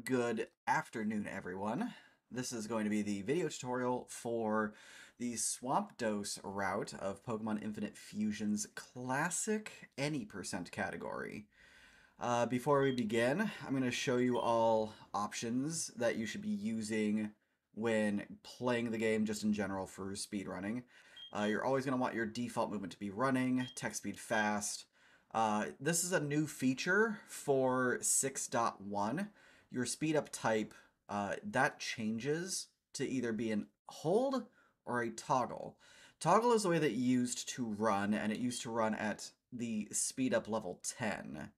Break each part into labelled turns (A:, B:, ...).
A: Good afternoon, everyone. This is going to be the video tutorial for the Swampdos route of Pokemon Infinite Fusion's classic any percent category. Before we begin, I'm going to show you all options that you should be using when playing the game just in general for speedrunning. You're always going to want your default movement to be running, text speed fast. This is a new feature for 6.1. Your speed up type, that changes to either be an hold or a toggle. Toggle is the way that it used to run, and it used to run at the speed up level 10.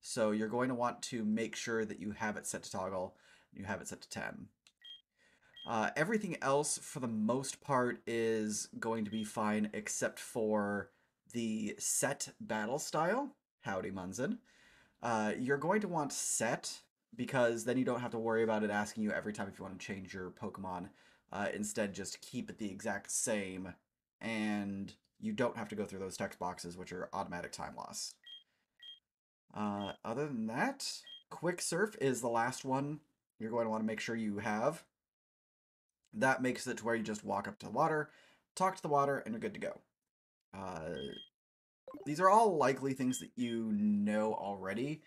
A: So you're going to want to make sure that you have it set to toggle, you have it set to 10. Everything else, for the most part, is going to be fine except for the set battle style. Howdy, Munzen. You're going to want set because then you don't have to worry about it asking you every time if you want to change your Pokemon. Instead, just keep it the exact same, and you don't have to go through those text boxes, which are automatic time loss. Other than that, Quick Surf is the last one you're going to want to make sure you have. That makes it to where you just walk up to the water, talk to the water, and you're good to go. These are all likely things that you know already,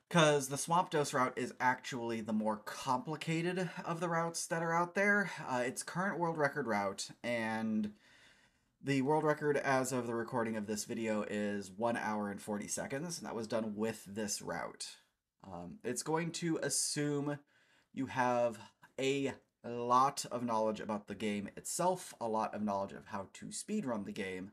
A: because the Swampdos route is actually the more complicated of the routes that are out there. It's current world record route, and the world record as of the recording of this video is 1 hour and 40 seconds, and that was done with this route. It's going to assume you have a lot of knowledge about the game itself, a lot of knowledge of how to speedrun the game.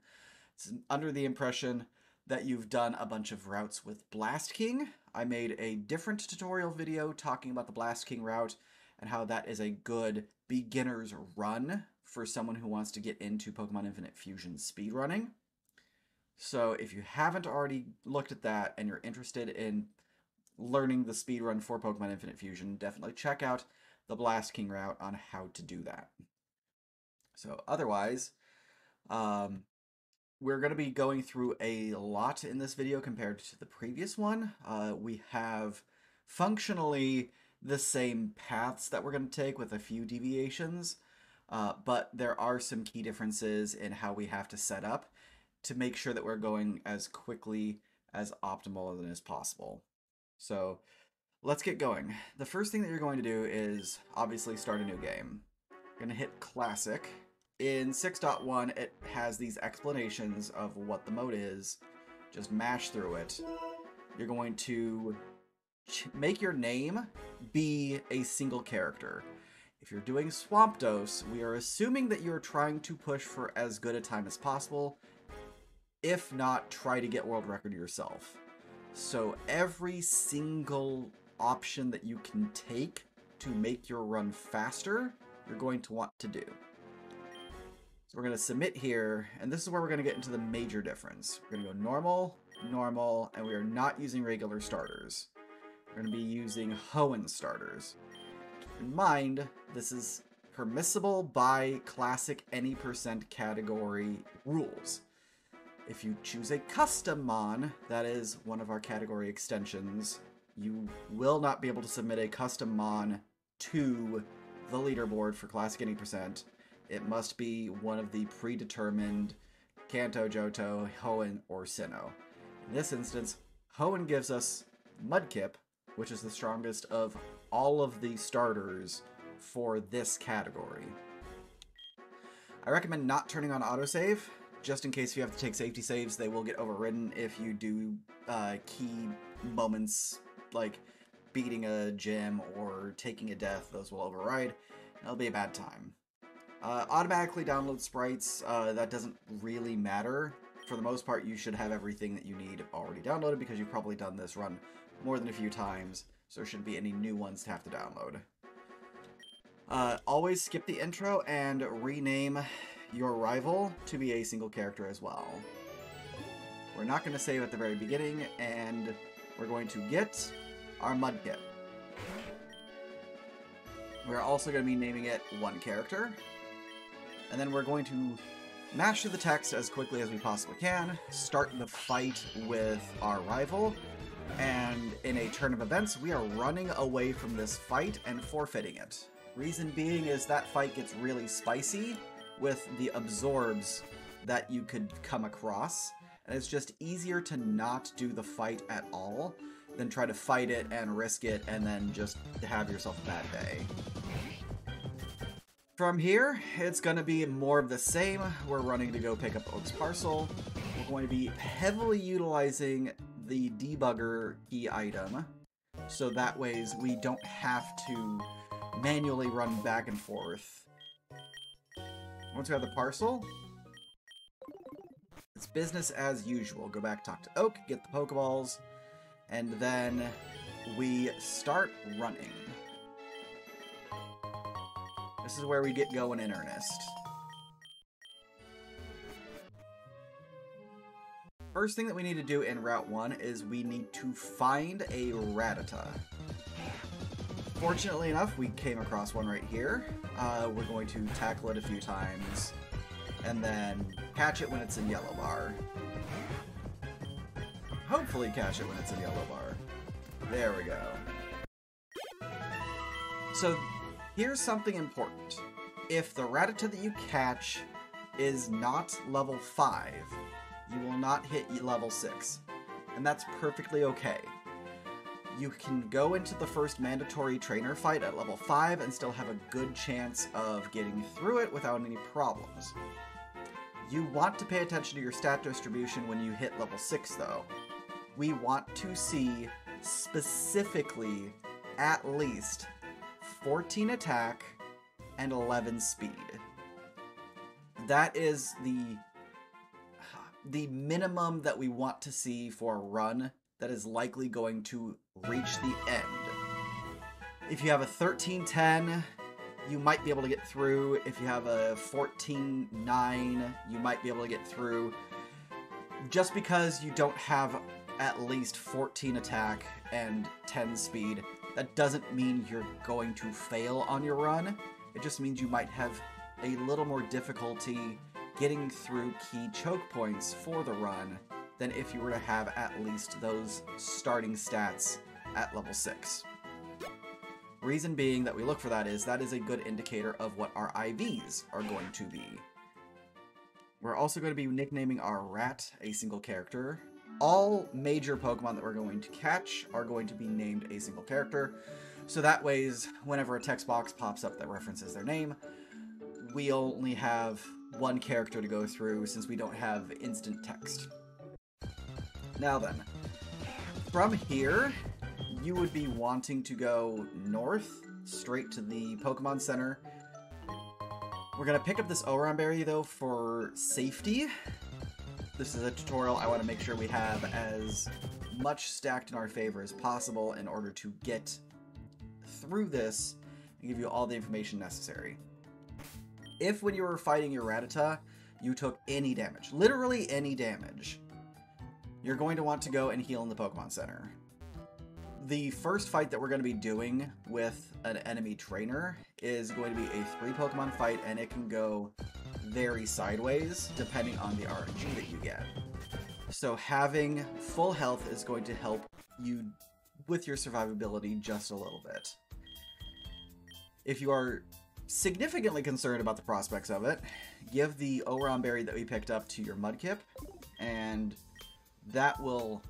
A: It's under the impression that you've done a bunch of routes with Blast King. I made a different tutorial video talking about the Blast King route and how that is a good beginner's run for someone who wants to get into Pokemon Infinite Fusion speedrunning. So if you haven't already looked at that and you're interested in learning the speedrun for Pokemon Infinite Fusion, definitely check out the Blast King route on how to do that. So otherwise, we're going to be going through a lot in this video compared to the previous one. We have functionally the same paths that we're going to take with a few deviations, but there are some key differences in how we have to set up to make sure that we're going as quickly as optimal as possible. So let's get going. The first thing that you're going to do is obviously start a new game. You're going to hit Classic. In 6.1, it has these explanations of what the mode is. Just mash through it. You're going to make your name be a single character. If you're doing Swampdos, we are assuming that you're trying to push for as good a time as possible. If not, try to get world record yourself. So every single option that you can take to make your run faster, you're going to want to do. So we're going to submit here, and this is where we're going to get into the major difference. We're going to go normal, normal, and we are not using regular starters. We're going to be using Hoenn starters. Keep in mind, this is permissible by classic any percent category rules. If you choose a custom mon, that is one of our category extensions, you will not be able to submit a custom mon to the leaderboard for classic any percent. It must be one of the predetermined Kanto, Johto, Hoenn, or Sinnoh. In this instance, Hoenn gives us Mudkip, which is the strongest of all of the starters for this category. I recommend not turning on autosave, just in case you have to take safety saves. They will get overridden if you do key moments like beating a gym or taking a death. Those will override. It'll be a bad time. Automatically download sprites, that doesn't really matter. For the most part, you should have everything that you need already downloaded because you've probably done this run more than a few times, so there shouldn't be any new ones to have to download. Always skip the intro and rename your rival to be a single character as well. We're not going to save at the very beginning, and we're going to get our Mudkip. We're also going to be naming it one character. And then we're going to mash through the text as quickly as we possibly can, start the fight with our rival, And in a turn of events, we are running away from this fight and forfeiting it. Reason being is that fight gets really spicy with the absorbs that you could come across, and it's just easier to not do the fight at all than try to fight it and risk it and then just have yourself a bad day. From here, it's going to be more of the same. We're running to go pick up Oak's parcel. We're going to be heavily utilizing the debugger key item, so that ways we don't have to manually run back and forth. Once we have the parcel, it's business as usual. Go back, talk to Oak, get the Pokeballs, and then we start running. This is where we get going in earnest. First thing that we need to do in Route 1 is we need to find a Rattata. Fortunately enough, we came across one right here. We're going to tackle it a few times, and then catch it when it's in yellow bar. Hopefully catch it when it's in yellow bar. There we go. So here's something important. If the Rattata that you catch is not level 5, you will not hit level 6. And that's perfectly okay. You can go into the first mandatory trainer fight at level 5 and still have a good chance of getting through it without any problems. You want to pay attention to your stat distribution when you hit level 6 though. We want to see specifically at least 14 attack and 11 speed. That is the minimum that we want to see for a run that is likely going to reach the end. If you have a 13-10, you might be able to get through. If you have a 14-9, you might be able to get through. Just because you don't have at least 14 attack and 10 speed, that doesn't mean you're going to fail on your run. It just means you might have a little more difficulty getting through key choke points for the run than if you were to have at least those starting stats at level 6. Reason being that we look for that is a good indicator of what our IVs are going to be. We're also going to be nicknaming our rat a single character. All major Pokemon that we're going to catch are going to be named a single character, so that ways, whenever a text box pops up that references their name, we only have one character to go through since we don't have instant text. Now then, from here, you would be wanting to go north, straight to the Pokemon Center. We're going to pick up this Oran Berry, though, for safety. This is a tutorial I want to make sure we have as much stacked in our favor as possible in order to get through this and give you all the information necessary. If when you were fighting your Rattata, you took any damage, literally any damage, you're going to want to go and heal in the Pokemon Center. The first fight that we're going to be doing with an enemy trainer is going to be a 3 Pokemon fight, and it can go very sideways depending on the RNG that you get. So having full health is going to help you with your survivability just a little bit. If you are significantly concerned about the prospects of it, give the Oran Berry that we picked up to your Mudkip, and that will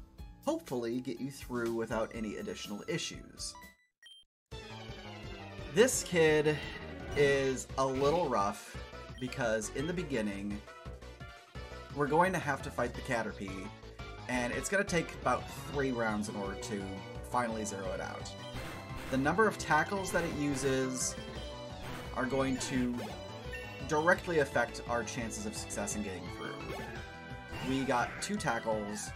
A: hopefully get you through without any additional issues. This kid is a little rough because in the beginning, we're going to have to fight the Caterpie, and it's going to take about 3 rounds in order to finally zero it out. The number of tackles that it uses are going to directly affect our chances of success in getting through. We got 2 tackles,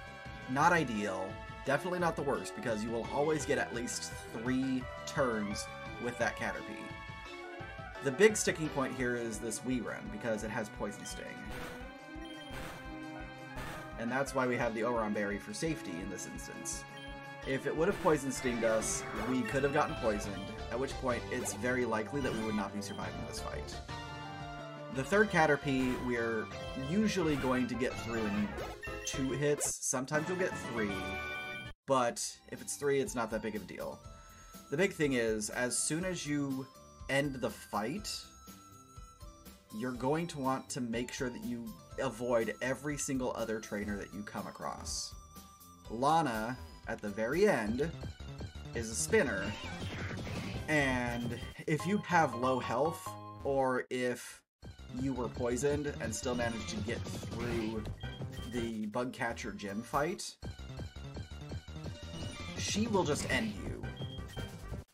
A: not ideal, definitely not the worst, because you will always get at least 3 turns with that Caterpie. The big sticking point here is this Weerun, because it has Poison Sting. And that's why we have the Oran Berry for safety in this instance. If it would have Poison Stinged us, we could have gotten poisoned, at which point it's very likely that we would not be surviving this fight. The third Caterpie, we're usually going to get through in 2 hits. Sometimes you'll get 3. but if it's 3, it's not that big of a deal. The big thing is, as soon as you end the fight, you're going to want to make sure that you avoid every single other trainer that you come across. Lana, at the very end, is a spinner, and if you have low health, or if you were poisoned and still managed to get through the bug catcher gym fight, she will just end you.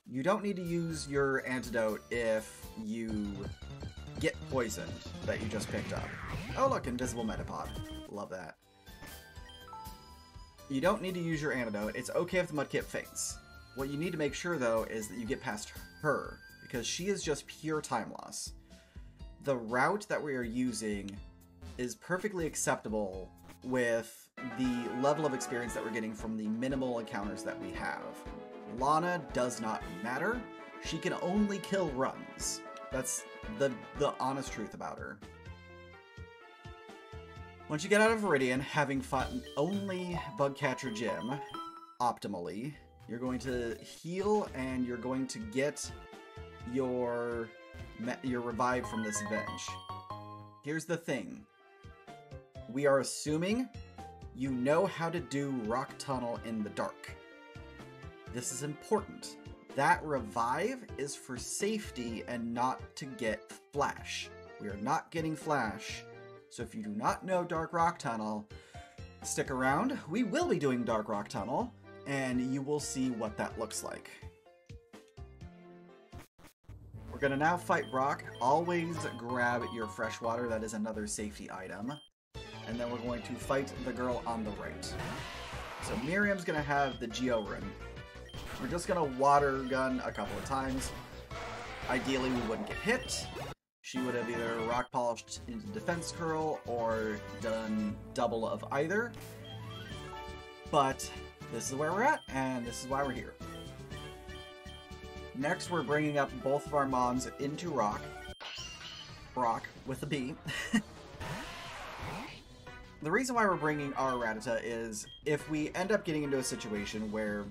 A: You don't need to use your antidote if you get poisoned that you just picked up. Oh look, invisible Metapod. Love that. You don't need to use your antidote. It's okay if the Mudkip faints. What you need to make sure, though, is that you get past her, because she is just pure time loss. The route that we are using is perfectly acceptable with the level of experience that we're getting from the minimal encounters that we have. Lana does not matter. She can only kill runs. That's the honest truth about her. Once you get out of Viridian, having fought only Bugcatcher Gym optimally, you're going to heal and you're going to get your revive from this Avenge. Here's the thing. We are assuming you know how to do Rock Tunnel in the dark. This is important. That revive is for safety and not to get Flash. We are not getting Flash. So if you do not know Dark Rock Tunnel, stick around. We will be doing Dark Rock Tunnel, and you will see what that looks like. We're going to now fight Brock. Always grab your fresh water. That is another safety item. And then we're going to fight the girl on the right. So Miriam's going to have the Geo Rune. We're just going to water gun a couple of times. Ideally, we wouldn't get hit. She would have either rock polished into defense curl or done double of either. But this is where we're at, and this is why we're here. Next, we're bringing up both of our mons into Rock. Brock with a B. The reason why we're bringing our Rattata is if we end up getting into a situation where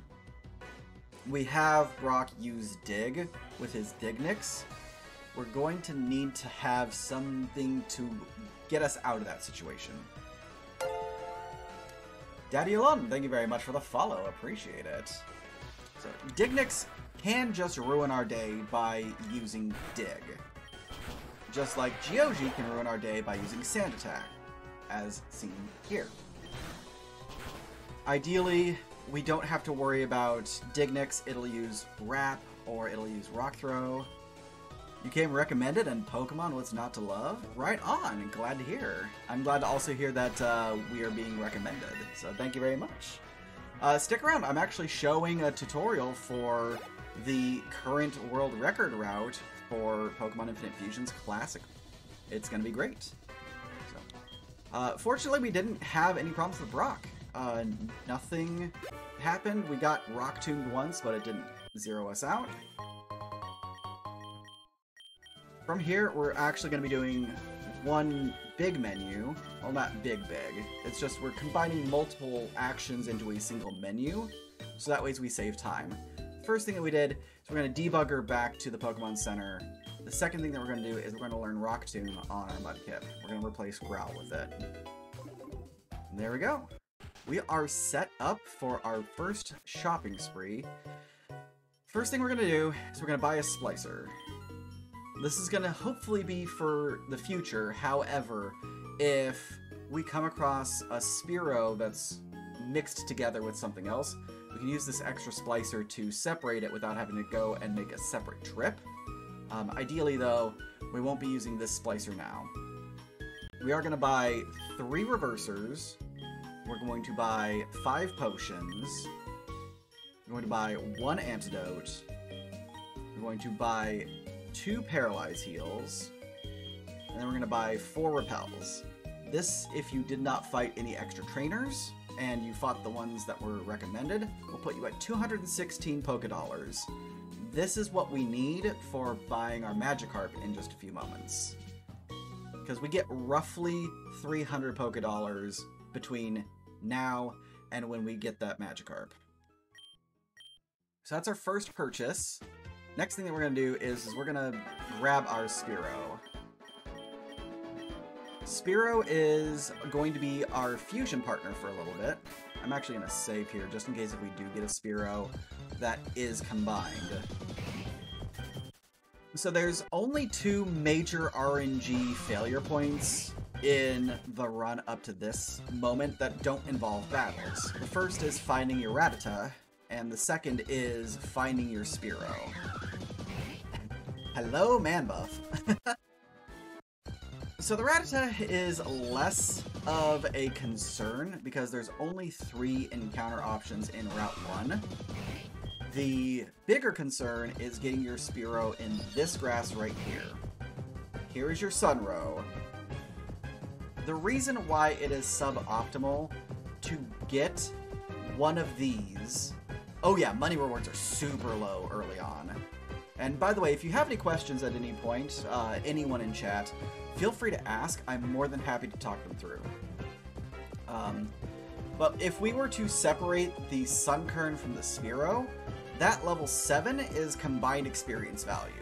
A: we have Brock use Dig with his Dignix, we're going to need to have something to get us out of that situation. Daddy Alon, thank you very much for the follow. Appreciate it. So, Dignix can just ruin our day by using Dig. Just like Geoji can ruin our day by using Sand Attack, as seen here. Ideally, we don't have to worry about Dignix. It'll use Wrap or it'll use Rock Throw. You came recommended and Pokemon What's Not to Love? Right on, glad to hear. I'm glad to also hear that we are being recommended, so thank you very much. Stick around, I'm actually showing a tutorial for the current world record route for Pokemon Infinite Fusion's Classic. It's going to be great. So, fortunately, we didn't have any problems with Brock. Nothing happened. We got Rock Tuned once, but it didn't zero us out. From here, we're actually going to be doing one big menu. Well, not big. It's just we're combining multiple actions into a single menu, so that way we save time. First thing that we did is we're going to debug her back to the Pokemon Center. The second thing that we're going to do is we're going to learn Rock Tomb on our Mudkip. We're going to replace Growl with it. And there we go. We are set up for our first shopping spree. First thing we're going to do is we're going to buy a Splicer. This is going to hopefully be for the future. However, if we come across a Spearow that's mixed together with something else, we can use this extra Splicer to separate it without having to go and make a separate trip. Ideally, though, we won't be using this Splicer now. We are going to buy 3 Reversers. We're going to buy 5 Potions. We're going to buy 1 Antidote. We're going to buy 2 Paralyze Heals, and then we're going to buy 4 Repels. This, if you did not fight any extra trainers, and you fought the ones that were recommended, will put you at 216 Pokedollars. This is what we need for buying our Magikarp in just a few moments. Because we get roughly 300 Pokedollars between now and when we get that Magikarp. So that's our first purchase. Next thing that we're going to do is we're going to grab our Spearow. Spearow is going to be our fusion partner for a little bit. I'm actually going to save here just in case if we do get a Spearow that is combined. So there's only 2 major RNG failure points in the run up to this moment that don't involve battles. The first is finding your Rattata, and the second is finding your Spearow. Hello, man buff. So the Rattata is less of a concern because there's only 3 encounter options in Route 1. The bigger concern is getting your Spearow in this grass right here. Here is your Sunrow. The reason why it is suboptimal to get one of these... Oh yeah, money rewards are super low early on. And by the way, if you have any questions at any point, anyone in chat, feel free to ask. I'm more than happy to talk them through. But if we were to separate the Sunkern from the Spearow, that level 7 is combined experience value.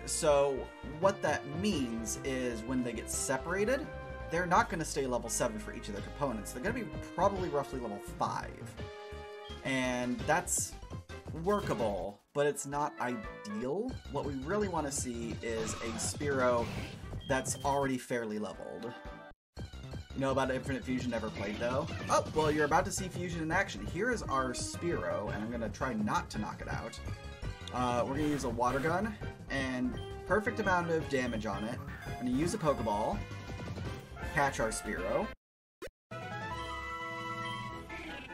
A: So what that means is when they get separated, they're not going to stay level 7 for each of their components. They're going to be probably roughly level 5. And that's workable, but it's not ideal. What we really want to see is a Spearow that's already fairly leveled. You know about Infinite Fusion, never played though? Oh, well, you're about to see Fusion in action. Here is our Spearow, and I'm going to try not to knock it out. We're going to use a water gun, and perfect amount of damage on it. I'm going to use a Pokeball, catch our Spearow.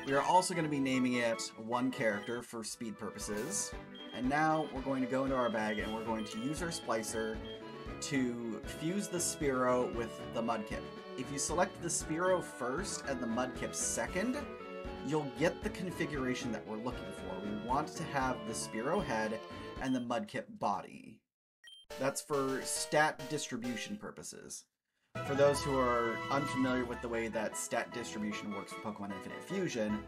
A: We are also going to be naming it one character for speed purposes. And now we're going to go into our bag, and we're going to use our Splicer to fuse the Spearow with the Mudkip. If you select the Spearow first and the Mudkip second, you'll get the configuration that we're looking for. We want to have the Spearow head and the Mudkip body. That's for stat distribution purposes. For those who are unfamiliar with the way that stat distribution works for Pokemon Infinite Fusion,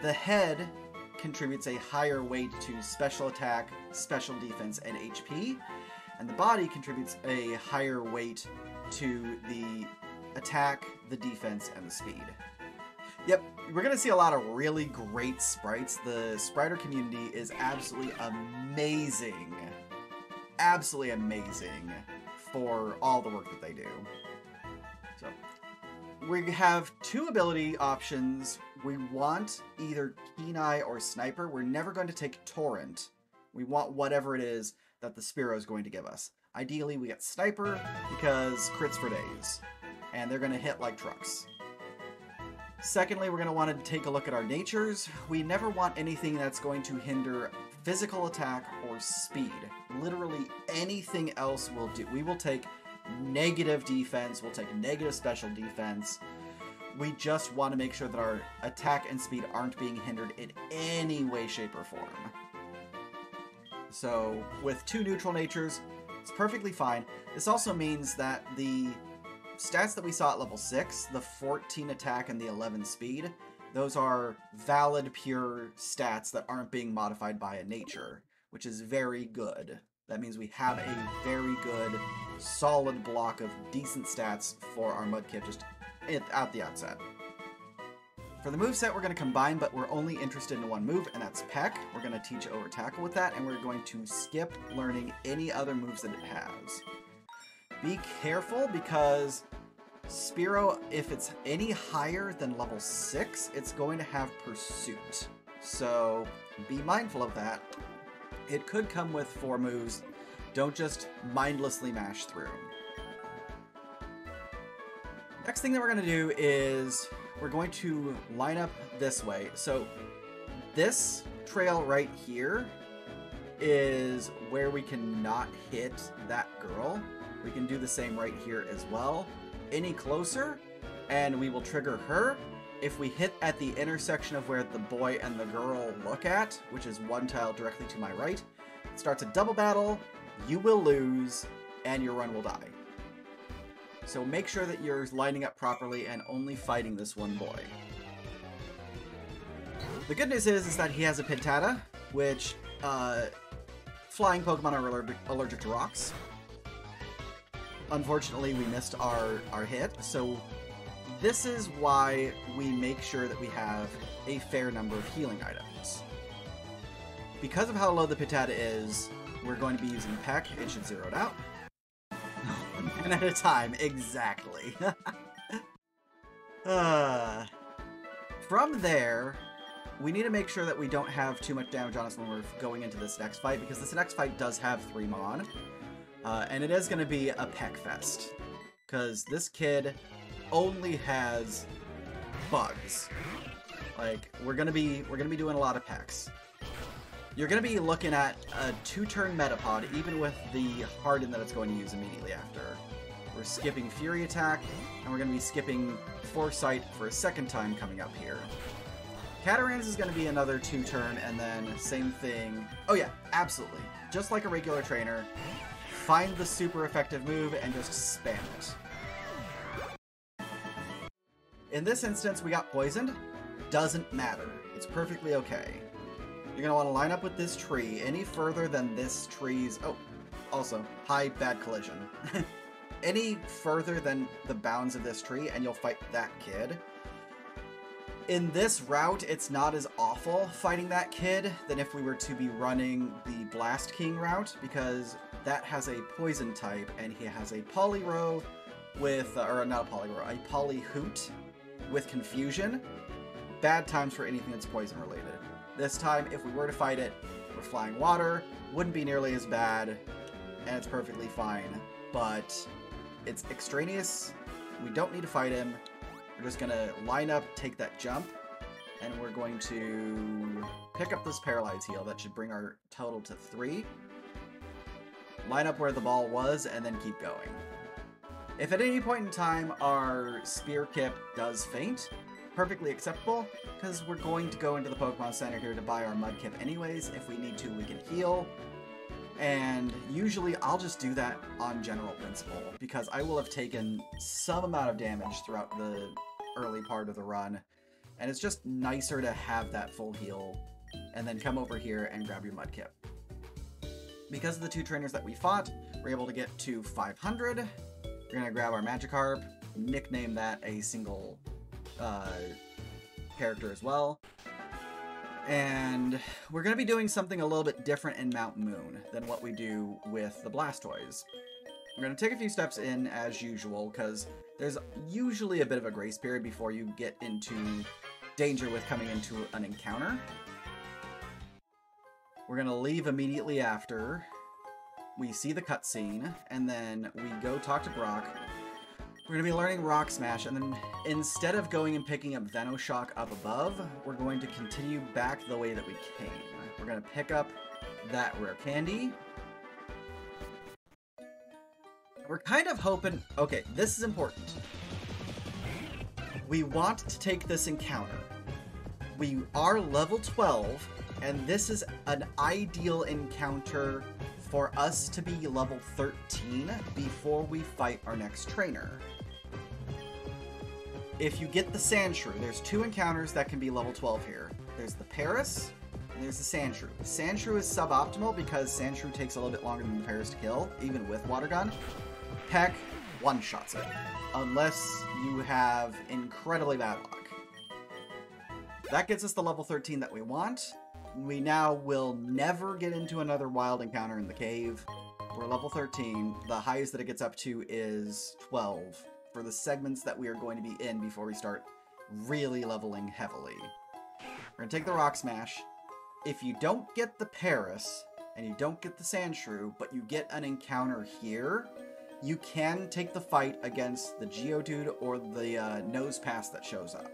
A: the head contributes a higher weight to special attack, special defense, and HP, and the body contributes a higher weight to the attack, the defense, and the speed. Yep, we're going to see a lot of really great sprites. The Spriter community is absolutely amazing. Absolutely amazing for all the work that they do. So, we have 2 ability options. We want either Keen Eye or Sniper. We're never going to take Torrent. We want whatever it is that the Spearow is going to give us. Ideally, we get Sniper because crits for days. And they're going to hit like trucks. Secondly, we're going to want to take a look at our natures. We never want anything that's going to hinder physical attack or speed. Literally anything else will do. We will take negative defense, we'll take negative special defense. We just want to make sure that our attack and speed aren't being hindered in any way, shape, or form. So, with 2 neutral natures, it's perfectly fine. This also means that the stats that we saw at level 6, the 14 attack and the 11 speed, those are valid, pure stats that aren't being modified by a nature, which is very good. That means we have a very good, solid block of decent stats for our Mudkip just at the outset. For the moveset, we're going to combine, but we're only interested in one move, and that's Peck. We're going to teach Over Tackle with that, and we're going to skip learning any other moves that it has. Be careful, because Spearow, if it's any higher than level 6, it's going to have Pursuit. So be mindful of that. It could come with 4 moves. Don't just mindlessly mash through. Next thing that we're going to do is we're going to line up this way. So this trail right here is where we cannot hit that girl. We can do the same right here as well. Any closer, and we will trigger her. If we hit at the intersection of where the boy and the girl look at, which is one tile directly to my right, it starts a double battle, you will lose, and your run will die. So make sure that you're lining up properly and only fighting this one boy. The good news is that he has a Pintata, which flying Pokemon are allergic to rocks. Unfortunately, we missed our hit, so this is why we make sure that we have a fair number of healing items. Because of how low the Pitata is, we're going to be using Peck. It should zero it out. And at a time, exactly. From there, we need to make sure that we don't have too much damage on us when we're going into this next fight, because this next fight does have 3 Mon. And it is going to be a Peck Fest, because this kid only has bugs. Like, we're gonna be doing a lot of Pecks. You're gonna be looking at a 2-turn Metapod, even with the Harden that it's going to use immediately after. We're skipping Fury Attack, and we're gonna be skipping Foresight for a 2nd time coming up here. Catarans is gonna be another 2-turn, and then same thing. Oh yeah, absolutely. Just like a regular trainer, find the super effective move and just spam it. In this instance, we got poisoned. Doesn't matter. It's perfectly okay. You're going to want to line up with this tree. Any further than this tree's... Oh, also, high bad collision. Any further than the bounds of this tree, and you'll fight that kid. In this route, it's not as awful fighting that kid than if we were to be running the Blast King route, because that has a poison type, and he has a Poliwrath with... or not a Poliwrath, a Polyhoot with Confusion. Bad times for anything that's poison related. This time, if we were to fight it, we're flying water, wouldn't be nearly as bad, and it's perfectly fine. But it's extraneous, we don't need to fight him, we're just gonna line up, take that jump, and we're going to pick up this Paralyze Heal. That should bring our total to 3. Line up where the ball was, and then keep going. If at any point in time our Spear Kip does faint, perfectly acceptable, because we're going to go into the Pokemon Center here to buy our Mudkip anyways. If we need to, we can heal. And usually I'll just do that on general principle, because I will have taken some amount of damage throughout the early part of the run, and it's just nicer to have that full heal, and then come over here and grab your Mudkip. Because of the 2 trainers that we fought, we're able to get to 500. We're going to grab our Magikarp, nickname that a single character as well. And we're going to be doing something a little bit different in Mount Moon than what we do with the Blastoise. We're going to take a few steps in as usual, because there's usually a bit of a grace period before you get into danger with coming into an encounter. We're going to leave immediately after we see the cutscene, and then we go talk to Brock. We're going to be learning Rock Smash, and then instead of going and picking up Venoshock up above, we're going to continue back the way that we came. We're going to pick up that rare candy. We're kind of hoping... Okay, this is important. We want to take this encounter. We are level 12, and this is an ideal encounter for us to be level 13 before we fight our next trainer. If you get the Sandshrew, there's 2 encounters that can be level 12 here. There's the Paris, and there's the Sandshrew. The Sandshrew is suboptimal because Sandshrew takes a little bit longer than the Paris to kill, even with Water Gun. Peck one-shots it, unless you have incredibly bad luck. That gets us the level 13 that we want. We now will never get into another wild encounter in the cave. We're level 13. The highest that it gets up to is 12 for the segments that we are going to be in before we start really leveling heavily. We're going to take the Rock Smash. If you don't get the Paris, and you don't get the Sandshrew, but you get an encounter here, you can take the fight against the Geodude or the Nose Pass that shows up.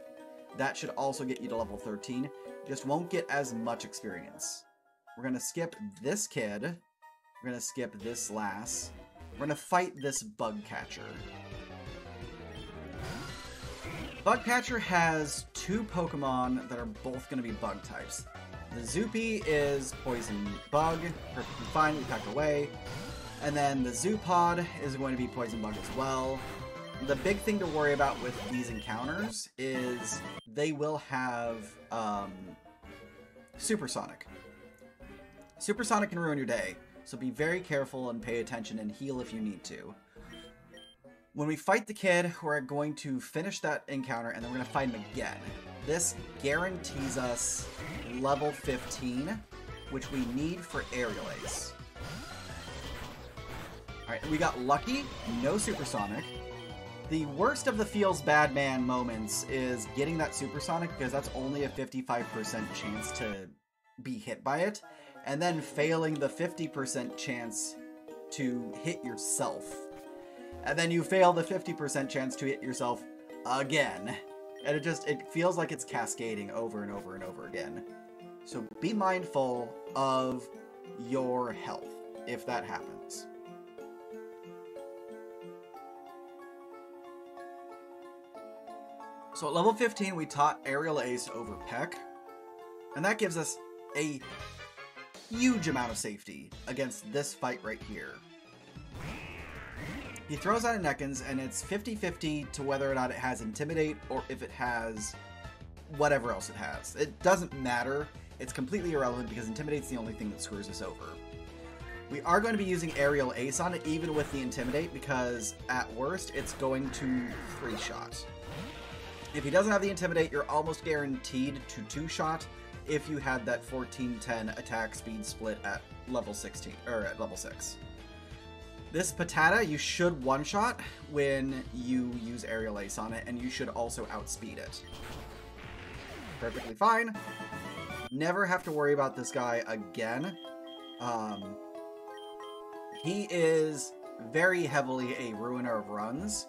A: That should also get you to level 13. Just won't get as much experience. We're going to skip this kid. We're going to skip this lass. We're going to fight this Bug Catcher. Bug Catcher has 2 Pokemon that are both going to be bug types. The Zoopy is Poison Bug, perfectly fine, we packed away. And then the Zoopod is going to be Poison Bug as well. The big thing to worry about with these encounters is they will have Supersonic. Supersonic can ruin your day, so be very careful and pay attention and heal if you need to. When we fight the kid, we're going to finish that encounter and then we're going to fight him again. This guarantees us level 15, which we need for Aerial Ace. Alright, we got lucky, no Supersonic. The worst of the feels bad man moments is getting that Supersonic because that's only a 55% chance to be hit by it, and then failing the 50% chance to hit yourself. And then you fail the 50% chance to hit yourself again. And it feels like it's cascading over and over and over again. So be mindful of your health if that happens. So at level 15, we taught Aerial Ace over Peck, and that gives us a huge amount of safety against this fight right here. He throws out a Neckens, and it's 50-50 to whether or not it has Intimidate, or if it has whatever else it has. It doesn't matter. It's completely irrelevant because Intimidate's the only thing that screws us over. We are going to be using Aerial Ace on it, even with the Intimidate, because at worst, it's going to 3-shot. If he doesn't have the Intimidate, you're almost guaranteed to 2-shot if you had that 14-10 attack speed split at level 16, or at level 6. This Patata, you should 1-shot when you use Aerial Ace on it, and you should also outspeed it. Perfectly fine. Never have to worry about this guy again. He is very heavily a ruiner of runs,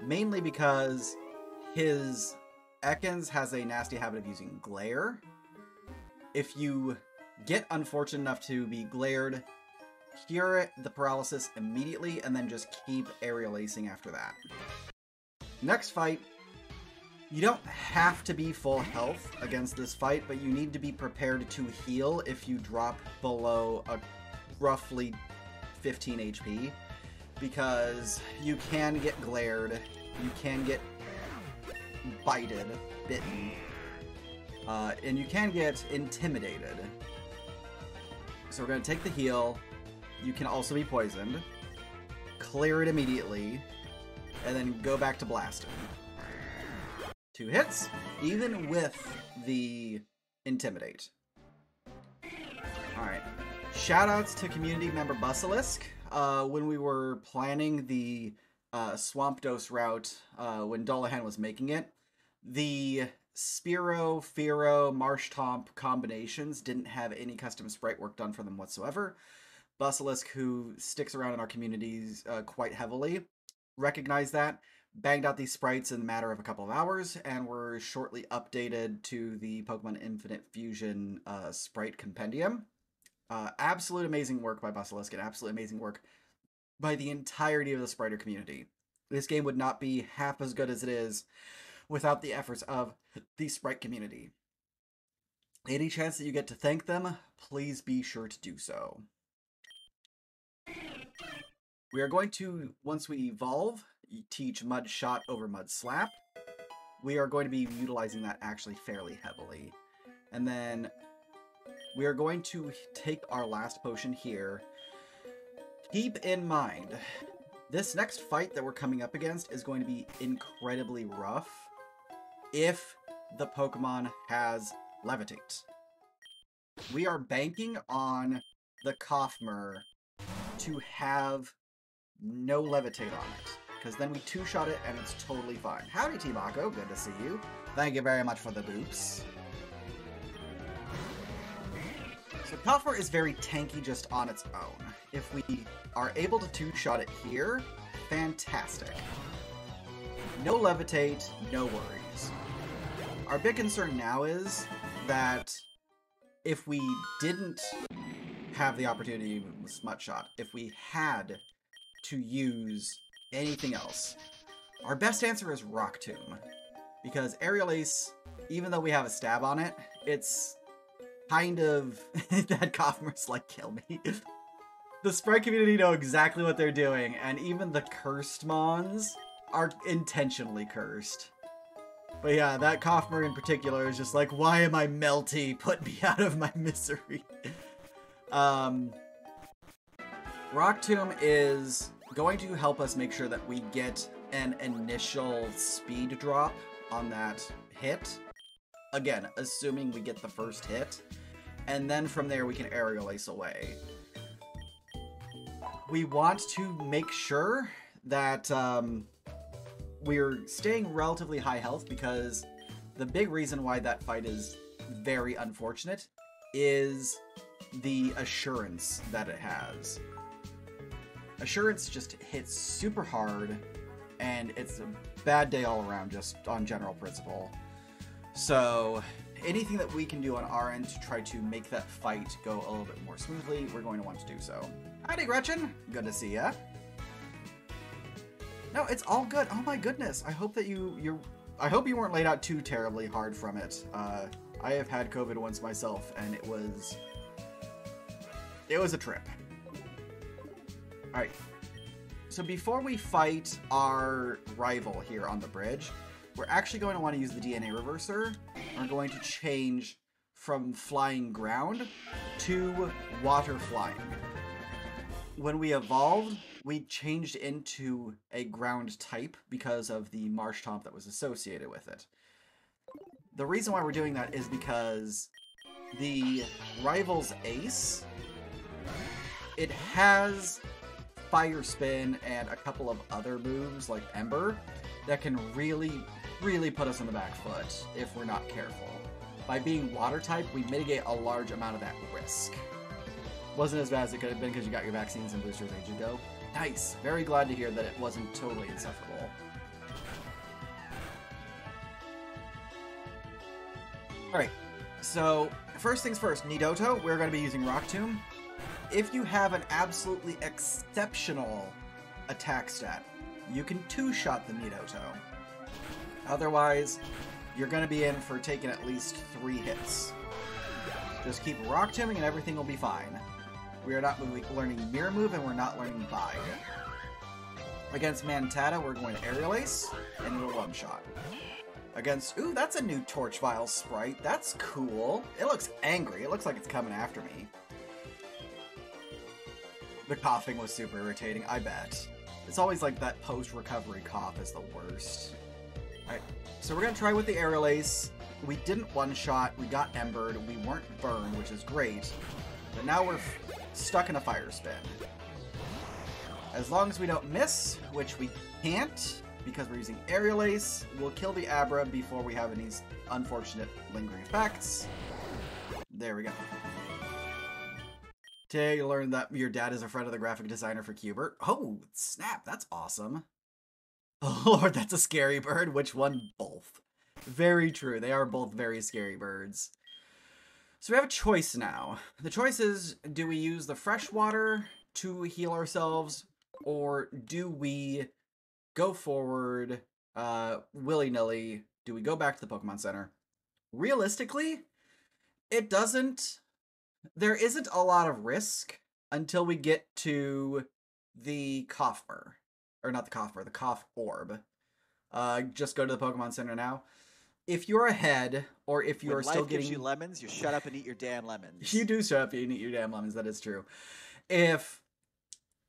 A: mainly because his Ekans has a nasty habit of using Glare. If you get unfortunate enough to be glared, cure the paralysis immediately, and then just keep Aerial Acing after that. Next fight, you don't have to be full health against this fight, but you need to be prepared to heal if you drop below a roughly 15 HP, because you can get glared, you can get bitten, and you can get intimidated. So we're going to take the heal. You can also be poisoned, clear it immediately, and then go back to blasting. 2 hits, even with the Intimidate. Alright. Shoutouts to community member Basilisk. When we were planning the Swampdos route, when Dullahan was making it, the Spearow, Fearow, Marshtomp combinations didn't have any custom sprite work done for them whatsoever. Basilisk, who sticks around in our communities quite heavily, recognized that, banged out these sprites in a matter of a couple of hours, and were shortly updated to the Pokemon Infinite Fusion sprite compendium. Absolute amazing work by Basilisk, and absolute amazing work by the entirety of the Spriter community. This game would not be half as good as it is without the efforts of the Sprite community. Any chance that you get to thank them, please be sure to do so. We are going to, once we evolve, teach Mud Shot over Mud Slap. We are going to be utilizing that actually fairly heavily. And then we are going to take our last potion here. Keep in mind, this next fight that we're coming up against is going to be incredibly rough if the Pokemon has Levitate. We are banking on the Kaufmer to have no Levitate on it, because then we 2-shot it and it's totally fine. Howdy, T-Mako. Good to see you. Thank you very much for the boops. So Kaufmer is very tanky just on its own. If we are able to 2-shot it here, fantastic. No Levitate, no worries. Our big concern now is that if we didn't have the opportunity with Smut Shot, if we had to use anything else, our best answer is Rock Tomb. Because Aerial Ace, even though we have a stab on it, it's kind of that Kaufmer's like, kill me. The Sprite community know exactly what they're doing, and even the cursed Mons are intentionally cursed. But yeah, that Kaufmer in particular is just like, why am I melty? Put me out of my misery. Rock Tomb is going to help us make sure that we get an initial speed drop on that hit. Again, assuming we get the first hit. And then from there we can aerial ace away. We want to make sure that we're staying relatively high health, because the big reason why that fight is very unfortunate is the assurance that it has. Assurance just hits super hard, and it's a bad day all around, just on general principle. So anything that we can do on our end to try to make that fight go a little bit more smoothly, we're going to want to do so. Howdy, Gretchen! Good to see ya. No, it's all good. Oh my goodness. I hope that I hope you weren't laid out too terribly hard from it. I have had COVID once myself, and it was a trip. Alright, so before we fight our rival here on the bridge, we're actually going to want to use the DNA reverser. We're going to change from flying ground to water flying. When we evolved, we changed into a ground type because of the marsh tomp that was associated with it. The reason why we're doing that is because the rival's ace, it has Fire Spin and a couple of other moves like Ember that can really put us on the back foot if we're not careful. By being water type, we mitigate a large amount of that risk. Wasn't as bad as it could have been because you got your vaccines and boosters ages ago. Nice! Very glad to hear that it wasn't totally insufferable. Alright, so first things first, Nidoto, we're going to be using Rock Tomb. If you have an absolutely exceptional attack stat, you can two-shot the Nidoto. Otherwise, you're going to be in for taking at least 3 hits. Just keep Rock Tombing and everything will be fine. We are not learning Mirror Move, and we're not learning Bide. Against Mantata, we're going to Aerial Ace, and it'll one-shot. Against... Ooh, that's a new Torch Vial sprite. That's cool. It looks angry. It looks like it's coming after me. The coughing was super irritating, I bet. It's always like that post-recovery cough is the worst. Alright, so we're going to try with the Aerial Ace. We didn't one-shot, we got Embered, we weren't burned, which is great. But now we're stuck in a Fire Spin. As long as we don't miss, which we can't, because we're using Aerial Ace, we'll kill the Abra before we have any unfortunate lingering effects. There we go. Today you learned that your dad is a friend of the graphic designer for Qbert. Oh, snap, that's awesome. Oh lord, that's a scary bird. Which one? Both. Very true, they are both very scary birds. So we have a choice now. The choice is, do we use the fresh water to heal ourselves, or do we go forward willy-nilly? Do we go back to the Pokemon Center? Realistically, there isn't a lot of risk until we get to the Cough-mer. Or not the Cough-mer, the Cough Orb. Just go to the Pokemon Center now. If you're ahead, or if you're still getting...
B: gives you lemons, you shut up and eat your damn lemons.
A: You do shut up and eat your damn lemons, that is true. If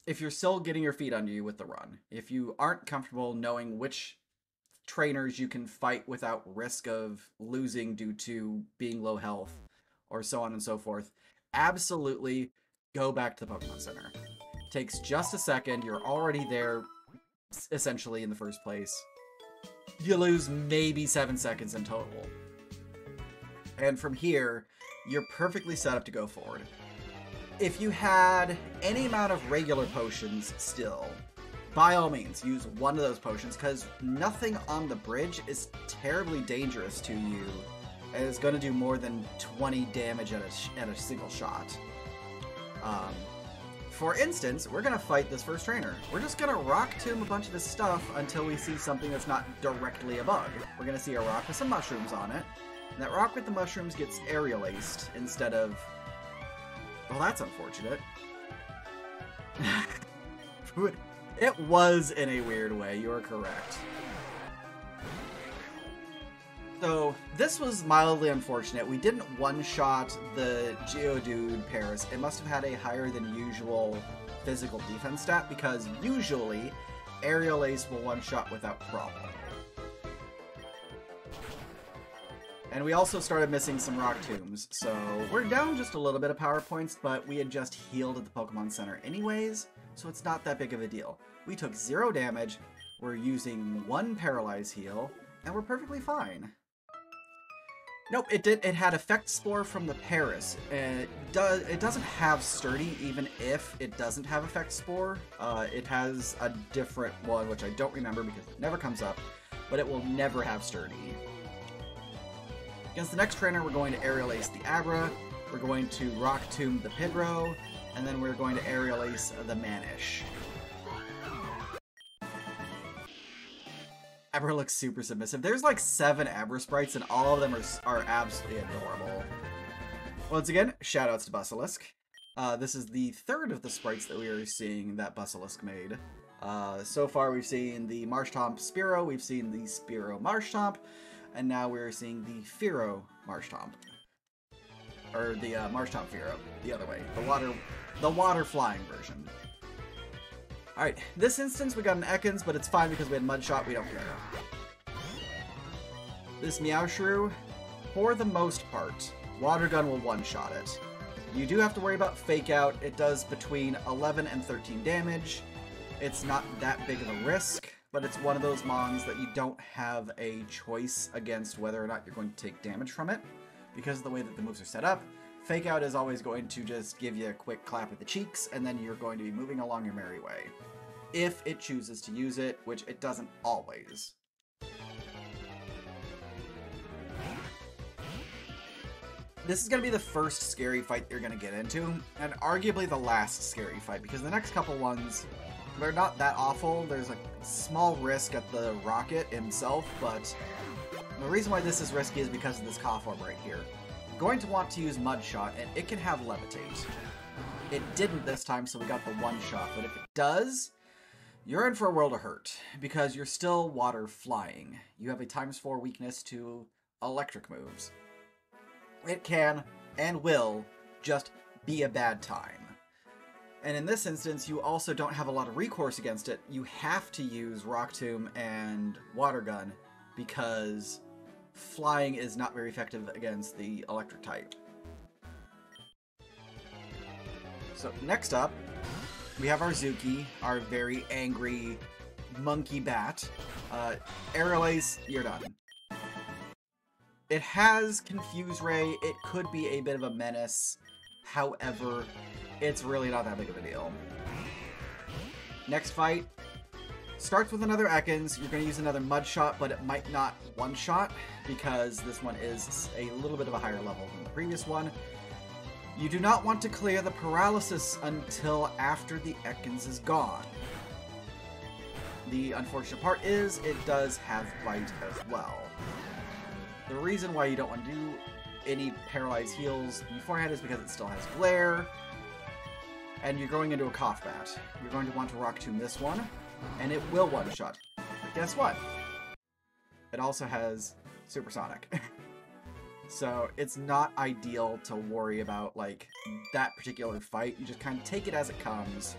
A: you're still getting your feet under you with the run, if you aren't comfortable knowing which trainers you can fight without risk of losing due to being low health, or so on and so forth, absolutely go back to the Pokemon Center. Takes just a second, you're already there, essentially, in the first place. You lose maybe 7 seconds in total. And from here, you're perfectly set up to go forward. If you had any amount of regular potions still, by all means, use one of those potions, because nothing on the bridge is terribly dangerous to you, and is going to do more than 20 damage at a single shot. For instance, we're going to fight this first trainer. We're just going to Rock Tomb a bunch of his stuff until we see something that's not directly a bug. We're going to see a rock with some mushrooms on it. And that rock with the mushrooms gets Aerial Aced instead of... Well, that's unfortunate. It was in a weird way, you are correct. So this was mildly unfortunate. We didn't one-shot the Geodude Paris. It must have had a higher than usual physical defense stat, because usually Aerial Ace will one-shot without problem. And we also started missing some Rock Tombs, so we're down just a little bit of power points, but we had just healed at the Pokemon Center anyways, so it's not that big of a deal. We took 0 damage, we're using 1 Paralyze heal, and we're perfectly fine. Nope, it had Effect Spore from the Paris. It doesn't have Sturdy, even if it doesn't have Effect Spore. It has a different one, which I don't remember because it never comes up, but it will never have Sturdy. Against the next trainer, we're going to Aerial Ace the Abra, we're going to Rock Tomb the Pidro, and then we're going to Aerial Ace the Manish. Abra looks super submissive. There's like 7 Abra sprites, and all of them are absolutely adorable. Once again, shoutouts to Basilisk. This is the 3rd of the sprites that we are seeing that Basilisk made. So far, we've seen the Marshtomp Spearow, we've seen the Spearow Marshtomp, and now we're seeing the Fearow Marshtomp. Or the Marshtomp Fearow, the other way. The water flying version. Alright, this instance we got an Ekans, but it's fine because we had Mud Shot, we don't care. This Meowshrew, for the most part, Water Gun will one-shot it. You do have to worry about Fake Out. It does between 11 and 13 damage. It's not that big of a risk, but it's one of those mons that you don't have a choice against whether or not you're going to take damage from it, because of the way that the moves are set up. Fake Out is always going to just give you a quick clap at the cheeks, and then you're going to be moving along your merry way. If it chooses to use it, which it doesn't always. This is going to be the first scary fight you're going to get into, and arguably the last scary fight, because the next couple ones, they're not that awful. There's a small risk at the Rocket himself, but the reason why this is risky is because of this Cough Orb right here. You're going to want to use Mud Shot, and it can have Levitate. It didn't this time, so we got the one shot, but if it does, you're in for a world of hurt, because you're still water flying. You have a ×4 weakness to electric moves. It can, and will, just be a bad time. And in this instance, you also don't have a lot of recourse against it. You have to use Rock Tomb and Water Gun, because flying is not very effective against the electric type. So next up, we have our Zuki, our very angry monkey bat. Aerial Ace, you're done. It has Confuse Ray, it could be a bit of a menace, however, it's really not that big of a deal. Next fight, starts with another Ekans. You're going to use another Mud Shot, but it might not one-shot, because this one is a little bit of a higher level than the previous one. You do not want to clear the paralysis until after the Ekans is gone. The unfortunate part is, it does have Bite as well. The reason why you don't want to do any paralyzed heals beforehand is because it still has Glare, and you're going into a Cough Bat. You're going to want to Rock Tomb this one, and it will one-shot. But guess what? It also has Supersonic. So it's not ideal to worry about, like, that particular fight. You just kind of take it as it comes,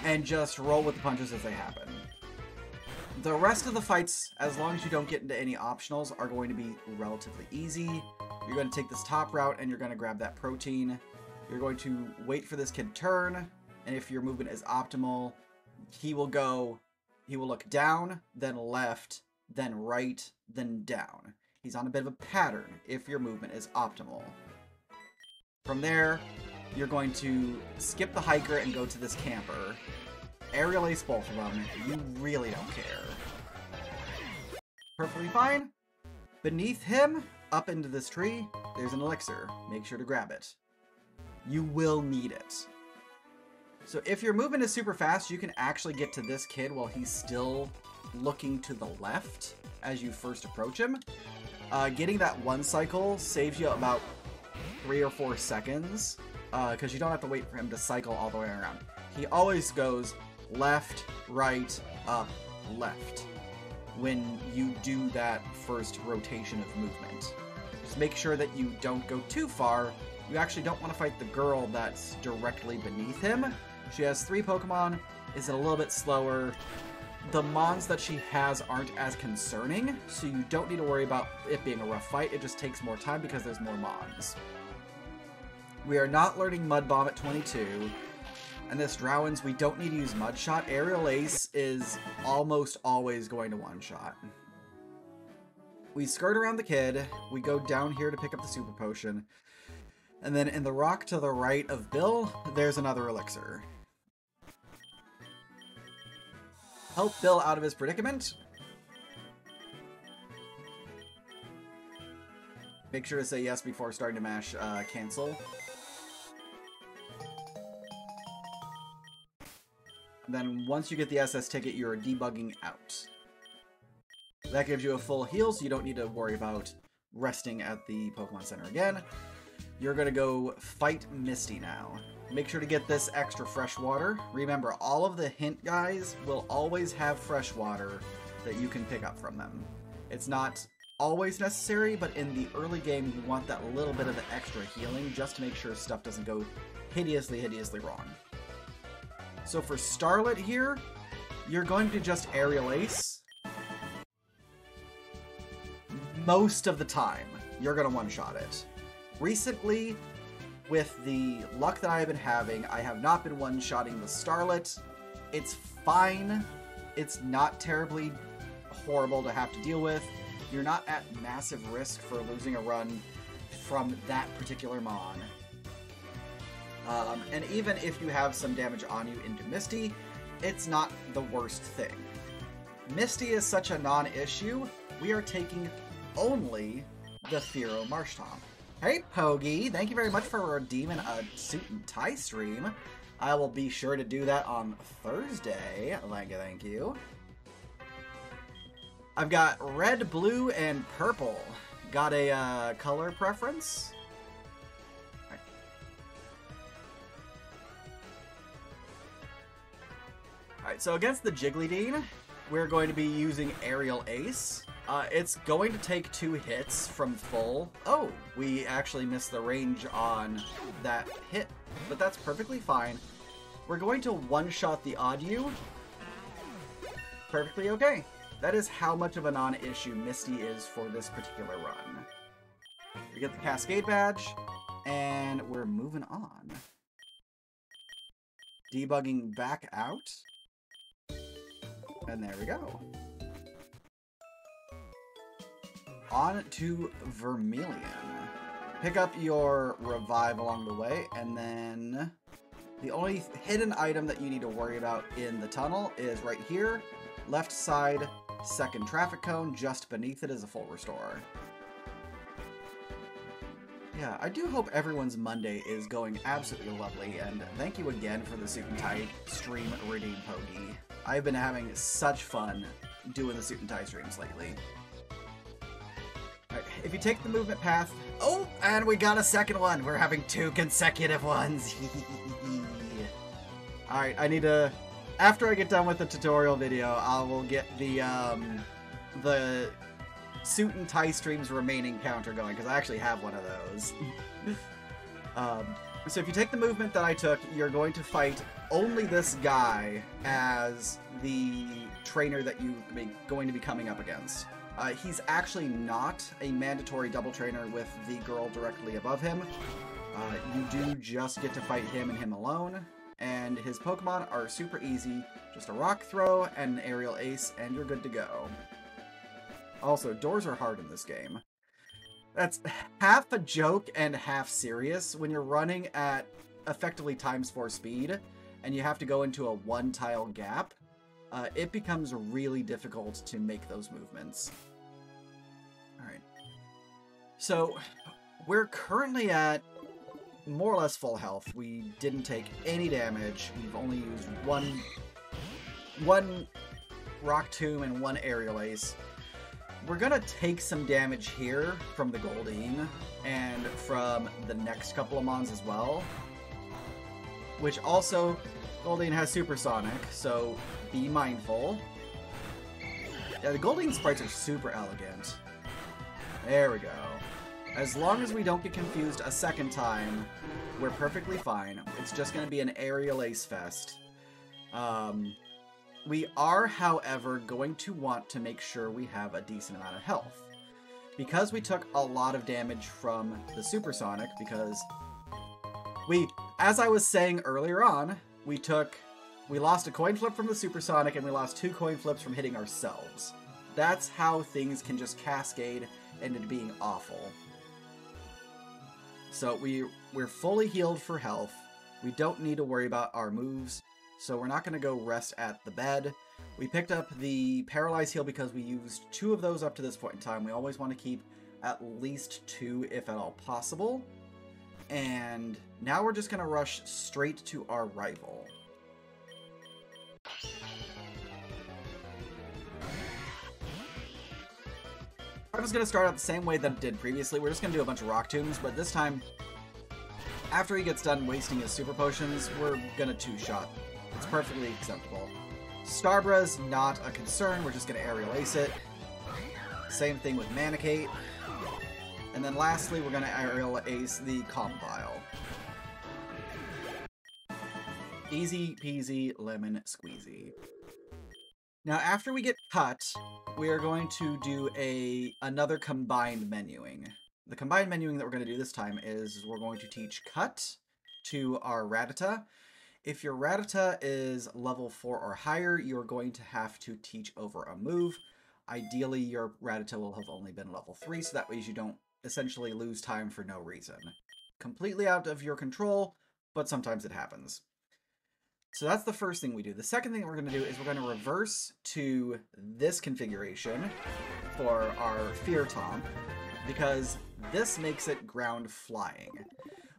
A: and just roll with the punches as they happen. The rest of the fights, as long as you don't get into any optionals, are going to be relatively easy. You're going to take this top route, and you're going to grab that protein. You're going to wait for this kid to turn, and if your movement is optimal, he will look down, then left, then right, then down. He's on a bit of a pattern if your movement is optimal. From there, you're going to skip the hiker and go to this camper. Aerial Ace both of them. You really don't care. Perfectly fine. Beneath him, up into this tree, there's an elixir. Make sure to grab it. You will need it. So if your movement is super fast, you can actually get to this kid while he's still looking to the left as you first approach him. Getting that one cycle saves you about 3 or 4 seconds, because you don't have to wait for him to cycle all the way around. He always goes left, right, up, left. when you do that first rotation of movement. Just make sure that you don't go too far. You actually don't want to fight the girl that's directly beneath him. She has 3 Pokemon, is a little bit slower. The Mons that she has aren't as concerning, so you don't need to worry about it being a rough fight. It just takes more time because there's more Mons. We are not learning Mud Bomb at 22. And this Drowens, we don't need to use Mud Shot. Aerial Ace is almost always going to one-shot. We skirt around the kid. We go down here to pick up the Super Potion. And then in the rock to the right of Bill, there's another Elixir. Help Bill out of his predicament. Make sure to say yes before starting to mash cancel. And then once you get the SS ticket, you're debugging out. That gives you a full heal, so you don't need to worry about resting at the Pokemon Center again. You're going to go fight Misty now. Make sure to get this extra fresh water. Remember, all of the hint guys will always have fresh water that you can pick up from them. It's not always necessary, but in the early game, you want that little bit of the extra healing just to make sure stuff doesn't go hideously, hideously wrong. So for Starlet here, you're going to just Aerial Ace. Most of the time, you're going to one-shot it. Recently, with the luck that I've been having, I have not been one-shotting the Starlet. It's fine. It's not terribly horrible to have to deal with. You're not at massive risk for losing a run from that particular Mon. And even if you have some damage on you into Misty, it's not the worst thing. Misty is such a non-issue, we are taking only the Fearow Marshtomp. Hey Pogi, thank you very much for redeeming a Suit and Tie stream. I will be sure to do that on Thursday. Thank you. I've got red, blue, and purple. Got a color preference? Alright, so against the Jigglydean, we're going to be using Aerial Ace. It's going to take 2 hits from full. Oh, we actually missed the range on that hit, but that's perfectly fine. We're going to one-shot the Oddue. Perfectly okay. That is how much of a non-issue Misty is for this particular run. We get the Cascade Badge, and we're moving on. Debugging back out. And there we go. On to Vermilion. Pick up your Revive along the way, and then the only hidden item that you need to worry about in the tunnel is right here. Left side, second traffic cone, just beneath it is a full restore. Yeah, I do hope everyone's Monday is going absolutely lovely, and thank you again for the Suit and Tie stream, Redeem Pogi. I've been having such fun doing the Suit and Tie streams lately. Alright, if you take the movement path... Oh, and we got a second one! We're having 2 consecutive ones! Alright, I need to... After I get done with the tutorial video, I will get the Suit and Tie streams remaining counter going, because I actually have one of those. So if you take the movement that I took, you're going to fight only this guy as the trainer that you're going to be coming up against. He's actually not a mandatory double trainer with the girl directly above him. You do just get to fight him and him alone, and his Pokemon are super easy. Just a Rock Throw and an Aerial Ace, and you're good to go. Also, doors are hard in this game. That's half a joke and half serious. When you're running at effectively ×4 speed, and you have to go into a 1-tile gap, it becomes really difficult to make those movements. Alright. So, we're currently at more or less full health. We didn't take any damage. We've only used one Rock Tomb and 1 Aerial Ace. We're gonna take some damage here from the Goldeen and from the next couple of Mons as well. Which also, Goldeen has Supersonic, so be mindful. Yeah, the Golding sprites are super elegant. There we go. As long as we don't get confused a second time, we're perfectly fine. It's just going to be an aerial ace fest. We are, however, going to want to make sure we have a decent amount of health. Because we took a lot of damage from the Supersonic, because as I was saying earlier on, we lost a coin flip from the Supersonic and we lost 2 coin flips from hitting ourselves. That's how things can just cascade into being awful. So we're fully healed for health. We don't need to worry about our moves, so we're not going to go rest at the bed. We picked up the Paralyze Heal because we used 2 of those up to this point in time. We always want to keep at least 2 if at all possible. And now we're just going to rush straight to our rival. I was going to start out the same way that it did previously. We're just going to do a bunch of rock tombs, but this time, after he gets done wasting his super potions, we're going to two-shot. It's perfectly acceptable. Starbra's not a concern. We're just going to aerial ace it. Same thing with Manicate. And then lastly, we're going to aerial ace the Compile. Easy peasy lemon squeezy. Now, after we get cut, we are going to do another combined menuing. The combined menuing that we're going to do this time is we're going to teach cut to our Rattata. If your Rattata is level 4 or higher, you're going to have to teach over a move. Ideally, your Rattata will have only been level 3, so that way you don't essentially lose time for no reason. Completely out of your control, but sometimes it happens. So that's the first thing we do. The second thing we're going to do is we're going to reverse to this configuration for our Fear Tomp, because this makes it ground flying.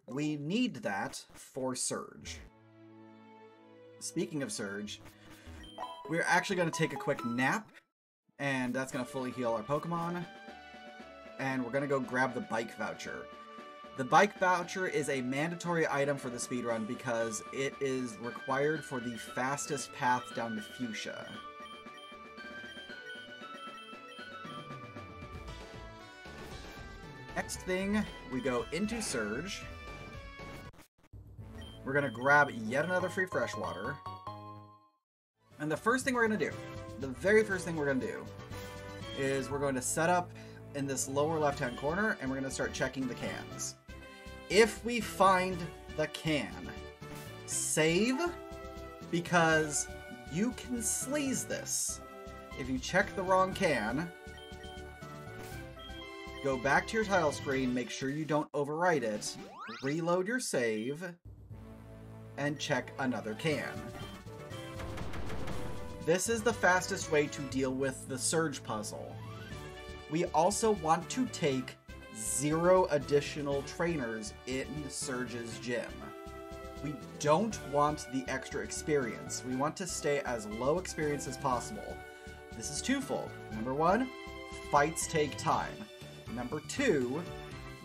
A: We need that for Surge. Speaking of Surge, we're actually going to take a quick nap, and that's going to fully heal our Pokemon, and we're going to go grab the Bike Voucher. The Bike Voucher is a mandatory item for the speedrun because it is required for the fastest path down to Fuchsia. Next thing, we go into Surge. We're going to grab yet another free freshwater. And the first thing we're going to do, the very first thing we're going to do, is we're going to set up in this lower left-hand corner, and we're going to start checking the cans. If we find the can, save, because you can sleaze this. If you check the wrong can, go back to your tile screen, make sure you don't overwrite it, reload your save, and check another can. This is the fastest way to deal with the Surge puzzle. We also want to take 0 additional trainers in Surge's gym. We don't want the extra experience. We want to stay as low experience as possible. This is twofold. Number 1, fights take time. Number 2,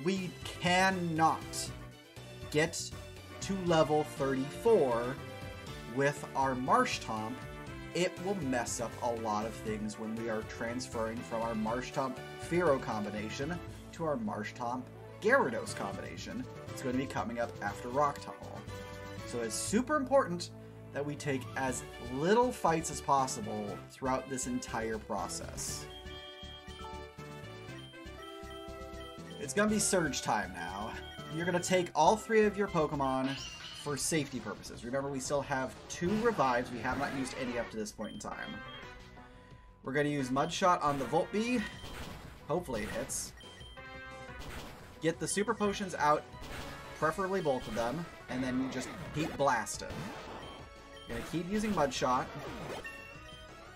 A: we cannot get to level 34 with our Marshtomp. It will mess up a lot of things when we are transferring from our Marshtomp Fearow combination to our Marshtomp Gyarados combination. It's going to be coming up after Rock Tunnel. So it's super important that we take as little fights as possible throughout this entire process. It's going to be Surge time now. You're going to take all 3 of your Pokemon for safety purposes. Remember, we still have 2 revives. We have not used any up to this point in time. We're going to use Mud Shot on the Voltbee. Hopefully it hits. Get the super potions out, preferably both of them, and then you just keep blasting. You're gonna keep using Mud Shot.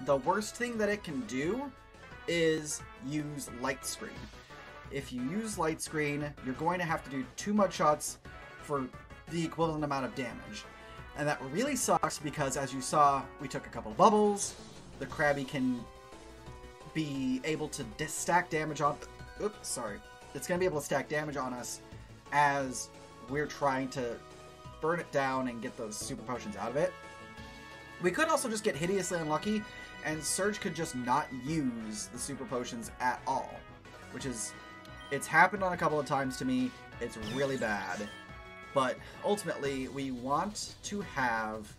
A: The worst thing that it can do is use Light Screen. If you use Light Screen, you're going to have to do 2 Mud Shots for the equivalent amount of damage. And that really sucks because, as you saw, we took a couple of bubbles. The Krabby can be able to stack damage on... Oops, sorry. It's going to be able to stack damage on us as we're trying to burn it down and get those super potions out of it. We could also just get hideously unlucky, and Surge could just not use the super potions at all, which is, it's happened on a couple of times to me. It's really bad, but ultimately we want to have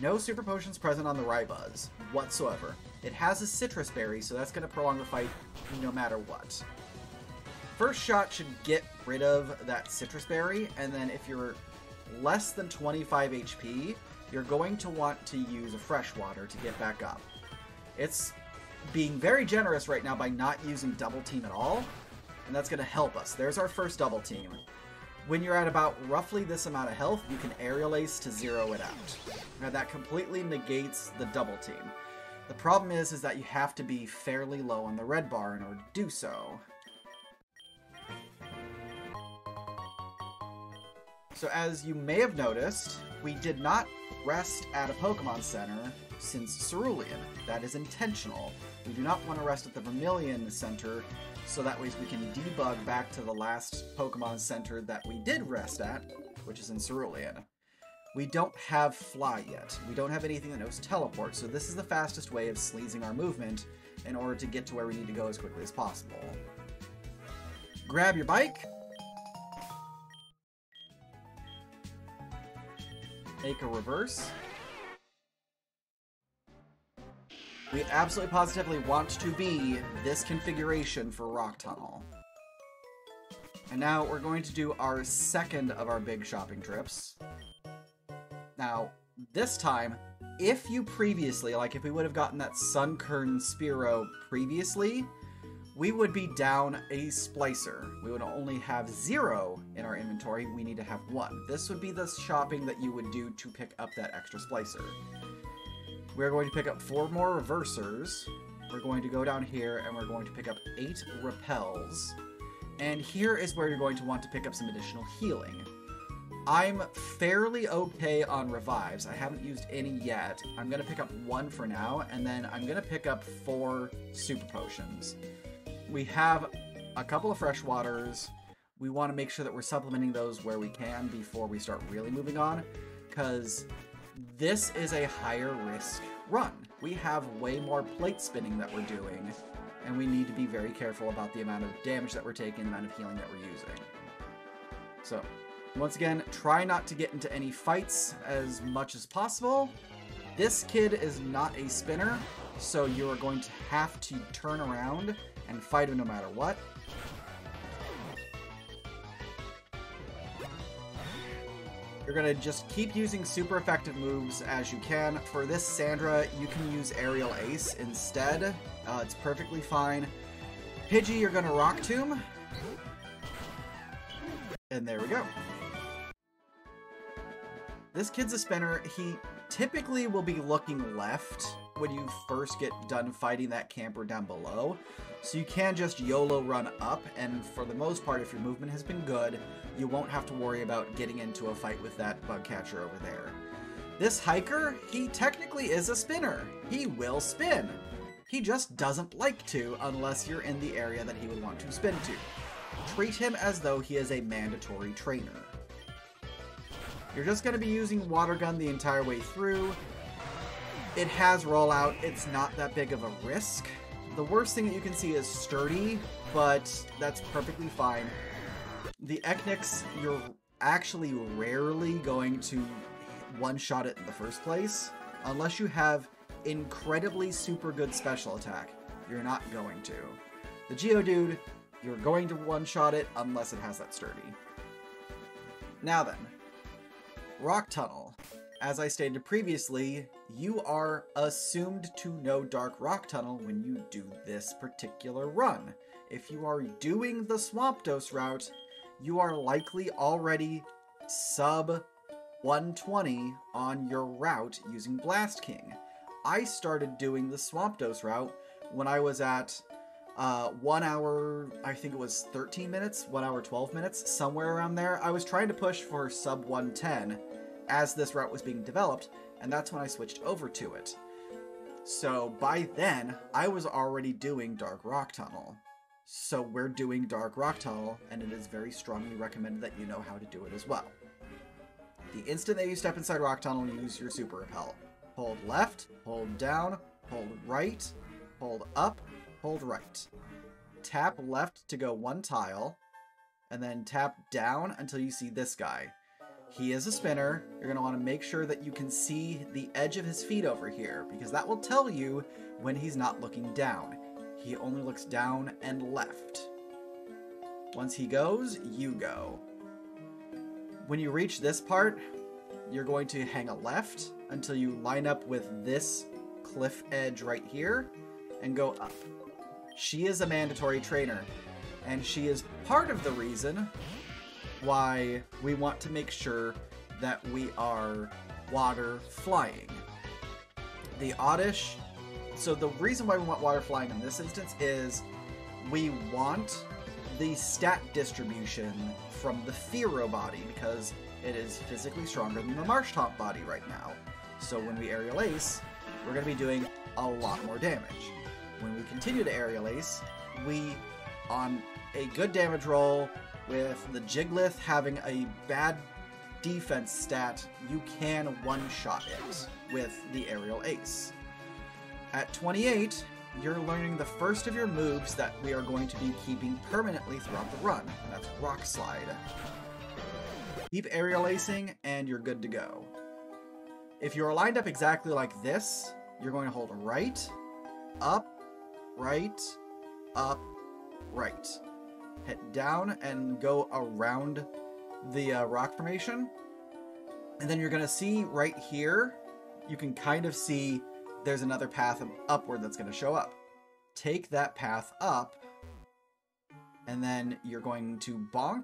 A: no super potions present on the Rybuzz whatsoever. It has a citrus berry, so that's going to prolong the fight no matter what. First shot should get rid of that citrus berry, and then if you're less than 25 HP, you're going to want to use a freshwater to get back up. It's being very generous right now by not using double team at all, and that's going to help us. There's our first double team. When you're at about roughly this amount of health, you can aerial ace to zero it out. Now that completely negates the double team. The problem is that you have to be fairly low on the red bar in order to do so. So as you may have noticed, we did not rest at a Pokemon Center since Cerulean. That is intentional. We do not want to rest at the Vermilion Center, so that way we can debug back to the last Pokemon Center that we did rest at, which is in Cerulean. We don't have Fly yet. We don't have anything that knows Teleport, so this is the fastest way of sleazing our movement in order to get to where we need to go as quickly as possible. Grab your bike. Make a reverse. We absolutely positively want to be this configuration for Rock Tunnel. And now we're going to do our second of our big shopping trips. Now, this time, if you previously, like if we would have gotten that Sunkern Spearow previously, we would be down a Splicer. We would only have 0 in our inventory. We need to have 1. This would be the shopping that you would do to pick up that extra Splicer. We're going to pick up 4 more Reversers. We're going to go down here and we're going to pick up 8 Repels. And here is where you're going to want to pick up some additional healing. I'm fairly okay on revives. I haven't used any yet. I'm going to pick up 1 for now, and then I'm going to pick up 4 super potions. We have a couple of fresh waters. We want to make sure that we're supplementing those where we can before we start really moving on, because this is a higher risk run. We have way more plate spinning that we're doing, and we need to be very careful about the amount of damage that we're taking, the amount of healing that we're using. So, once again, try not to get into any fights as much as possible. This kid is not a spinner, so you are going to have to turn around and fight him no matter what. You're going to just keep using super effective moves as you can. For this Sandra, you can use Aerial Ace instead. It's perfectly fine. Pidgey, you're going to Rock Tomb. And there we go. This kid's a spinner. He typically will be looking left when you first get done fighting that camper down below. So you can just YOLO run up, and for the most part, if your movement has been good, you won't have to worry about getting into a fight with that bug catcher over there. This hiker, he technically is a spinner. He will spin. He just doesn't like to unless you're in the area that he would want to spin to. Treat him as though he is a mandatory trainer. You're just going to be using Water Gun the entire way through. It has rollout. It's not that big of a risk. The worst thing that you can see is Sturdy, but that's perfectly fine. The Ekniks, you're actually rarely going to one-shot it in the first place. Unless you have incredibly super good special attack, you're not going to. The Geodude, you're going to one-shot it unless it has that Sturdy. Now then, Rock Tunnel. As I stated previously, you are assumed to know Dark Rock Tunnel when you do this particular run. If you are doing the Swampdos route, you are likely already sub 120 on your route using Blast King. I started doing the Swampdos route when I was at 1 hour, I think it was 13 minutes, 1 hour 12 minutes, somewhere around there. I was trying to push for sub 110 as this route was being developed, and that's when I switched over to it. So by then, I was already doing Dark Rock Tunnel. So we're doing Dark Rock Tunnel, and it is very strongly recommended that you know how to do it as well. The instant that you step inside Rock Tunnel, use your Super Repel. hold left, hold down, hold right, hold up, hold right. Tap left to go one tile, and then tap down until you see this guy. He is a spinner. You're going to want to make sure that you can see the edge of his feet over here, because that will tell you when he's not looking down. He only looks down and left. Once he goes, you go. When you reach this part, you're going to hang a left until you line up with this cliff edge right here and go up. She is a mandatory trainer, and she is part of the reason why we want to make sure that we are water flying. The Oddish, so the reason why we want water flying in this instance is we want the stat distribution from the Thero body, because it is physically stronger than the Marshtomp body right now. So when we aerial ace, we're going to be doing a lot more damage. When we continue to aerial ace, we, on a good damage roll, with the Jigglyth having a bad defense stat, you can one-shot it with the aerial ace. At 28, you're learning the first of your moves that we are going to be keeping permanently throughout the run, and that's Rock Slide. Keep aerial acing, and you're good to go. If you're lined up exactly like this, you're going to hold right, up, right, up, right. Hit down and go around the rock formation. And then you're going to see right here, you can kind of see there's another path upward that's going to show up. Take that path up, and then you're going to bonk,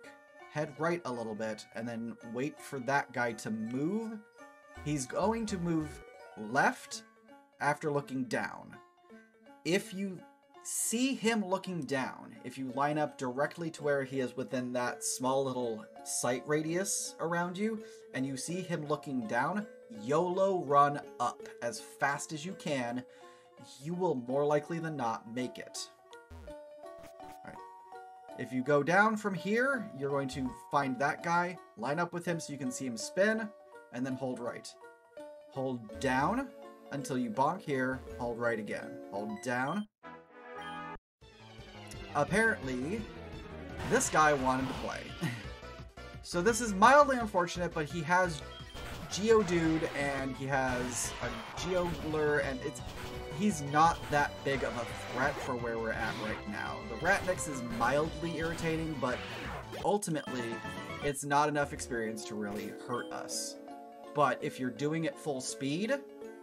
A: head right a little bit, and then wait for that guy to move. He's going to move left after looking down. If you see him looking down, if you line up directly to where he is within that small little sight radius around you, and you see him looking down, YOLO run up as fast as you can. You will more likely than not make it. Alright. If you go down from here, you're going to find that guy, line up with him so you can see him spin, and then hold right. Hold down until you bonk here, hold right again. Hold down. Apparently, this guy wanted to play. So this is mildly unfortunate, but he has Geodude and he has a Geogler, and he's not that big of a threat for where we're at right now. The Ratnix is mildly irritating, but ultimately, it's not enough experience to really hurt us. But if you're doing it full speed,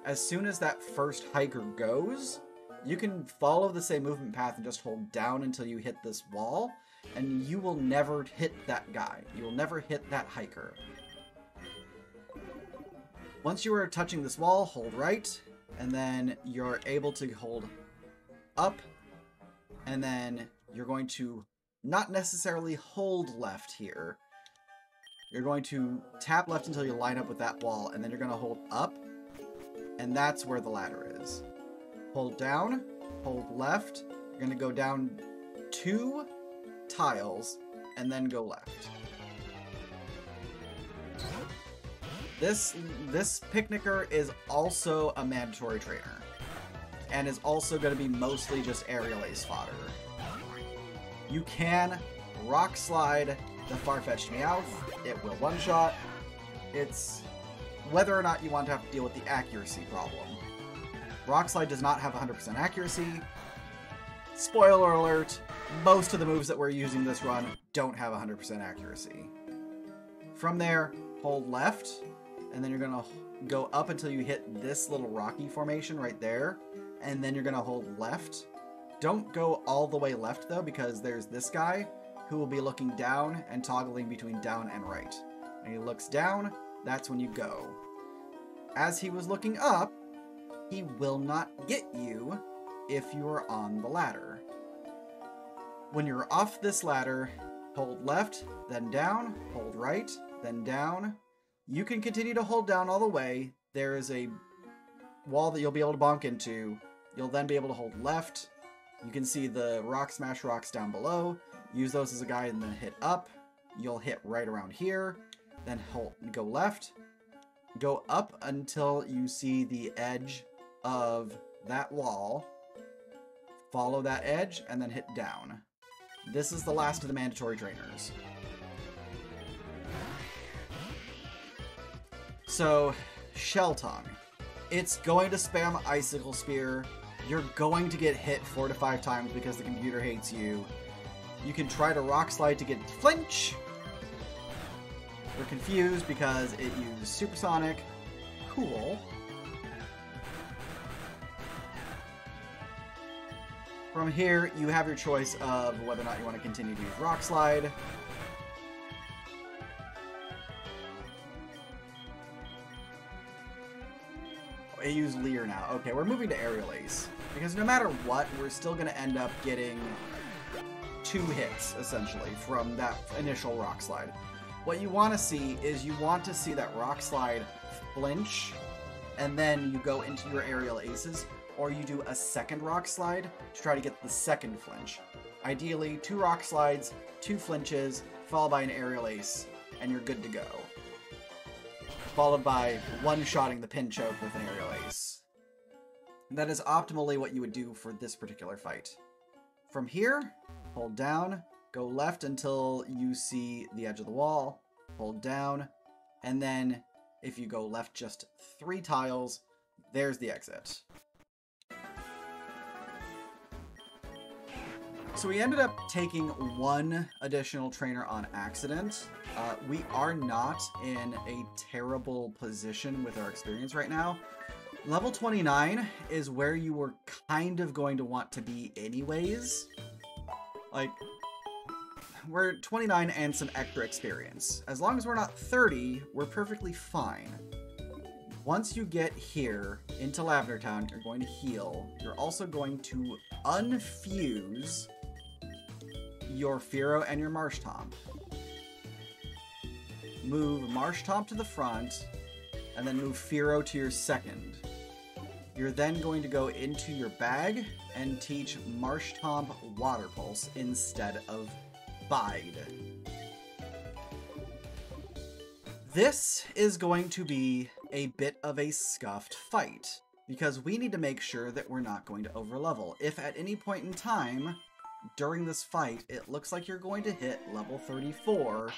A: as soon as that first hiker goes, you can follow the same movement path and just hold down until you hit this wall, and you will never hit that guy. You will never hit that hiker. Once you are touching this wall, hold right, and then you're able to hold up, and then you're going to not necessarily hold left here. You're going to tap left until you line up with that wall, and then you're going to hold up, and that's where the ladder is. Hold down, hold left, you're going to go down 2 tiles, and then go left. This Picnicker is also a mandatory trainer, and is also going to be mostly just aerial ace fodder. You can rock slide the Farfetch'd Meowth, it will one-shot. It's whether or not you want to have to deal with the accuracy problem. Rock Slide does not have 100% accuracy. Spoiler alert, most of the moves that we're using this run don't have 100% accuracy. From there, hold left, and then you're going to go up until you hit this little rocky formation right there, and then you're going to hold left. Don't go all the way left, though, because there's this guy who will be looking down and toggling between down and right. And he looks down, that's when you go. As he was looking up, he will not get you if you are on the ladder. When you're off this ladder, hold left, then down, hold right, then down. You can continue to hold down all the way. There is a wall that you'll be able to bonk into. You'll then be able to hold left. You can see the Rock Smash rocks down below. Use those as a guide and then hit up. You'll hit right around here. Then go left. go up until you see the edge of that wall, follow that edge, and then hit down. This is the last of the mandatory trainers. So, Shell Tongue. It's going to spam Icicle Spear. You're going to get hit 4 to 5 times because the computer hates you. You can try to Rock Slide to get it to flinch. We're confused because it used Supersonic. Cool. From here, you have your choice of whether or not you want to continue to use Rock Slide. I use Leer now. Okay, we're moving to Aerial Ace. Because no matter what, we're still going to end up getting 2 hits, essentially, from that initial Rock Slide. What you want to see is you want to see that Rock Slide flinch, and then you go into your Aerial Aces, or you do a second Rock Slide to try to get the second flinch. Ideally, 2 Rock Slides, 2 flinches, followed by an Aerial Ace, and you're good to go. Followed by one-shotting the pin choke with an Aerial Ace. That is optimally what you would do for this particular fight. From here, hold down, go left until you see the edge of the wall, hold down, and then if you go left just 3 tiles, there's the exit. So we ended up taking 1 additional trainer on accident. We are not in a terrible position with our experience right now. Level 29 is where you were kind of going to want to be anyways. Like, we're 29 and some extra experience. As long as we're not 30, we're perfectly fine. Once you get here into Lavender Town, you're going to heal. You're also going to unfuse your Fearow and your Marshtomp. Move Marshtomp to the front, and then move Fearow to your second. You're then going to go into your bag and teach Marshtomp Water Pulse instead of Bide. This is going to be a bit of a scuffed fight, because we need to make sure that we're not going to overlevel. If at any point in time during this fight it looks like you're going to hit level 34,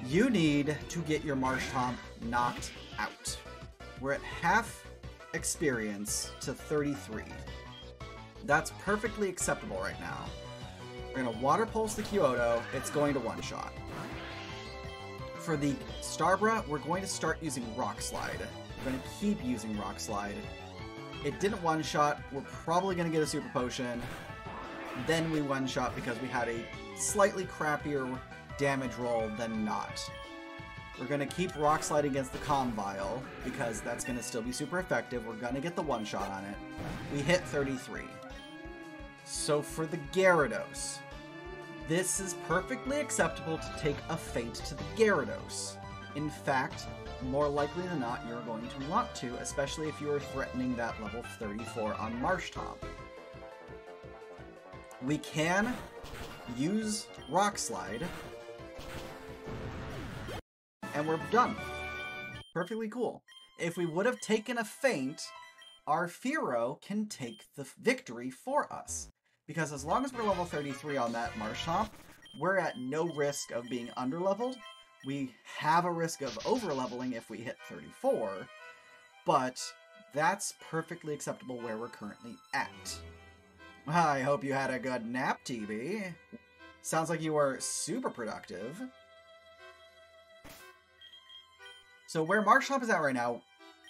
A: you need to get your Marshtomp knocked out. We're at half experience to 33. That's perfectly acceptable right now. We're going to Water Pulse the Kyoto. It's going to one-shot. For the Starbra, we're going to start using Rock Slide. We're going to keep using Rock Slide. It didn't one-shot. We're probably going to get a Super Potion. Then we one-shot because we had a slightly crappier damage roll than not. We're going to keep Rock Slide against the Calm Vial because that's going to still be super effective. We're going to get the one-shot on it. We hit 33. So for the Gyarados, this is perfectly acceptable to take a feint to the Gyarados. In fact, more likely than not, you're going to want to, especially if you are threatening that level 34 on Marshtomp. We can use Rock Slide, and we're done. Perfectly cool. If we would have taken a feint, our Fearow can take the victory for us. Because as long as we're level 33 on that Marshtomp, we're at no risk of being underleveled. We have a risk of overleveling if we hit 34, but that's perfectly acceptable where we're currently at. I hope you had a good nap, TB. Sounds like you were super productive. So where Marshtomp is at right now,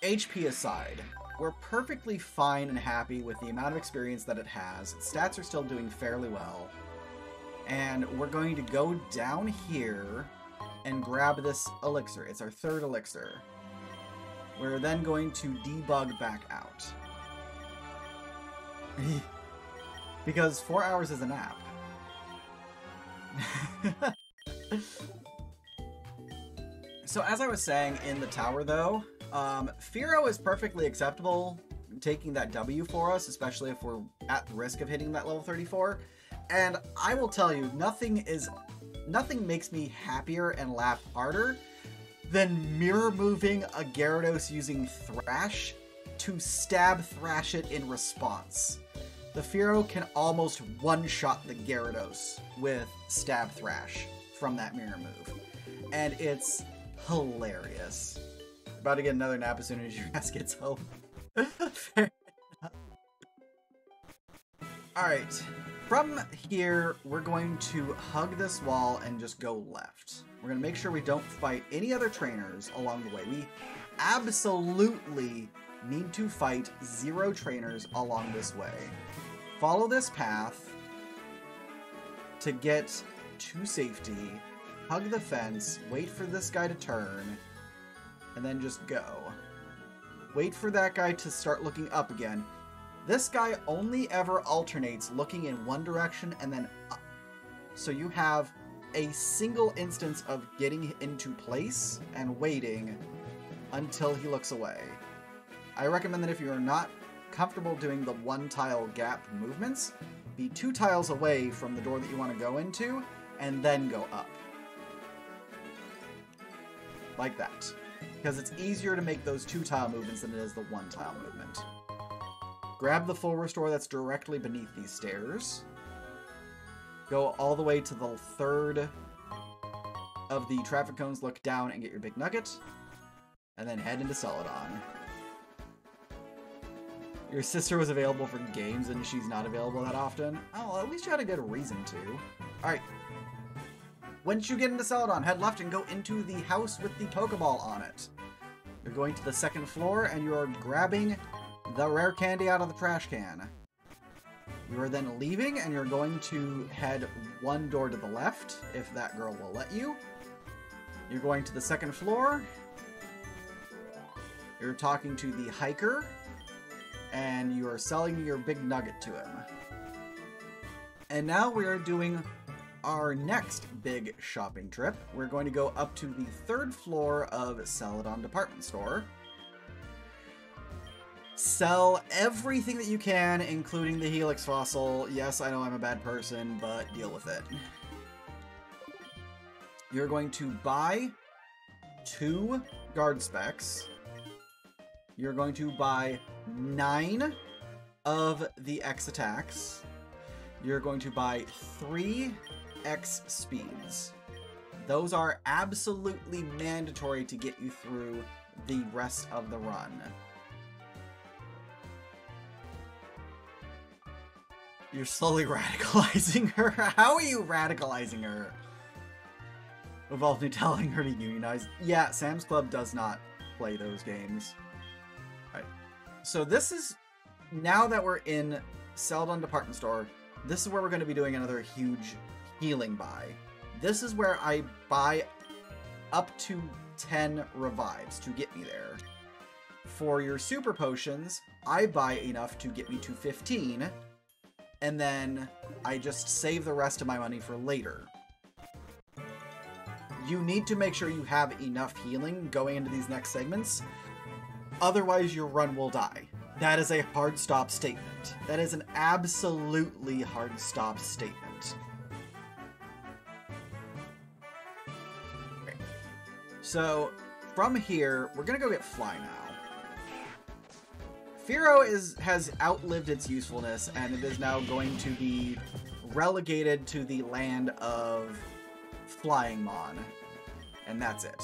A: HP aside, we're perfectly fine and happy with the amount of experience that it has. Its stats are still doing fairly well. And we're going to go down here and grab this elixir. It's our 3rd elixir. We're then going to debug back out. Because 4 hours is a nap. So as I was saying in the tower though, Fearow is perfectly acceptable taking that W for us, especially if we're at the risk of hitting that level 34. And I will tell you, nothing makes me happier and laugh harder then mirror moving a Gyarados using Thrash to stab Thrash it in response. The Fearow can almost one-shot the Gyarados with Stab Thrash from that mirror move. And it's hilarious. About to get another nap as soon as your ass gets home. Fair enough. Alright, from here, we're going to hug this wall and just go left. We're going to make sure we don't fight any other trainers along the way. We absolutely need to fight 0 trainers along this way. Follow this path to get to safety, hug the fence, wait for this guy to turn, and then just go. Wait for that guy to start looking up again. This guy only ever alternates looking in one direction and then up. So you have a single instance of getting into place and waiting until he looks away. I recommend that if you are not comfortable doing the 1-tile gap movements, be 2 tiles away from the door that you want to go into, and then go up. Like that. Because it's easier to make those 2-tile movements than it is the 1-tile movement. Grab the full restore that's directly beneath these stairs. Go all the way to the 3rd of the traffic cones, look down and get your big nugget. And then head into Celadon. Your sister was available for games and she's not available that often. Oh, well, at least you had a good reason to. Alright. Once you get into Celadon, head left and go into the house with the Pokeball on it. You're going to the 2nd floor and you're grabbing the rare candy out of the trash can. You are then leaving and you're going to head 1 door to the left, if that girl will let you. You're going to the 2nd floor. You're talking to the hiker. And you are selling your big nugget to him. And now we are doing our next big shopping trip. We're going to go up to the 3rd floor of Celadon Department Store. Sell everything that you can, including the Helix Fossil. Yes, I know I'm a bad person, but deal with it. You're going to buy 2 guard specs. You're going to buy 9 of the X attacks. You're going to buy 3 X speeds. Those are absolutely mandatory to get you through the rest of the run. You're slowly radicalizing her? How are you radicalizing her? Involved me telling her to unionize. Yeah, Sam's Club does not play those games. Alright. So this is, now that we're in Celadon Department Store, this is where we're going to be doing another huge healing buy. This is where I buy up to 10 revives to get me there. For your super potions, I buy enough to get me to 15, and then I just save the rest of my money for later. You need to make sure you have enough healing going into these next segments, otherwise your run will die. That is a hard stop statement. That is an absolutely hard stop statement. Okay. So, from here, we're gonna go get Fly now. Fearow has outlived its usefulness, and it is now going to be relegated to the land of Flying Mon. And that's it.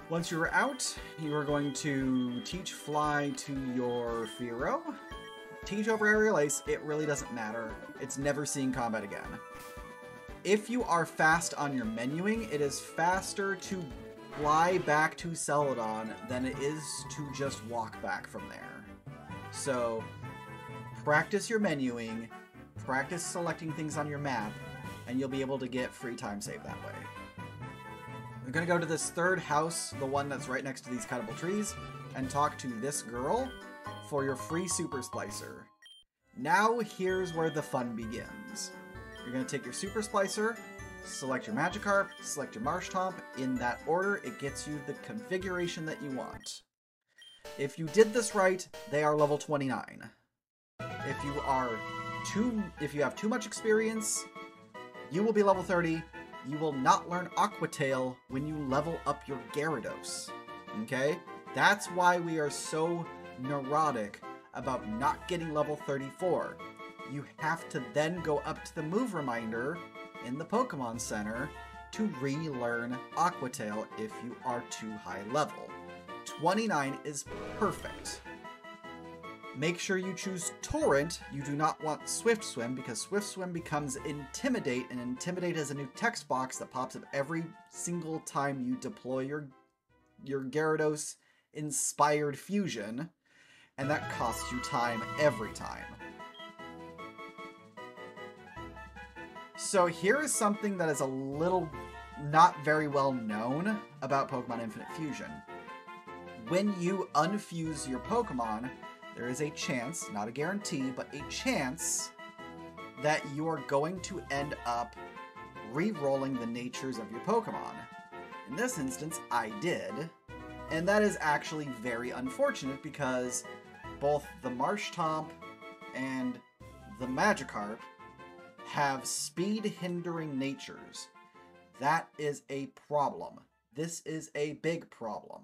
A: Once you're out, you are going to teach Fly to your Fearow. Teach over Aerial Ace, it really doesn't matter. It's never seeing combat again. If you are fast on your menuing, it is faster to fly back to Celadon than it is to just walk back from there. So, practice your menuing, practice selecting things on your map, and you'll be able to get free time save that way. We're gonna go to this 3rd house, the one that's right next to these cuttable trees, and talk to this girl for your free Super Splicer. Now, here's where the fun begins. You're gonna take your Super Splicer, select your Magikarp, select your Marshtomp. In that order, it gets you the configuration that you want. If you did this right, they are level 29. If you have too much experience, you will be level 30. you will not learn Aquatail when you level up your Gyarados. Okay? That's why we are so neurotic about not getting level 34. You have to then go up to the move reminder in the Pokemon Center to relearn Aquatail if you are too high level. 29 is perfect. Make sure you choose Torrent. You do not want Swift Swim because Swift Swim becomes Intimidate, and Intimidate is a new text box that pops up every single time you deploy your Gyarados inspired fusion, and that costs you time every time. So here is something that is a little not very well known about Pokemon Infinite Fusion. When you unfuse your Pokemon, there is a chance, not a guarantee, but a chance that you are going to end up re-rolling the natures of your Pokemon. In this instance, I did, and that is actually very unfortunate because both the Marshtomp and the Magikarp have speed-hindering natures. That is a problem. This is a big problem.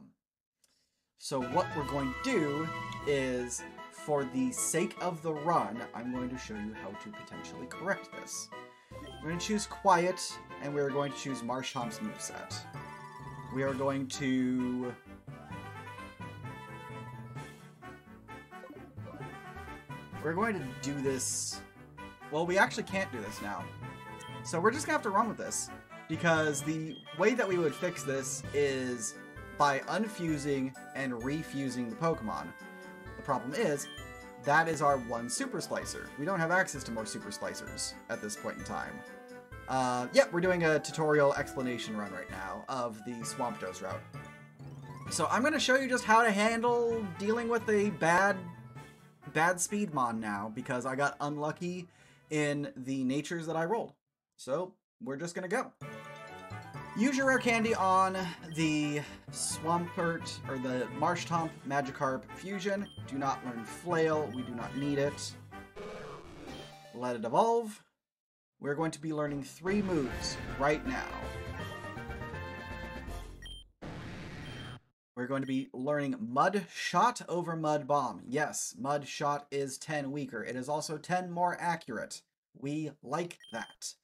A: So what we're going to do is, for the sake of the run, I'm going to show you how to potentially correct this. We're going to choose Quiet, and we're going to choose Marshtomp's moveset. We are going to... We're going to do this... Well, we actually can't do this now. So we're just going to have to run with this. Because the way that we would fix this is by unfusing and refusing the Pokemon. The problem is, that is our one Super Splicer. We don't have access to more Super Splicers at this point in time. Yeah, we're doing a tutorial explanation run right now of the Swampdos route. So I'm going to show you just how to handle dealing with a bad Speedmon now, because I got unlucky in the natures that I rolled. So we're just going to go. Use your rare candy on the Swampert, or the Marshtomp Magikarp fusion. Do not learn Flail. We do not need it. Let it evolve. We're going to be learning 3 moves right now. We're going to be learning Mud Shot over Mud Bomb. Yes, Mud Shot is 10 weaker. It is also 10 more accurate. We like that.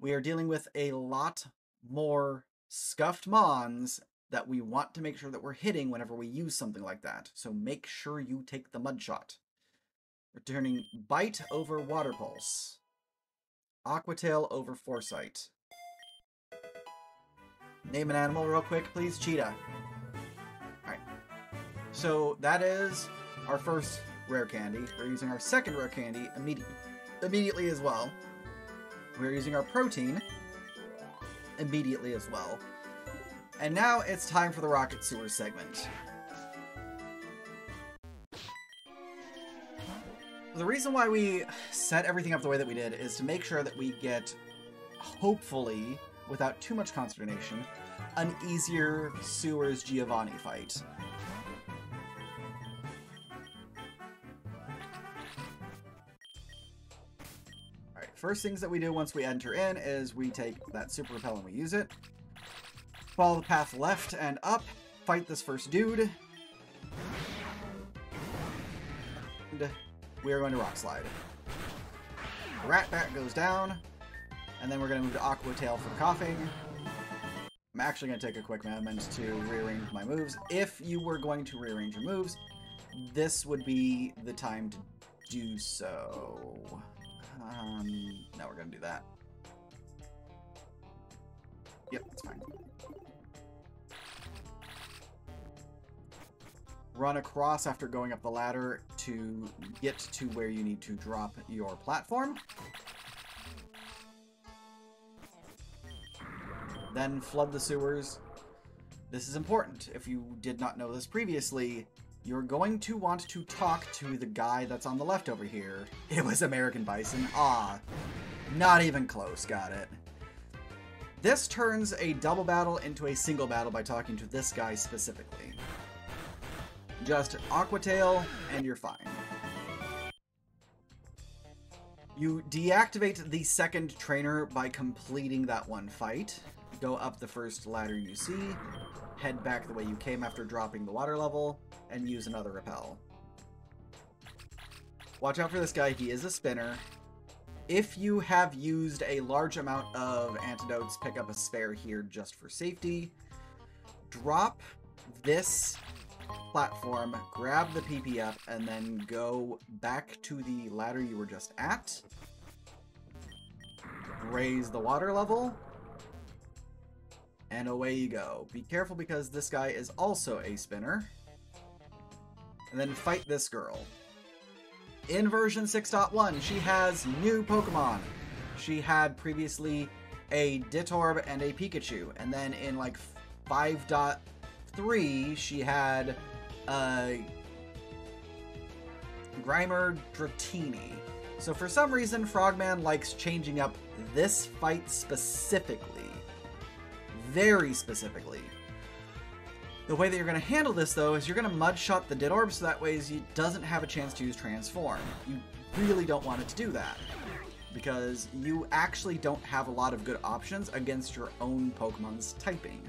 A: We are dealing with a lot more scuffed mons that we want to make sure that we're hitting whenever we use something like that. So make sure you take the Mud Shot. We're turning Bite over Water Pulse. Aquatail over Foresight. Name an animal real quick, please. Cheetah. Alright. So that is our first rare candy. We're using our second rare candy immediately as well. We're using our protein immediately as well. And now it's time for the Rocket Sewer segment. The reason why we set everything up the way that we did is to make sure that we get, hopefully, without too much consternation, an easier Sewers Giovanni fight. First things that we do once we enter in is we take that Super Repel and we use it. Follow the path left and up. Fight this first dude. And we are going to Rock Slide. Rat Bat goes down. And then we're going to move to Aquatail for coughing. I'm actually going to take a quick moment to rearrange my moves. If you were going to rearrange your moves, this would be the time to do so. Now we're gonna do that. Yep, that's fine. Run across after going up the ladder to get to where you need to drop your platform. Then flood the sewers. This is important. If you did not know this previously, you're going to want to talk to the guy that's on the left over here. It was American Bison. Ah, not even close. Got it. This turns a double battle into a single battle by talking to this guy specifically. Just Aquatail, and you're fine. You deactivate the second trainer by completing that one fight. Go up the first ladder you see, head back the way you came after dropping the water level, and use another repel. Watch out for this guy, he is a spinner. If you have used a large amount of antidotes, pick up a spare here just for safety. Drop this platform, grab the PP up, and then go back to the ladder you were just at. Raise the water level. And away you go. Be careful because this guy is also a spinner. And then fight this girl. In version 6.1, she has new Pokemon. She had previously a Dittorb and a Pikachu. And then in like 5.3, she had Grimer Dratini. So for some reason, Frogman likes changing up this fight specifically. Very specifically. The way that you're going to handle this, though, is you're going to Mudshot the Dittorb so that way it doesn't have a chance to use Transform. You really don't want it to do that, because you actually don't have a lot of good options against your own Pokemon's typing.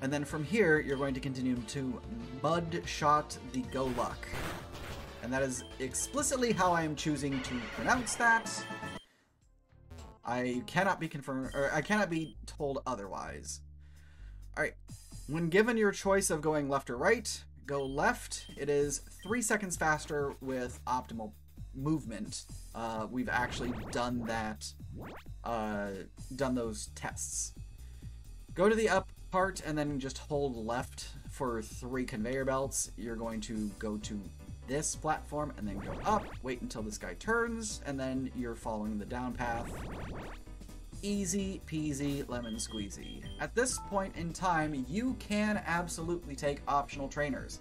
A: And then from here, you're going to continue to Mudshot the Goluk. And that is explicitly how I am choosing to pronounce that. I cannot be confirmed, or I cannot be told otherwise. Alright, when given your choice of going left or right, go left. It is 3 seconds faster with optimal movement. We've actually done that, done those tests. Go to the up part and then just hold left for 3 conveyor belts. You're going to go to this platform and then go up, wait until this guy turns, and then you're following the down path. Easy peasy lemon squeezy. At this point in time, you can absolutely take optional trainers.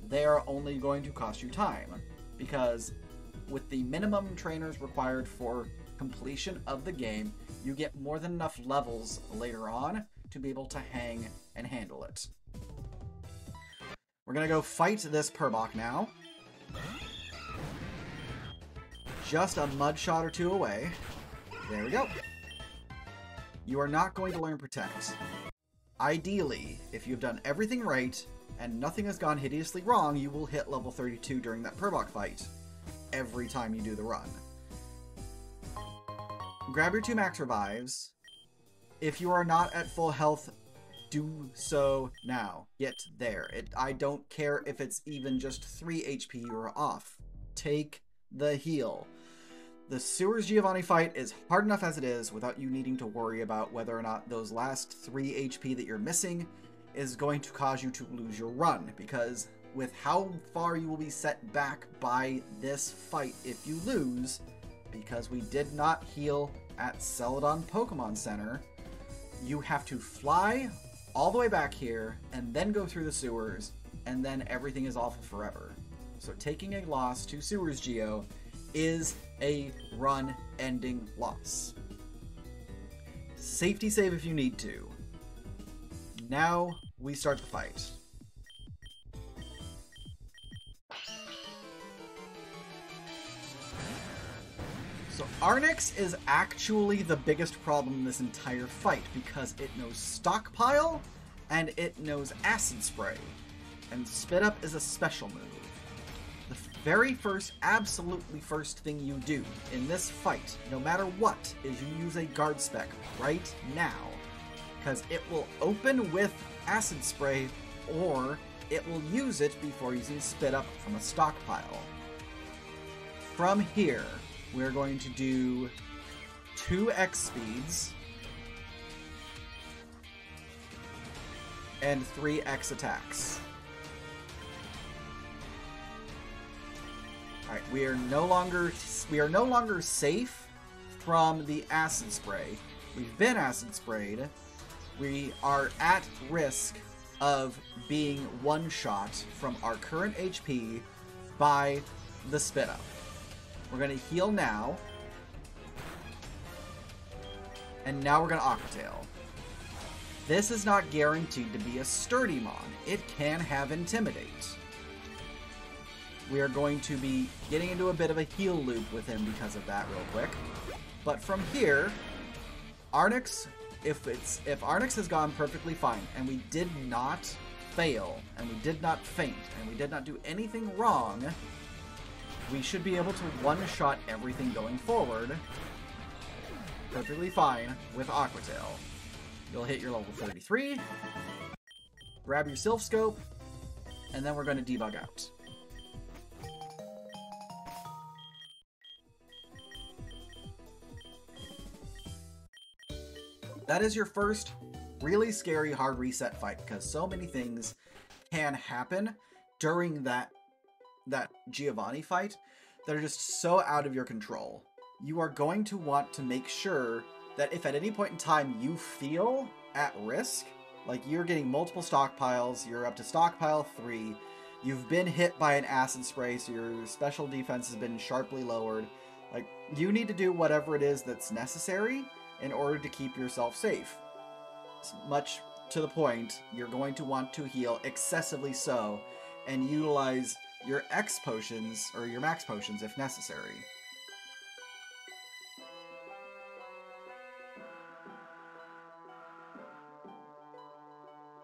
A: They are only going to cost you time, because with the minimum trainers required for completion of the game, you get more than enough levels later on to be able to hang and handle it. We're gonna go fight this Purbok now. Just a mud shot or 2 away. There we go. You are not going to learn Protect. Ideally, if you've done everything right and nothing has gone hideously wrong, you will hit level 32 during that Purbok fight every time you do the run. Grab your 2 max revives. If you are not at full health, do so now. Get there. I don't care if it's even just 3 HP you are off. Take the heal. The Sewers Giovanni fight is hard enough as it is without you needing to worry about whether or not those last 3 HP that you're missing is going to cause you to lose your run, because with how far you will be set back by this fight if you lose, because we did not heal at Celadon Pokemon Center, you have to fly all the way back here and then go through the sewers, and then everything is awful forever. So taking a loss to Sewers Geo is a run-ending loss. Safety save if you need to. Now we start the fight. So Arnix is actually the biggest problem in this entire fight because it knows Stockpile and it knows Acid Spray. And Spit Up is a special move. The very first, absolutely first thing you do in this fight, no matter what, is you use a guard spec right now. Because it will open with Acid Spray, or it will use it before using Spit Up from a stockpile. From here, we're going to do 2 X speeds and 3 X attacks. Alright, we are no longer safe from the Acid Spray. We've been Acid Sprayed. We are at risk of being one-shot from our current HP by the Spit Up. We're going to heal now. And now we're going to Aqua Tail. This is not guaranteed to be a sturdy Mon. It can have Intimidate. We are going to be getting into a bit of a heal loop with him because of that real quick. But from here, Arnix, if Arnix has gone perfectly fine, and we did not fail, and we did not faint, and we did not do anything wrong, we should be able to one-shot everything going forward perfectly fine with Aquatail. You'll hit your level 33, grab your Sylph Scope, and then we're going to debug out. That is your first really scary hard reset fight, because so many things can happen during that Giovanni fight that are just so out of your control. You are going to want to make sure that if at any point in time you feel at risk, like you're getting multiple stockpiles, you're up to stockpile 3, you've been hit by an acid spray, so your special defense has been sharply lowered, like you need to do whatever it is that's necessary in order to keep yourself safe. Much to the point, you're going to want to heal excessively so, and utilize your X potions, or your max potions if necessary.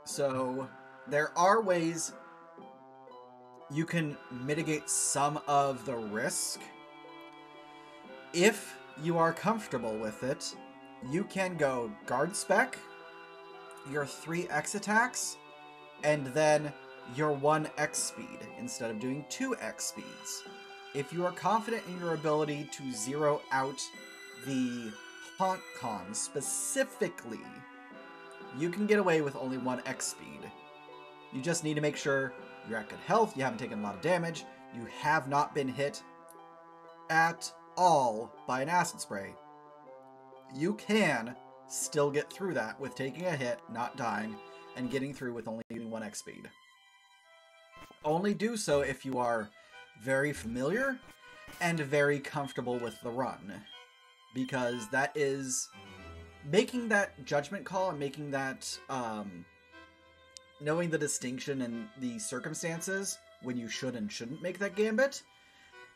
A: So, there are ways you can mitigate some of the risk. If you are comfortable with it, you can go guard spec, your 3 X attacks, and then your 1 X speed instead of doing 2 X speeds. If you are confident in your ability to zero out the Haunt Con specifically, you can get away with only 1 X speed. You just need to make sure you're at good health, you haven't taken a lot of damage, you have not been hit at all by an acid spray. You can still get through that with taking a hit, not dying, and getting through with only 1 X speed. Only do so if you are very familiar and very comfortable with the run, because that is making that judgment call and making that knowing the distinction and the circumstances when you should and shouldn't make that gambit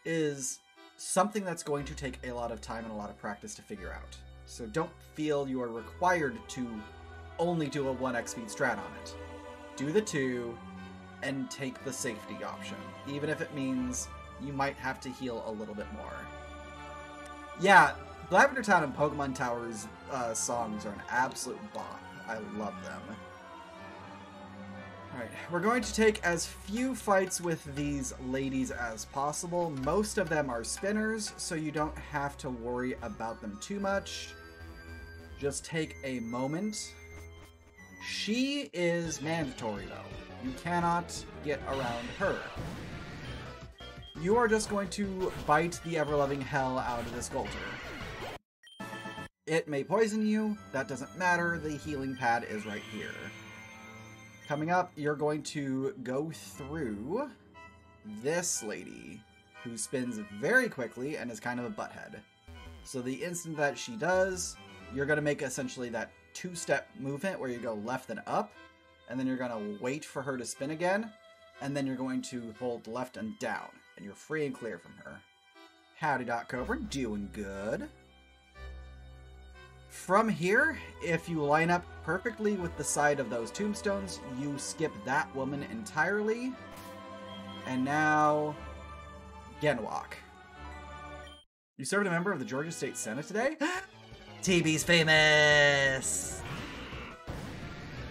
A: is something that's going to take a lot of time and a lot of practice to figure out. So don't feel you are required to only do a 1 X speed strat on it. Do the 2 and take the safety option, even if it means you might have to heal a little bit more. Yeah, Lavender Town and Pokemon Tower's songs are an absolute bop. I love them. Alright, we're going to take as few fights with these ladies as possible. Most of them are spinners, so you don't have to worry about them too much. Just take a moment. She is mandatory, though. You cannot get around her. You are just going to bite the ever-loving hell out of this Golter. It may poison you, that doesn't matter, the healing pad is right here. Coming up, you're going to go through this lady, who spins very quickly and is kind of a butthead. So the instant that she does, you're going to make essentially that 2-step movement where you go left and up, and then you're going to wait for her to spin again, and then you're going to hold left and down, and you're free and clear from her. Howdy Dot Cobra, doing good. From here, if you line up perfectly with the side of those tombstones, you skip that woman entirely. And now, Genwalk. You served a member of the Georgia State Senate today? TB's famous!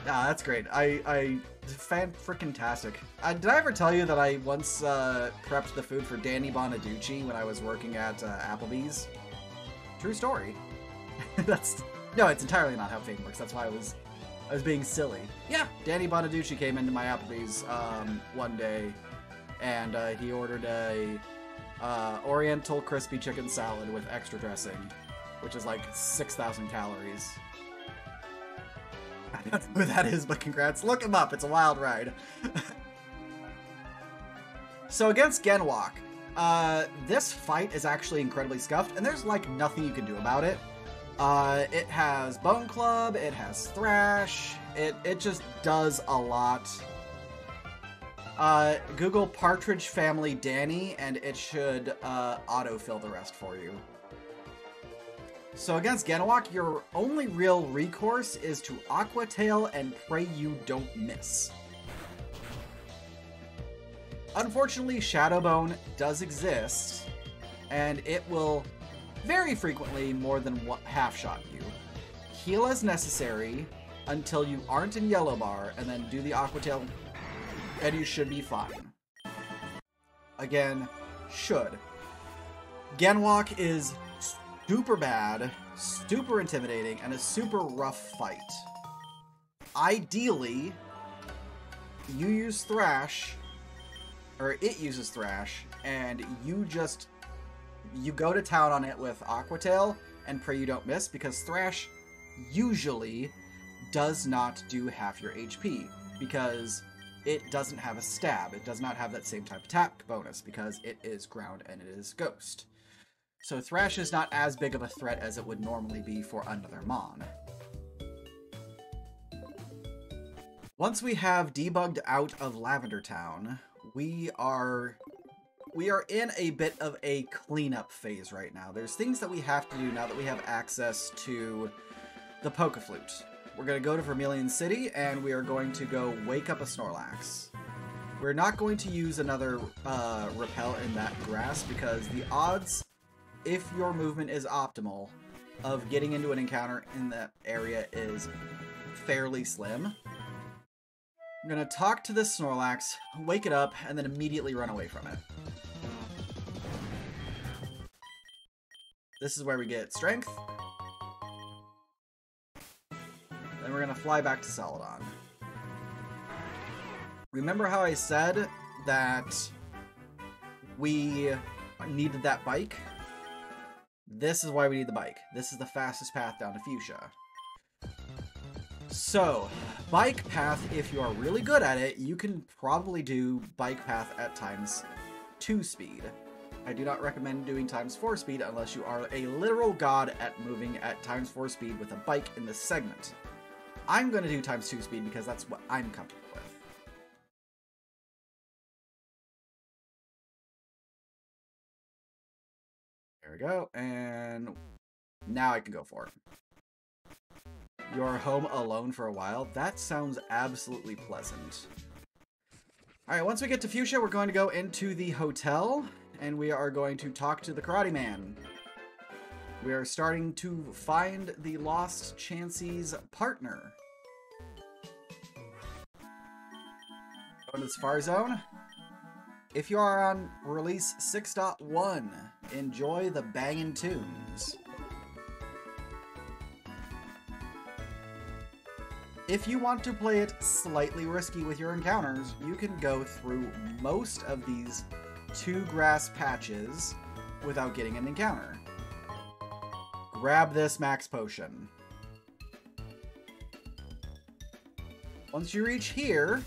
A: Ah, that's great. Fan-frickin-tastic. Did I ever tell you that I once prepped the food for Danny Bonaducci when I was working at Applebee's? True story. No, it's entirely not how fame works. That's why I was being silly. Yeah, Danny Bonaducci came into my Applebee's one day, and he ordered a Oriental crispy chicken salad with extra dressing, which is like 6,000 calories. I don't know who that is, but congrats. Look him up. It's a wild ride. So against Genwalk, this fight is actually incredibly scuffed, and there's like nothing you can do about it. It has Bone Club, it has Thrash, it just does a lot. Google Partridge Family Danny, and it should autofill the rest for you. So against Ganawak, your only real recourse is to Aqua Tail and pray you don't miss. Unfortunately, Shadowbone does exist, and it will very frequently more than half-shot you. Heal as necessary until you aren't in yellow bar, and then do the Aqua Tail, and you should be fine. Again, should. Ganawak is super bad, super intimidating, and a super rough fight. Ideally, you use Thrash, or it uses Thrash, and you go to town on it with Aqua Tail and pray you don't miss, because Thrash usually does not do half your HP, because it doesn't have a stab. It does not have that same type of attack bonus, because it is ground and it is ghost. So Thrash is not as big of a threat as it would normally be for another Mon. Once we have debugged out of Lavender Town, we are in a bit of a cleanup phase right now. There's things that we have to do now that we have access to the Poke-Flute. We're going to go to Vermilion City, and we are going to go wake up a Snorlax. We're not going to use another repel in that grass, because the odds, if your movement is optimal, of getting into an encounter in that area is fairly slim. I'm going to talk to this Snorlax, wake it up, and then immediately run away from it. This is where we get strength. Then we're going to fly back to Celadon. Remember how I said that we needed that bike? This is why we need the bike. This is the fastest path down to Fuchsia. So, bike path, if you are really good at it, you can probably do bike path at times 2 speed. I do not recommend doing times 4 speed unless you are a literal god at moving at times 4 speed with a bike in this segment. I'm going to do times 2 speed because that's what I'm comfortable with. There we go, and now I can go for it. You're home alone for a while? That sounds absolutely pleasant. Alright, once we get to Fuchsia, we're going to go into the hotel, and we are going to talk to the Karate Man. We are starting to find the lost Chansey's partner. Going to the Safari Zone. If you are on release 6.1, enjoy the bangin' tunes. If you want to play it slightly risky with your encounters, you can go through most of these 2 grass patches without getting an encounter. Grab this max potion. Once you reach here,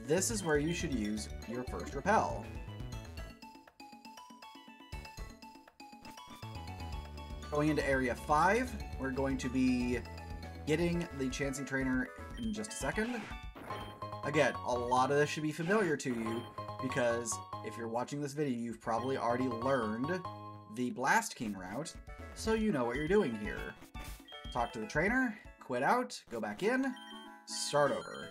A: this is where you should use your first repel. Going into Area 5, we're going to be getting the Chansey Trainer in just a second. Again, a lot of this should be familiar to you, because if you're watching this video, you've probably already learned the Blast King route, so you know what you're doing here. Talk to the trainer, quit out, go back in, start over.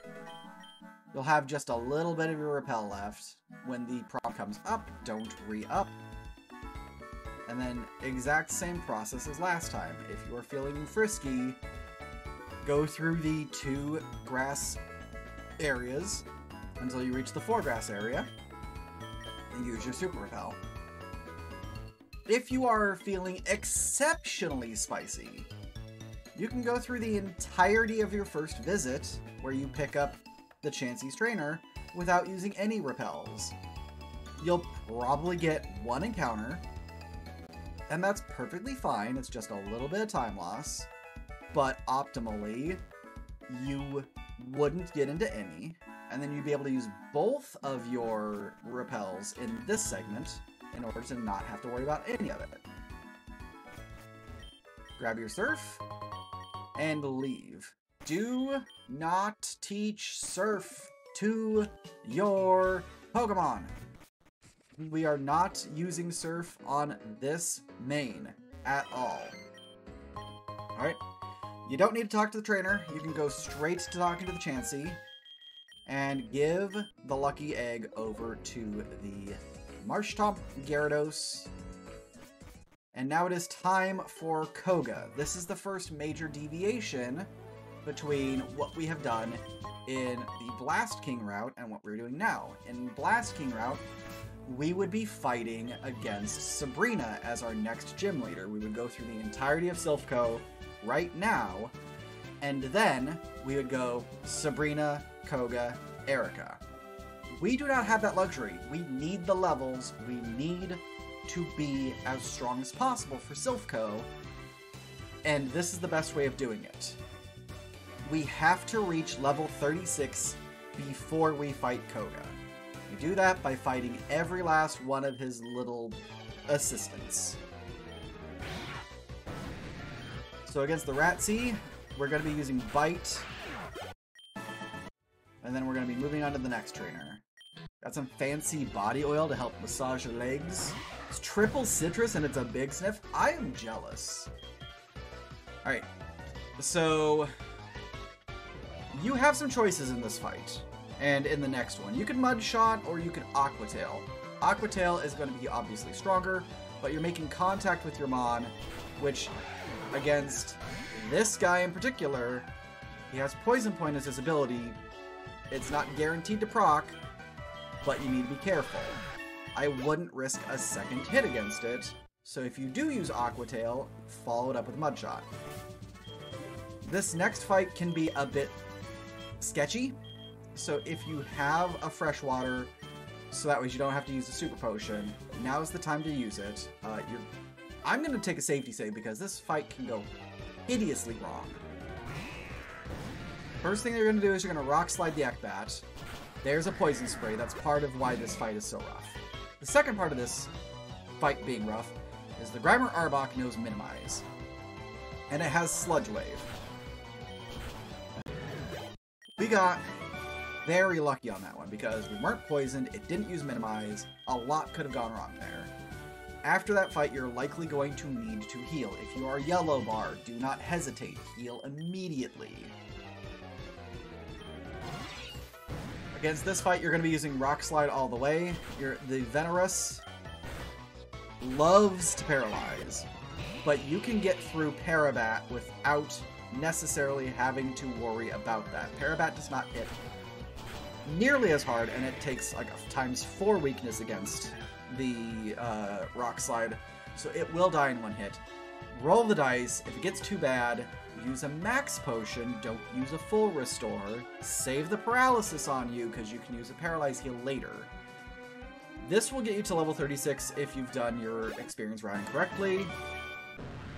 A: You'll have just a little bit of your repel left. When the prompt comes up, don't re-up. And then exact same process as last time. If you're feeling frisky, go through the 2 grass areas until you reach the 4 grass area, and use your super repel. If you are feeling exceptionally spicy, you can go through the entirety of your first visit, where you pick up the Chansey's Trainer without using any repels. You'll probably get 1 encounter, and that's perfectly fine. It's just a little bit of time loss, but optimally, you wouldn't get into any, and then you'd be able to use both of your repels in this segment in order to not have to worry about any of it. Grab your Surf, and leave. Do not teach Surf to your Pokemon. We are not using Surf on this main at all. Alright. You don't need to talk to the trainer. You can go straight to talking to the Chansey and give the lucky egg over to the Marshtomp Gyarados. And now it is time for Koga. This is the first major deviation between what we have done in the Blast King route and what we're doing now. In Blast King route, we would be fighting against Sabrina as our next gym leader. We would go through the entirety of Silphco right now, and then we would go Sabrina, Koga, Erica. We do not have that luxury. We need the levels. We need to be as strong as possible for Silphco, and this is the best way of doing it. We have to reach level 36 before we fight Koga. We do that by fighting every last one of his little assistants. So against the Ratsy, we're going to be using Bite, and then we're going to be moving on to the next trainer. Got some fancy body oil to help massage your legs. It's triple citrus and it's a big sniff. I am jealous. Alright, so you have some choices in this fight. And in the next one, you can Mud Shot or you can Aqua Tail. Aqua Tail is going to be obviously stronger, but you're making contact with your Mon, which against this guy in particular, he has Poison Point as his ability. It's not guaranteed to proc, but you need to be careful. I wouldn't risk a second hit against it, so if you do use Aqua Tail, follow it up with Mud Shot. This next fight can be a bit sketchy. So if you have a freshwater, so that way you don't have to use a super potion, now is the time to use it. I'm going to take a safety save because this fight can go hideously wrong. First thing you're going to do is you're going to Rock Slide the Ekbat. There's a Poison Spray. That's part of why this fight is so rough. The second part of this fight being rough is the Grimer Arbok knows Minimize. And it has Sludge Wave. We got very lucky on that one because we weren't poisoned, it didn't use Minimize, a lot could have gone wrong there. After that fight, you're likely going to need to heal. If you are Yellow Bar, do not hesitate, heal immediately. Against this fight, you're going to be using Rock Slide all the way. The Venorous loves to paralyze, but you can get through Parabat without necessarily having to worry about that. Parabat does not hit nearly as hard, and it takes like a ×4 weakness against the Rock Slide, so it will die in one hit. Roll the dice. If it gets too bad, use a max potion. Don't use a full restore. Save the paralysis on you because you can use a paralyze heal later. This will get you to level 36 if you've done your experience routing correctly.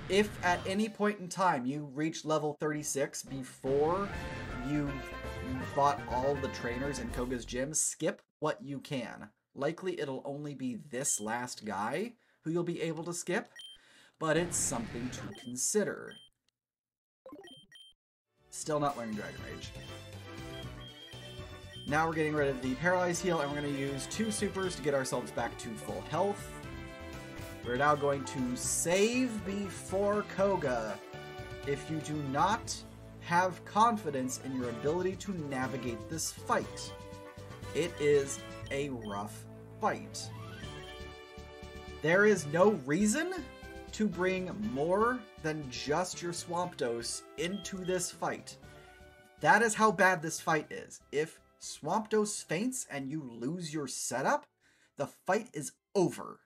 A: If at any point in time you reach level 36 before you fought all the trainers in Koga's gym, skip what you can. Likely it'll only be this last guy who you'll be able to skip, but it's something to consider. Still not learning Dragon Rage. Now we're getting rid of the Paralyze heal, and we're going to use 2 supers to get ourselves back to full health. We're now going to save before Koga. If you do not have confidence in your ability to navigate this fight, it is a rough fight. There is no reason to bring more than just your Swampdos into this fight. That is how bad this fight is. If Swampdos faints and you lose your setup, the fight is over.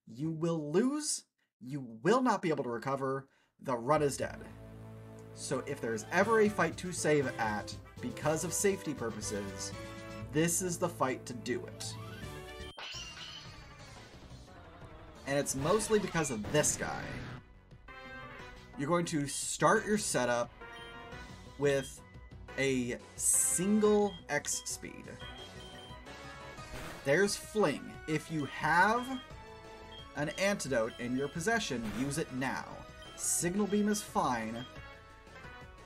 A: You will lose, you will not be able to recover, the run is dead. So if there's ever a fight to save at, because of safety purposes, this is the fight to do it. And it's mostly because of this guy. You're going to start your setup with a single X speed. There's Fling. If you have an antidote in your possession, use it now. Signal Beam is fine.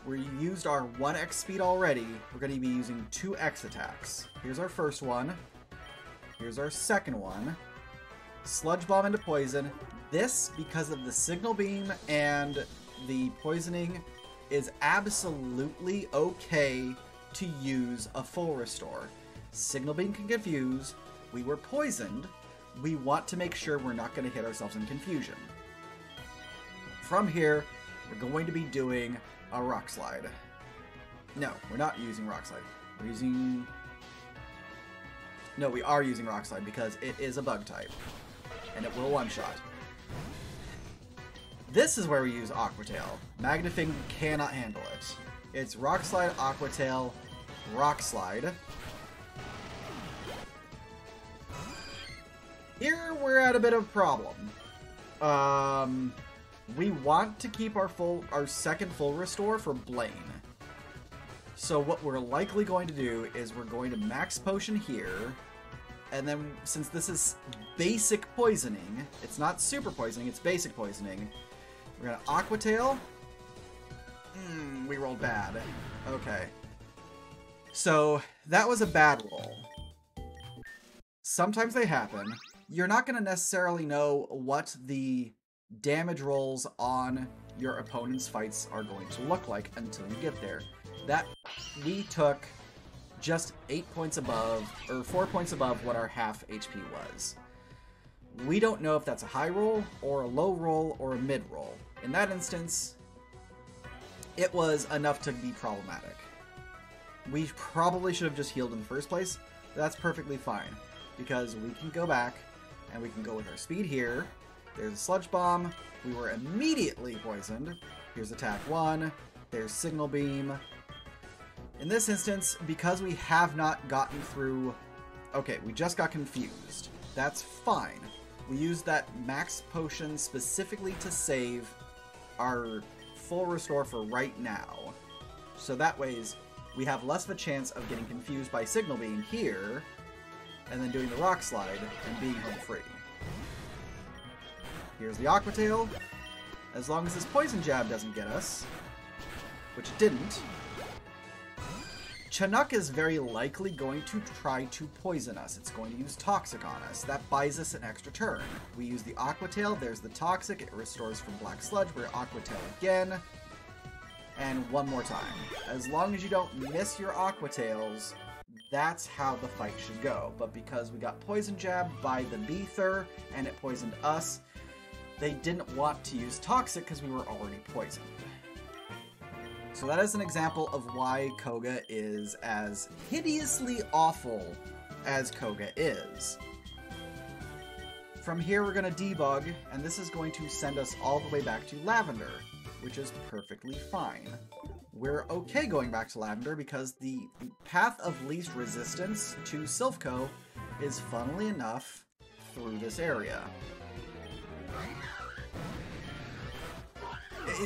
A: we used our 1x speed already. We're going to be using 2x attacks. Here's our first one. Here's our second one. Sludge Bomb into Poison. This, because of the Signal Beam and the poisoning, is absolutely okay to use a full restore. Signal Beam can confuse. We were poisoned. We want to make sure we're not going to hit ourselves in confusion. From here, we're going to be doing a Rock Slide. No, we're not using Rock Slide. We're using... No, we are using Rock Slide because it is a bug type. And it will one-shot. This is where we use Aqua Tail. Magnafing cannot handle it. It's Rock Slide, Aqua Tail, Rock Slide. Here we're at a bit of a problem. We want to keep our second full restore for Blaine. So what we're likely going to do is we're going to max potion here, and then since this is basic poisoning, it's not super poisoning, it's basic poisoning, we're gonna Aqua Tail. We rolled bad. Okay. So that was a bad roll. Sometimes they happen. You're not going to necessarily know what the damage rolls on your opponent's fights are going to look like until you get there. That we took just 8 points above, or 4 points above what our half HP was. We don't know if that's a high roll, or a low roll, or a mid roll. In that instance, it was enough to be problematic. We probably should have just healed in the first place. That's perfectly fine, because we can go back, and we can go with our speed here. There's a Sludge Bomb. We were immediately poisoned. Here's attack 1. There's Signal Beam. In this instance, because we have not gotten through... Okay, we just got confused. That's fine. We used that max potion specifically to save our full restore for right now. So that ways, we have less of a chance of getting confused by Signal Beam here, and then doing the Rock Slide and being home free. Here's the Aqua Tail. As long as this Poison Jab doesn't get us, which it didn't, Chinook is very likely going to try to poison us. It's going to use Toxic on us. That buys us an extra turn. We use the Aqua Tail. There's the Toxic. It restores from Black Sludge. We're Aqua Tail again. And one more time. As long as you don't miss your Aqua Tails, that's how the fight should go. But because we got Poison Jab by the Beether, and it poisoned us, they didn't want to use Toxic because we were already poisoned. So that is an example of why Koga is as hideously awful as Koga is. From here we're going to debug, and this is going to send us all the way back to Lavender, which is perfectly fine. We're okay going back to Lavender because the path of least resistance to Silphco is, funnily enough, through this area.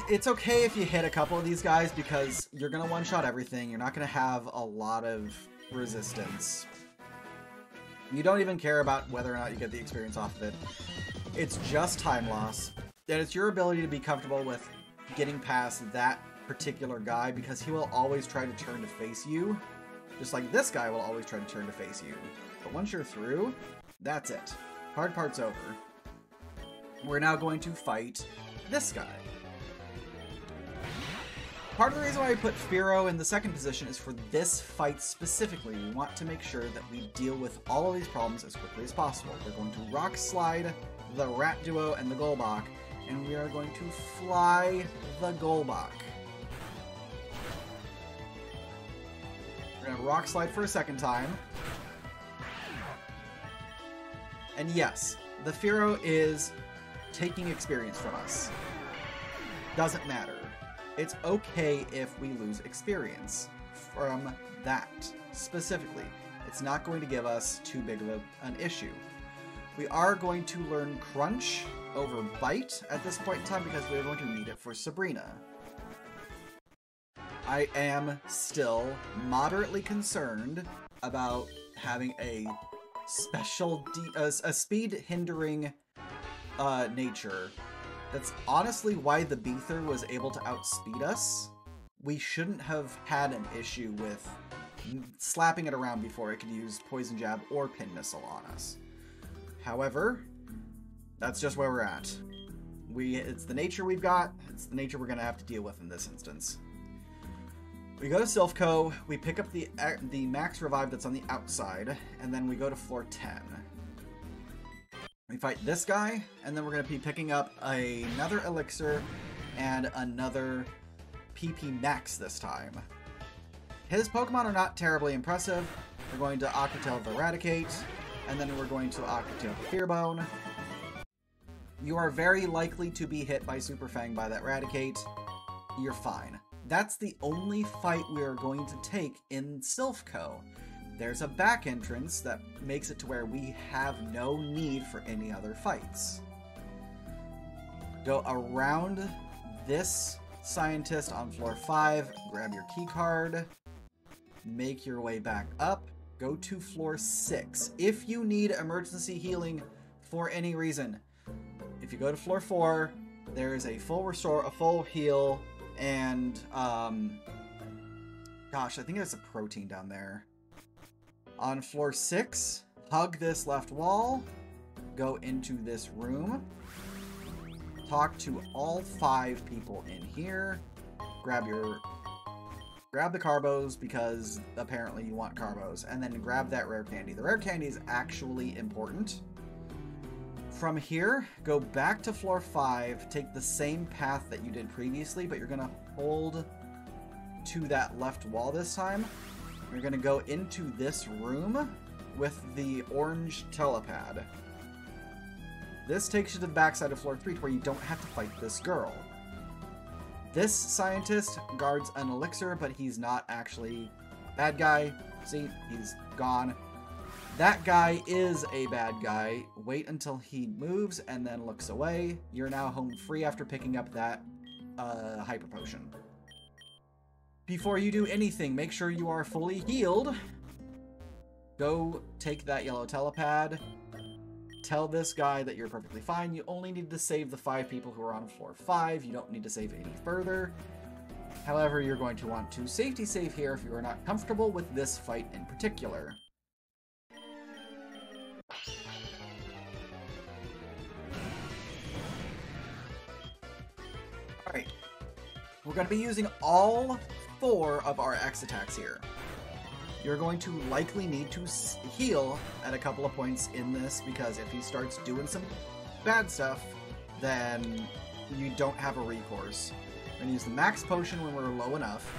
A: It's okay if you hit a couple of these guys because you're going to one-shot everything. You're not going to have a lot of resistance. You don't even care about whether or not you get the experience off of it. It's just time loss. And it's your ability to be comfortable with getting past that particular guy because he will always try to turn to face you. Just like this guy will always try to turn to face you. But once you're through, that's it. Hard part's over. We're now going to fight this guy. Part of the reason why we put Firo in the second position is for this fight specifically. We want to make sure that we deal with all of these problems as quickly as possible. We're going to Rock Slide the Rat Duo and the Golbak, and we are going to fly the Golbak. We're going to Rock Slide for a second time. And yes, the Firo is taking experience from us. Doesn't matter. It's okay if we lose experience from that specifically. It's not going to give us too big of an issue. We are going to learn Crunch over Bite at this point in time because we're going to need it for Sabrina. I am still moderately concerned about having a special a speed hindering nature. That's honestly why the Beether was able to outspeed us, we shouldn't have had an issue with slapping it around before it could use Poison Jab or Pin Missile on us. However, that's just where we're at. It's the nature we've got, it's the nature we're going to have to deal with in this instance. We go to Silphco, we pick up the max revive that's on the outside, and then we go to floor 10. We fight this guy, and then we're going to be picking up another elixir and another PP max this time. His Pokemon are not terribly impressive. We're going to Aqua Tail the Eradicate, and then we're going to Aqua Tail the Fearbone. You are very likely to be hit by Super Fang by that Eradicate. You're fine. That's the only fight we are going to take in Silphco. There's a back entrance that makes it to where we have no need for any other fights. Go around this scientist on floor 5, grab your key card, make your way back up, go to floor 6. If you need emergency healing for any reason, if you go to floor 4, there is a full restore, a full heal, and gosh, I think there's a protein down there. On floor 6, hug this left wall, go into this room, talk to all 5 people in here, grab the Carbos because apparently you want Carbos, and then grab that rare candy. The rare candy is actually important. From here, go back to floor 5, take the same path that you did previously, but you're going to hold to that left wall this time. You're going to go into this room with the orange telepad. This takes you to the backside of floor 3 where you don't have to fight this girl. This scientist guards an elixir, but he's not actually a bad guy. See, he's gone. That guy is a bad guy. Wait until he moves and then looks away. You're now home free after picking up that Hyper Potion. Before you do anything, make sure you are fully healed. Go take that yellow telepad. Tell this guy that you're perfectly fine. You only need to save the 5 people who are on floor 5. You don't need to save any further. However, you're going to want to safety save here if you are not comfortable with this fight in particular. Alright. We're going to be using all 4 of our X attacks here. You're going to likely need to heal at a couple of points in this, because if he starts doing some bad stuff, then you don't have a recourse. We're going to use the max potion when we're low enough.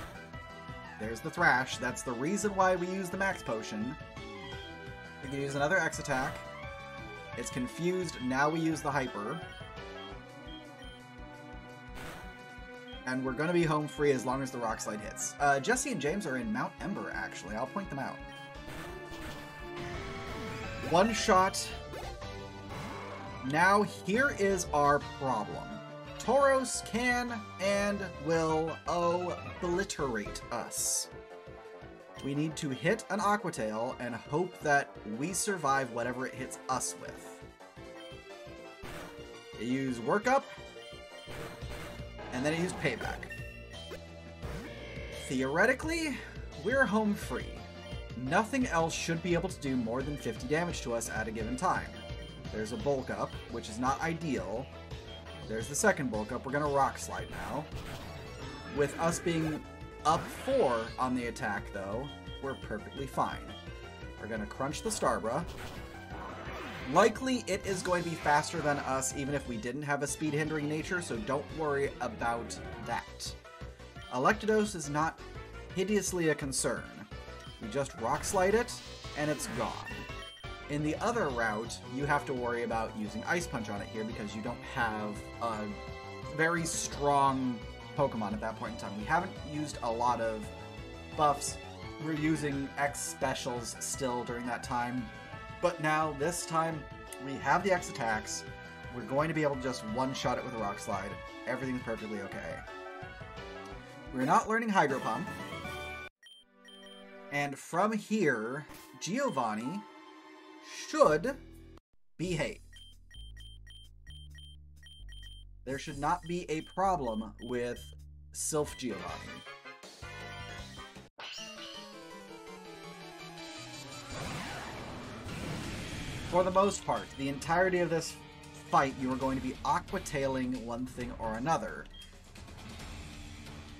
A: There's the Thrash. That's the reason why we use the max potion. We can use another X attack. It's confused. Now we use the Hyper. And we're going to be home free as long as the Rock Slide hits. Jesse and James are in Mount Ember, actually. I'll point them out. One shot. Now, here is our problem. Tauros can and will obliterate us. We need to hit an Aqua Tail and hope that we survive whatever it hits us with. You use Workup. And then I use Payback. Theoretically, we're home free. Nothing else should be able to do more than 50 damage to us at a given time. There's a Bulk Up, which is not ideal. There's the second Bulk Up. We're going to Rock Slide now. With us being up 4 on the attack, though, we're perfectly fine. We're going to Crunch the Starbra. Likely, it is going to be faster than us, even if we didn't have a speed-hindering nature, so don't worry about that. Electados is not hideously a concern. We just Rock Slide it, and it's gone. In the other route, you have to worry about using Ice Punch on it here, because you don't have a very strong Pokemon at that point in time. We haven't used a lot of buffs. We're using X specials still during that time. But now, this time, we have the X attacks. We're going to be able to just one-shot it with a Rock Slide. Everything's perfectly okay. We're not learning Hydro Pump. And from here, Giovanni should behave. There should not be a problem with Sylph Giovanni. For the most part, the entirety of this fight, you are going to be aquatailing one thing or another.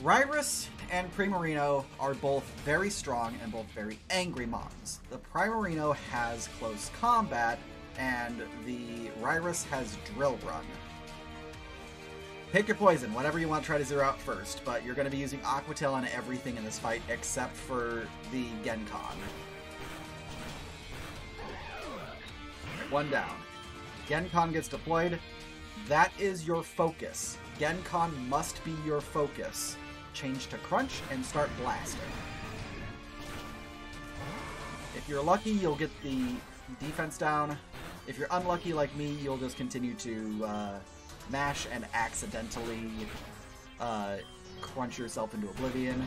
A: Ryrus and Primarino are both very strong and both very angry mons. The Primarino has close combat, and the Ryrus has drill run. Pick your poison, whatever you want to try to zero out first, but you're going to be using Aquatail on everything in this fight except for the Genkan. One down. Genkan gets deployed. That is your focus. Genkan must be your focus. Change to Crunch and start blasting. If you're lucky, you'll get the defense down. If you're unlucky like me, you'll just continue to mash and accidentally crunch yourself into oblivion.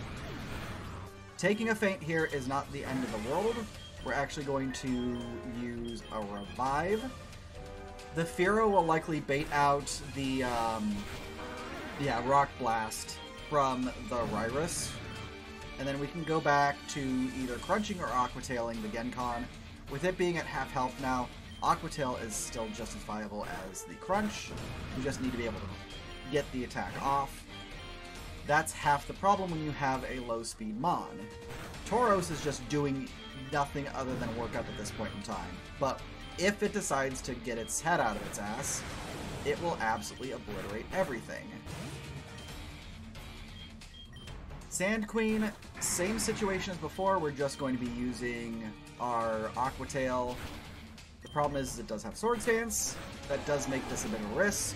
A: Taking a feint here is not the end of the world. We're actually going to use a revive. The Firo will likely bait out the Rock Blast from the Ryrus, and then we can go back to either crunching or aquatailing the Genkan. With it being at half health now, Aquatail is still just as viable as the crunch. You just need to be able to get the attack off. That's half the problem when you have a low speed Mon. Tauros is just doing nothing other than work up at this point in time, but if it decides to get its head out of its ass, it will absolutely obliterate everything. Sand Queen, same situation as before. We're just going to be using our Aquatail. The problem is it does have Sword Stance. That does make this a bit of a risk.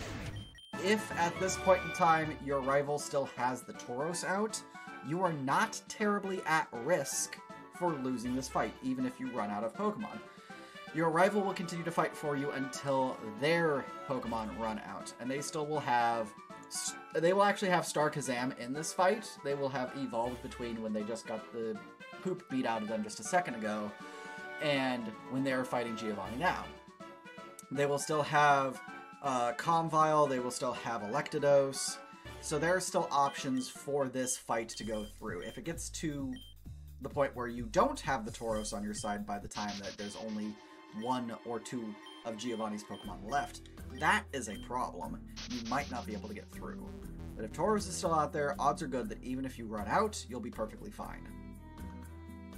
A: If at this point in time your rival still has the Tauros out, you are not terribly at risk for losing this fight, even if you run out of Pokemon. Your rival will continue to fight for you until their Pokemon run out, and they still will have... They will actually have Star Kazam in this fight. They will have evolved between when they just got the poop beat out of them just a second ago and when they're fighting Giovanni now. They will still have Comvile, they will still have Electados, so there are still options for this fight to go through. If it gets to the point where you don't have the Tauros on your side by the time that there's only one or two of Giovanni's Pokemon left, that is a problem. You might not be able to get through. But if Tauros is still out there, odds are good that even if you run out, you'll be perfectly fine.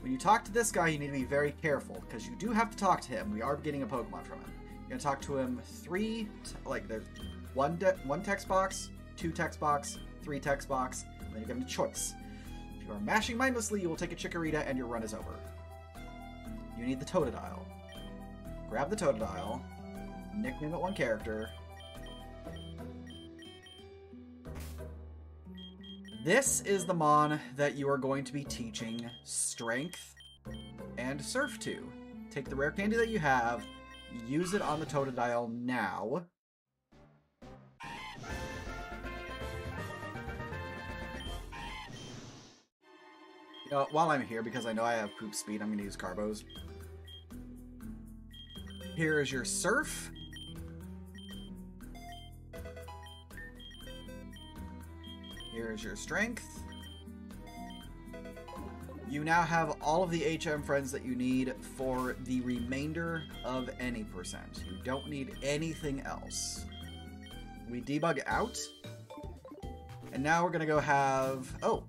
A: When you talk to this guy, you need to be very careful, because you do have to talk to him. We are getting a Pokemon from him. You're going to talk to him there's one text box, two text box, three text box, and then you give him a choice. If you are mashing mindlessly, you will take a Chikorita and your run is over. You need the Totodile. Grab the Totodile, nickname it one character. This is the Mon that you are going to be teaching Strength and Surf to. Take the rare candy that you have, use it on the Totodile now. While I'm here, because I know I have poop speed, I'm going to use Carbos. Here is your Surf. Here is your Strength. You now have all of the HM friends that you need for the remainder of any percent. You don't need anything else. We debug out. And now we're going to go have... Oh!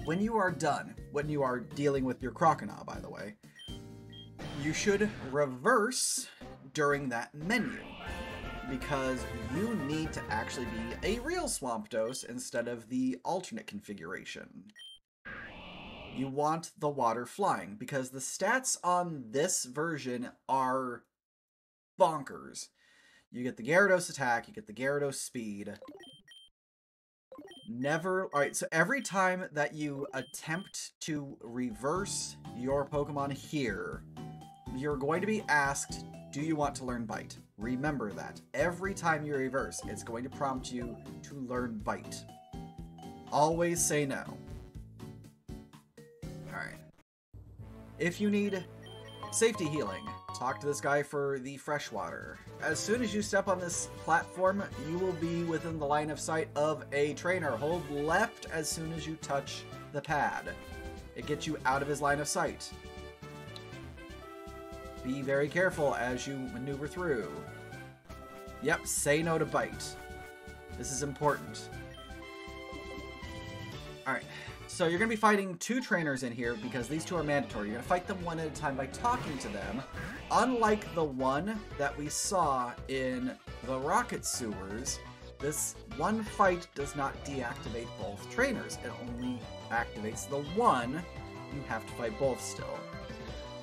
A: When you are done, when you are dealing with your Croconaw, by the way, you should reverse during that menu, because you need to actually be a real Swampdos instead of the alternate configuration. You want the water flying, because the stats on this version are bonkers. You get the Gyarados attack, you get the Gyarados speed. Alright, so every time that you attempt to reverse your Pokemon here, you're going to be asked, do you want to learn Bite? Remember that. Every time you reverse, it's going to prompt you to learn Bite. Always say no. Alright. If you need safety healing, talk to this guy for the freshwater. As soon as you step on this platform, you will be within the line of sight of a trainer. Hold left as soon as you touch the pad. It gets you out of his line of sight. be very careful as you maneuver through. Yep, say no to bite. This is important. Alright, so you're going to be fighting 2 trainers in here because these 2 are mandatory. You're going to fight them one at a time by talking to them. Unlike the one that we saw in the rocket sewers, this one fight does not deactivate both trainers. It only activates the one. You have to fight both still.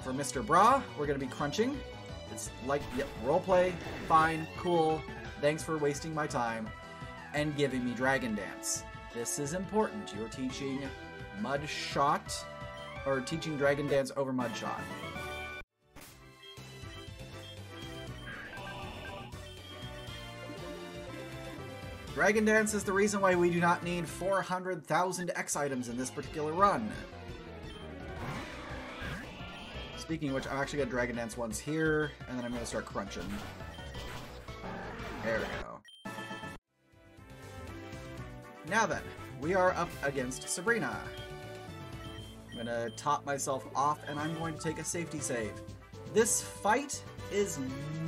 A: For Mr. Bra, we're going to be crunching. It's like, yep, roleplay, fine, cool, thanks for wasting my time, and giving me Dragon Dance. This is important. You're teaching Mud Shot, or teaching Dragon Dance over Mud Shot. Dragon Dance is the reason why we do not need 400,000 X items in this particular run. Speaking of which, I'm actually going to Dragon Dance once here, and then I'm going to start crunching. There we go. Now then, we are up against Sabrina. I'm going to top myself off, and I'm going to take a safety save. This fight is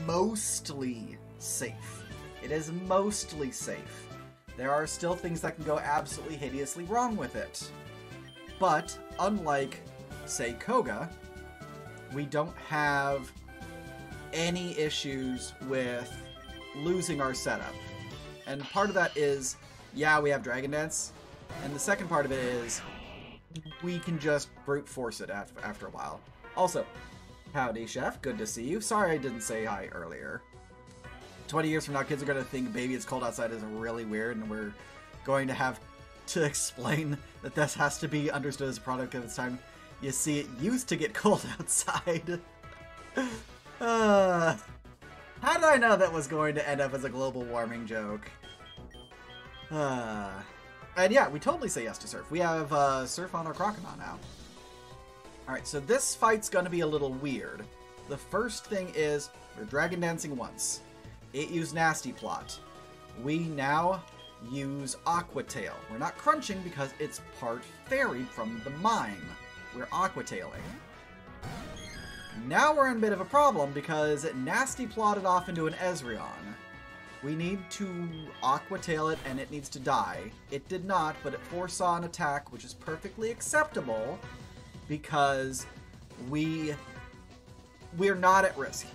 A: mostly safe. It is mostly safe. There are still things that can go absolutely hideously wrong with it. But, unlike, say, Koga, we don't have any issues with losing our setup. And part of that is, yeah, we have Dragon Dance, and the second part of it is we can just brute force it after a while. Also, howdy, Chef. Good to see you. Sorry I didn't say hi earlier. 20 years from now, kids are going to think Baby It's Cold Outside is really weird, and we're going to have to explain that this has to be understood as a product of its time. You see, it used to get cold outside. How did I know that was going to end up as a global warming joke? And yeah, we totally say yes to surf. We have surf on our crocodile now. Alright, so this fight's gonna be a little weird. The first thing is, we're Dragon Dancing once. It used Nasty Plot. We now use Aquatail. We're not crunching because it's part fairy from the mime. We're Aquatailing. Now we're in a bit of a problem because it Nasty Plotted off into an Ezreon. We need to Aquatail it and it needs to die. It did not, but it foresaw an attack, which is perfectly acceptable because we're not at risk.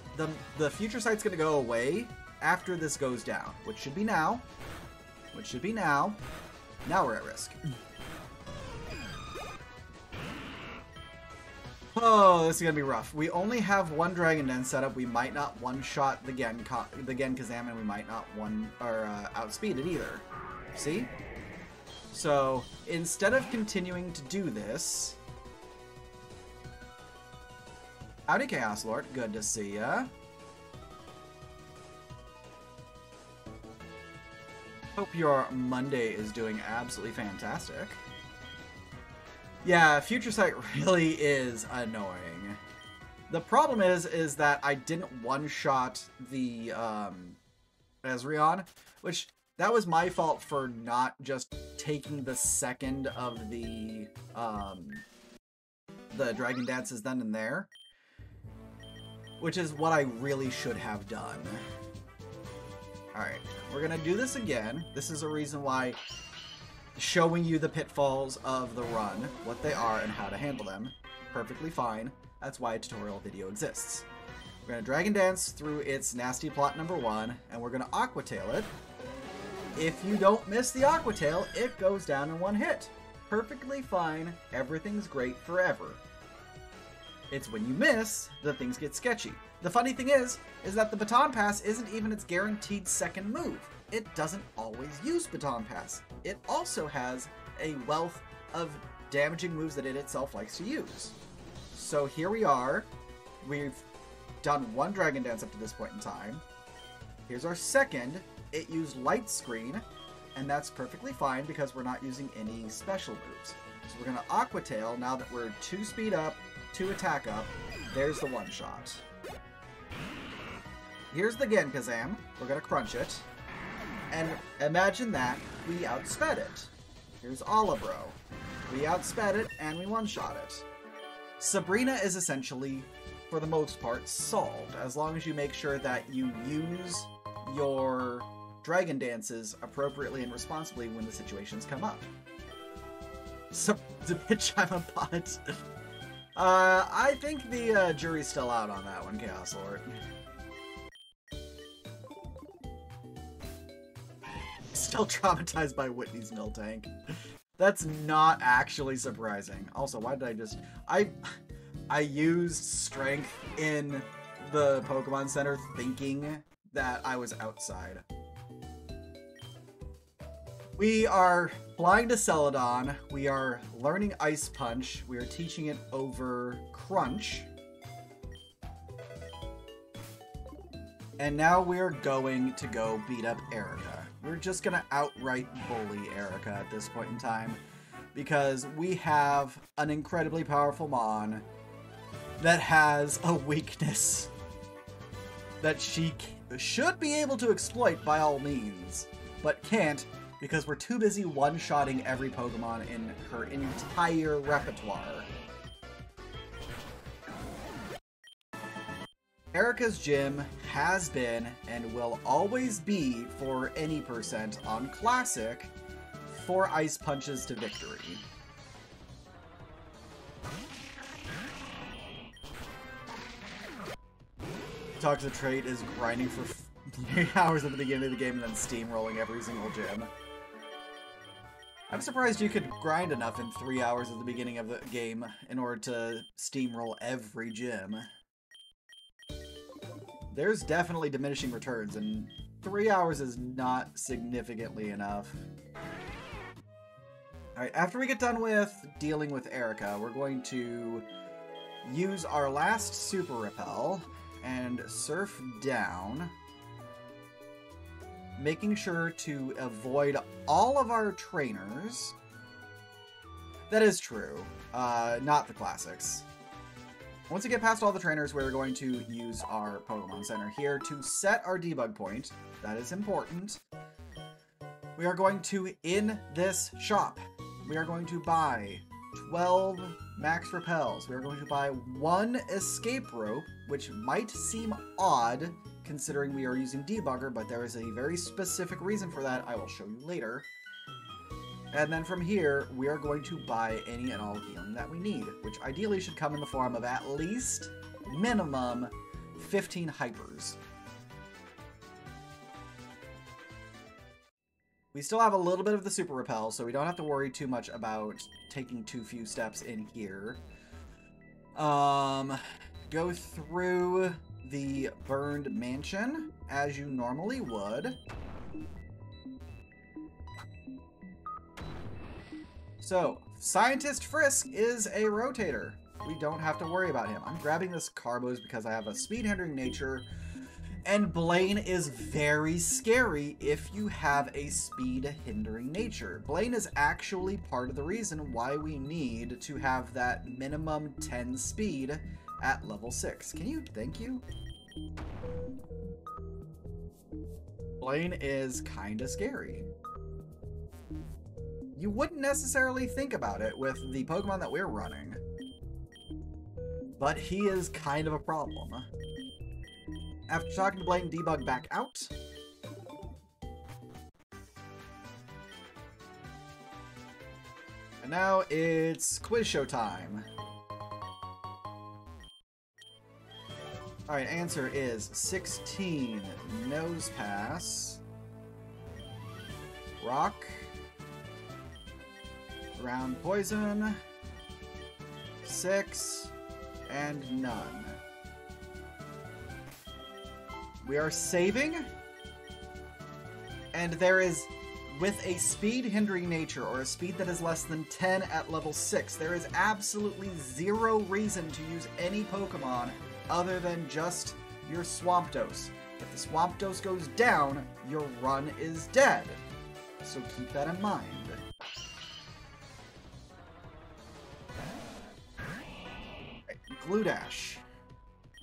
A: The future sight's going to go away after this goes down, which should be now. Now we're at risk. Oh, this is going to be rough. We only have one Dragon Dance set up. We might not one-shot the Genkazam, and we might not outspeed it either. See? So, instead of continuing to do this... Howdy, Chaos Lord. Good to see ya. Hope your Monday is doing absolutely fantastic. Yeah, Future Sight really is annoying. The problem is that I didn't one-shot the Ezreon, which that was my fault for not just taking the second of the Dragon Dances then and there, which is what I really should have done. Alright, we're gonna do this again. This is a reason why showing you the pitfalls of the run, what they are, and how to handle them. Perfectly fine. That's why a tutorial video exists. We're going to Dragon Dance through its Nasty Plot number 1, and we're going to Aquatail it. If you don't miss the Aquatail, it goes down in one hit. Perfectly fine. Everything's great forever. It's when you miss that things get sketchy. The funny thing is that the Baton Pass isn't even its guaranteed second move. It doesn't always use Baton Pass. It also has a wealth of damaging moves that it itself likes to use. So here we are. We've done one Dragon Dance up to this point in time. Here's our second. It used Light Screen, and that's perfectly fine because we're not using any special moves. So we're going to Aquatail now that we're 2 speed up, 2 attack up. There's the one-shot. Here's the Genkazam. We're going to crunch it. And imagine that we outsped it. Here's Alabro. We outsped it and we one-shot it. Sabrina is essentially for the most part, solved, as long as you make sure that you use your dragon dances appropriately and responsibly when the situations come up. So, the bitch, I'm a bot. I think the jury's still out on that one, Chaos Lord. Still traumatized by Whitney's mill tank. That's not actually surprising. Also, why did I just... I used strength in the Pokemon Center thinking that I was outside. We are flying to Celadon. We are learning Ice Punch. We are teaching it over Crunch. And now we're going to go beat up Erica. We're just going to outright bully Erica at this point in time, because we have an incredibly powerful Mon that has a weakness that she should be able to exploit by all means, but can't because we're too busy one-shotting every Pokemon in her entire repertoire. Erica's gym has been and will always be for any percent on Classic for Ice Punches to victory. Toxic Trait is grinding for 3 hours at the beginning of the game and then steamrolling every single gym. I'm surprised you could grind enough in 3 hours at the beginning of the game in order to steamroll every gym. There's definitely diminishing returns, and 3 hours is not significantly enough. Alright, after we get done with dealing with Erica, we're going to use our last Super Repel and surf down, making sure to avoid all of our trainers. That is true, not the classics. Once we get past all the trainers, we're going to use our Pokemon Center here to set our debug point. That is important. We are going to, in this shop, we are going to buy 12 max repels. We are going to buy 1 escape rope, which might seem odd considering we are using debugger, but there is a very specific reason for that I will show you later. And then from here, we are going to buy any and all healing that we need, which ideally should come in the form of at least, minimum, 15 hypers. We still have a little bit of the Super Repel, so we don't have to worry too much about taking too few steps in here. Go through the Burned Mansion, as you normally would. So, Scientist Frisk is a rotator. We don't have to worry about him. I'm grabbing this Carbos because I have a speed-hindering nature, and Blaine is very scary if you have a speed-hindering nature. Blaine is actually part of the reason why we need to have that minimum 10 speed at level 6. Can you? Thank you. Blaine is kinda scary. You wouldn't necessarily think about it with the Pokemon that we're running, but he is kind of a problem. After talking to Blaine, debug back out. And now it's quiz show time. Alright, answer is 16 Nose Pass, Rock, Ground Poison, 6, and none. We are saving, and there is, with a speed-hindering nature, or a speed that is less than 10 at level 6, there is absolutely zero reason to use any Pokemon other than just your Swampdos. If the Swampdos goes down, your run is dead. So keep that in mind. Glue Dash.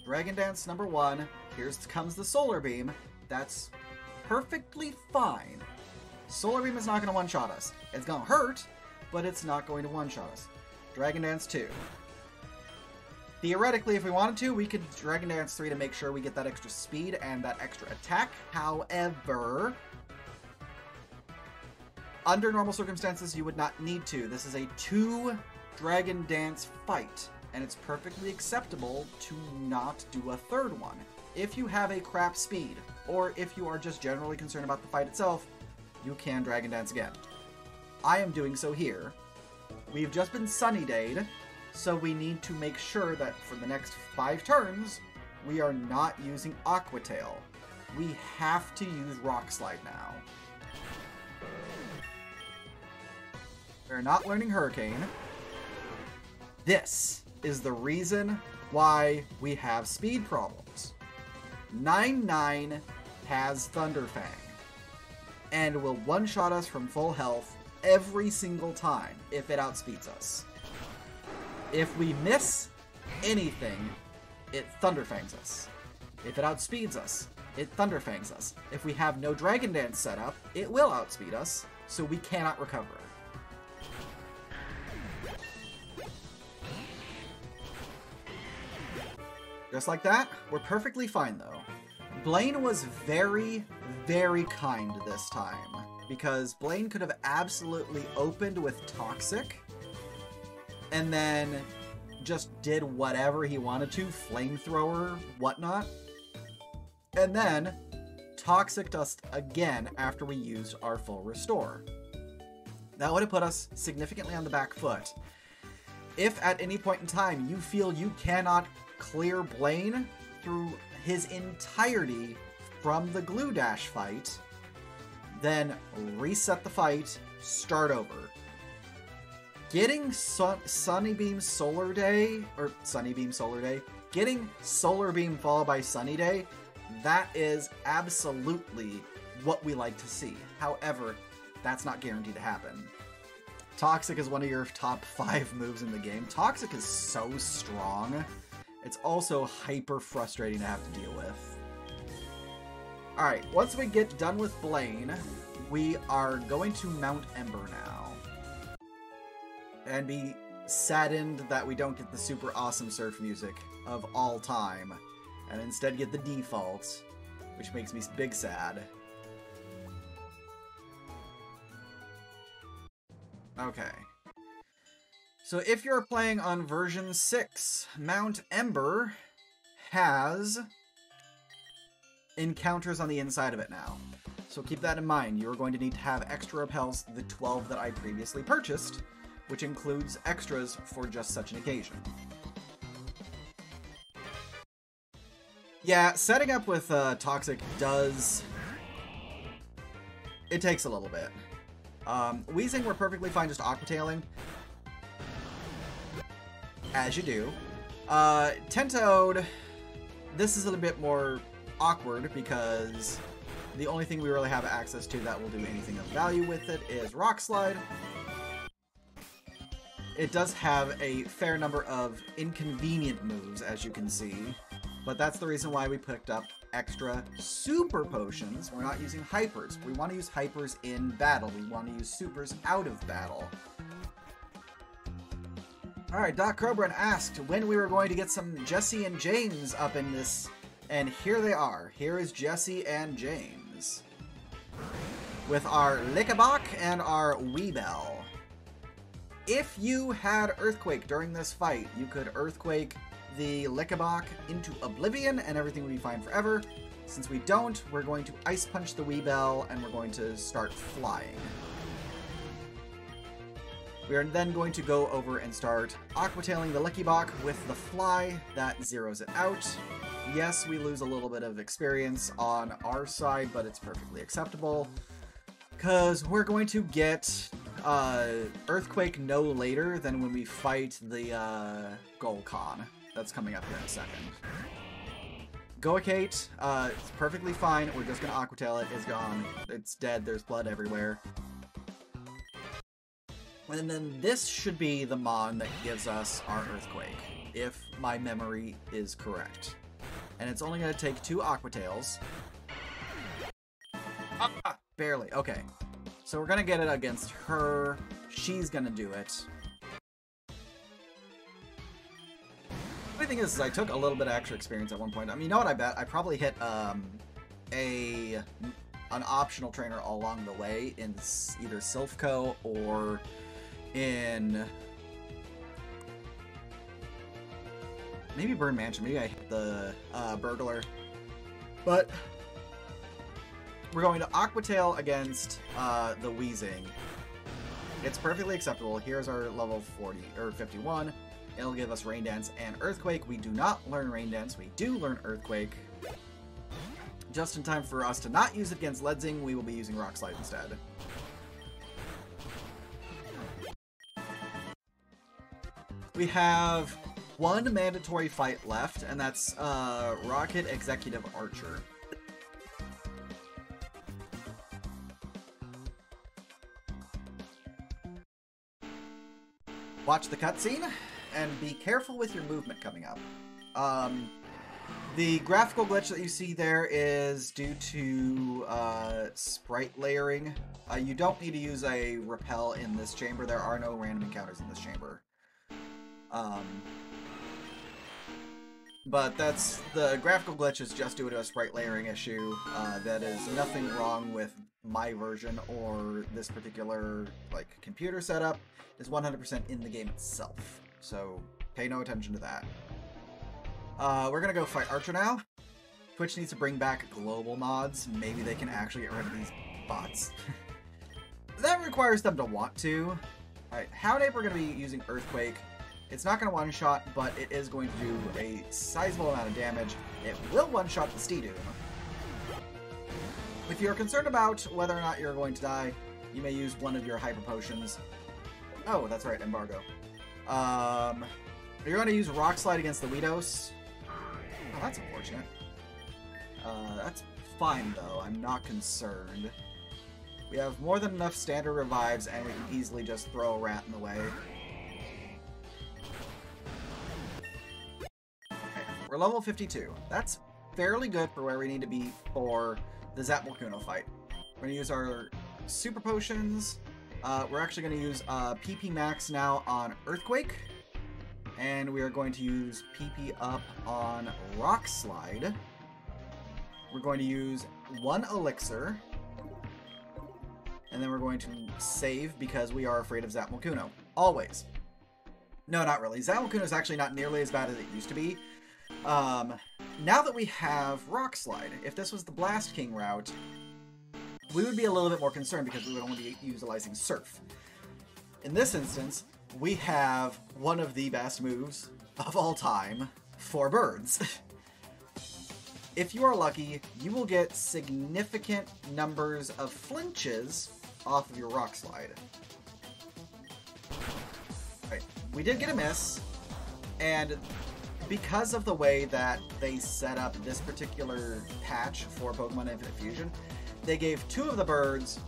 A: Dragon Dance number 1. Here comes the Solar Beam. That's perfectly fine. Solar Beam is not going to one-shot us. It's going to hurt, but it's not going to one-shot us. Dragon Dance 2. Theoretically, if we wanted to, we could Dragon Dance 3 to make sure we get that extra speed and that extra attack. However, under normal circumstances, you would not need to. This is a 2 Dragon Dance fight, and it's perfectly acceptable to not do a third one. If you have a crap speed, or if you are just generally concerned about the fight itself, you can Dragon Dance again. I am doing so here. We've just been Sunny Day'd, so we need to make sure that for the next 5 turns, we are not using Aqua Tail. We have to use Rock Slide now. We're not learning Hurricane. This is the reason why we have speed problems. 9-9 has Thunderfang, and will one-shot us from full health every single time if it outspeeds us. If we miss anything, it Thunderfangs us. If it outspeeds us, it Thunderfangs us. If we have no Dragon Dance set up, it will outspeed us, so we cannot recover. Just like that, we're perfectly fine though. Blaine was very, very kind this time, because Blaine could have absolutely opened with Toxic, and then just did whatever he wanted to, flamethrower, whatnot, and then Toxic us again after we used our full restore. That would have put us significantly on the back foot. If at any point in time you feel you cannot clear Blaine through his entirety from the Glue Dash fight, then reset the fight, start over. Getting Sunnybeam Solar Day, getting Solar Beam followed by Sunny Day, that is absolutely what we like to see. However, that's not guaranteed to happen. Toxic is one of your top 5 moves in the game. Toxic is so strong. It's also hyper frustrating to have to deal with. Alright, once we get done with Blaine, we are going to mount Ember now. And be saddened that we don't get the super awesome surf music of all time, and instead get the default, which makes me big sad. Okay. So if you're playing on version 6, Mount Ember has encounters on the inside of it now. So keep that in mind. You're going to need to have extra repels, the 12 that I previously purchased, which includes extras for just such an occasion. Yeah, setting up with Toxic does... it takes a little bit. Weezing, we're perfectly fine just aquatailing. As you do. Tentoad, this is a little bit more awkward because the only thing we really have access to that will do anything of value with it is Rock Slide. It does have a fair number of inconvenient moves, as you can see, but that's the reason why we picked up extra super potions. We're not using hypers. We want to use hypers in battle. We want to use supers out of battle. Alright, Doc Crobran asked when we were going to get some Jesse and James up in this, and here they are. Here is Jesse and James. With our Lickabok and our Weebell. If you had Earthquake during this fight, you could Earthquake the Lickabok into oblivion and everything would be fine forever. Since we don't, we're going to Ice Punch the Weebell and we're going to start flying. We are then going to go over and start aquatailing the Lickybok with the Fly. That zeroes it out. Yes, we lose a little bit of experience on our side, but it's perfectly acceptable. Because we're going to get Earthquake no later than when we fight the Golcon. That's coming up here in a second. Goakate, it's perfectly fine. We're just going to aquatail it. It's gone. It's dead. There's blood everywhere. And then this should be the Mon that gives us our Earthquake, if my memory is correct. And it's only going to take 2 Aquatails. Barely. Okay. So we're going to get it against her. She's going to do it. funny thing is I took a little bit of extra experience at one point. I mean, you know what I bet? I probably hit an optional trainer along the way in either Silphco or in maybe Burn Mansion. Maybe I hit the Burglar. But we're going to Aquatail against the Weezing. It's perfectly acceptable. Here's our level 40 or 51. It'll give us Rain Dance and Earthquake. We do not learn Rain Dance. We do learn Earthquake. Just in time for us to not use it against Ledzing, we will be using Rock Slide instead. We have one mandatory fight left, and that's Rocket Executive Archer. Watch the cutscene, and be careful with your movement coming up. The graphical glitch that you see there is due to sprite layering. You don't need to use a repel in this chamber. There are no random encounters in this chamber. But that's the graphical glitch is just due to a sprite layering issue. That is nothing wrong with my version or this particular computer setup. It's 100% in the game itself. So pay no attention to that. We're gonna go fight Archer now. Twitch needs to bring back global mods. Maybe they can actually get rid of these bots. That requires them to want to. Alright, Houndape we're gonna be using Earthquake. It's not gonna one-shot, but it is going to do a sizable amount of damage. It will one-shot the Steedoom. If you're concerned about whether or not you're going to die, you may use one of your Hyper Potions. Oh, that's right, Embargo. You're going to use Rock Slide against the Weedos. Oh, that's unfortunate. That's fine, though. I'm not concerned. We have more than enough standard revives, and we can easily just throw a rat in the way. Okay, we're level 52. That's fairly good for where we need to be for the Zapmalcuno fight. We're going to use our Super Potions. We're actually going to use PP Max now on Earthquake. And we are going to use PP up on Rock Slide. We're going to use one Elixir. And then we're going to save because we are afraid of Zapmalcuno. Always. No, not really. Zapmalcuno is actually not nearly as bad as it used to be. Now that we have Rock Slide, if this was the Blast King route, we would be a little bit more concerned because we would only be utilizing Surf. In this instance, we have one of the best moves of all time for birds. If you are lucky, you will get significant numbers of flinches off of your Rock Slide. Right, we did get a miss, and because of the way that they set up this particular patch for Pokemon Infinite Fusion, they gave two of the birds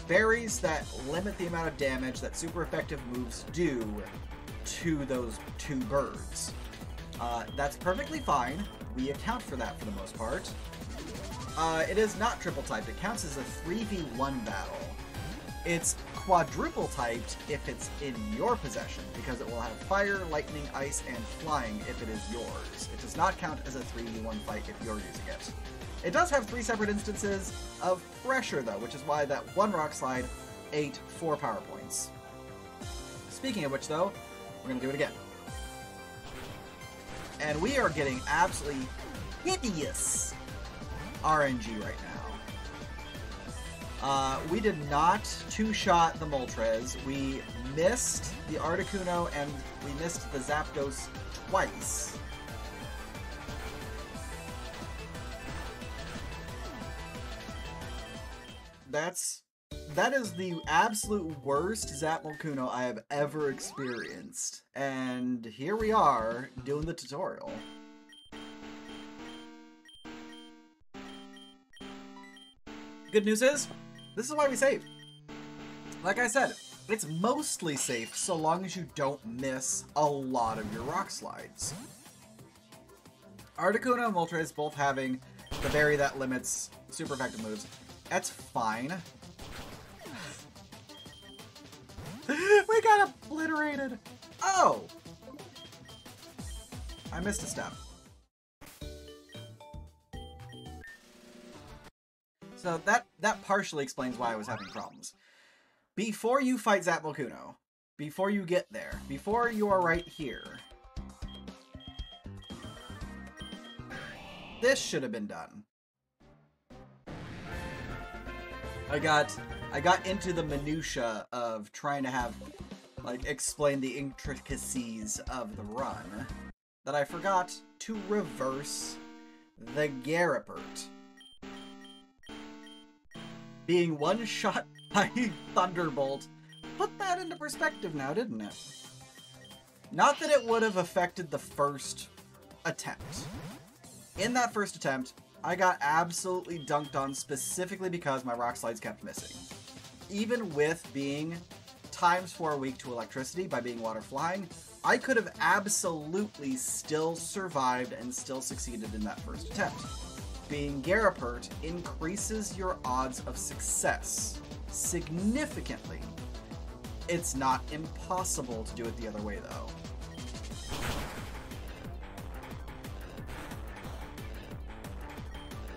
A: berries that limit the amount of damage that super effective moves do to those two birds. That's perfectly fine. We account for that for the most part. It is not triple typed. It counts as a 3v1 battle. It's quadruple typed if it's in your possession, because it will have fire, lightning, ice, and flying if it is yours. It does not count as a 3v1 fight if you're using it. It does have 3 separate instances of pressure, though, which is why that one Rock Slide ate 4 power points. Speaking of which, though, we're going to do it again. And we are getting absolutely hideous RNG right now. We did not two-shot the Moltres. We missed the Articuno, and we missed the Zapdos twice. That is the absolute worst Zapmalcuno I have ever experienced. And here we are, doing the tutorial. Good news is, this is why we save. Like I said, it's mostly safe so long as you don't miss a lot of your Rock Slides. Articuno and Moltres both having the berry that limits super effective moves. That's fine. We got obliterated! Oh! I missed a step. So that partially explains why I was having problems. Before you fight Zap Volcano, before you get there, before you are right here, this should have been done. I got into the minutia of trying to have, like, explain the intricacies of the run, that I forgot to reverse the Garapert. Being one shot by Thunderbolt put that into perspective now, didn't it? Not that it would have affected the first attempt. In that first attempt, I got absolutely dunked on specifically because my rock slides kept missing. Even with being ×4 weak to electricity by being water flying, I could have absolutely still survived and still succeeded in that first attempt. Being Garapert increases your odds of success significantly. It's not impossible to do it the other way, though.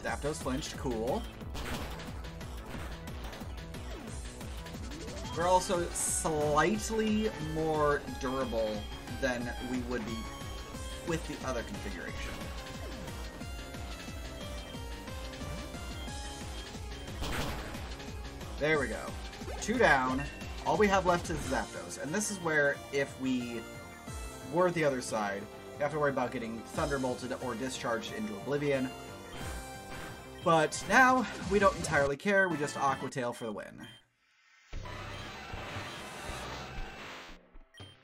A: Zapdos flinched, cool. We're also slightly more durable than we would be with the other configuration. There we go. 2 down. All we have left is Zapdos. And this is where, if we were the other side, you have to worry about getting Thunderbolted or discharged into Oblivion. But now, we don't entirely care, we just Aqua Tail for the win.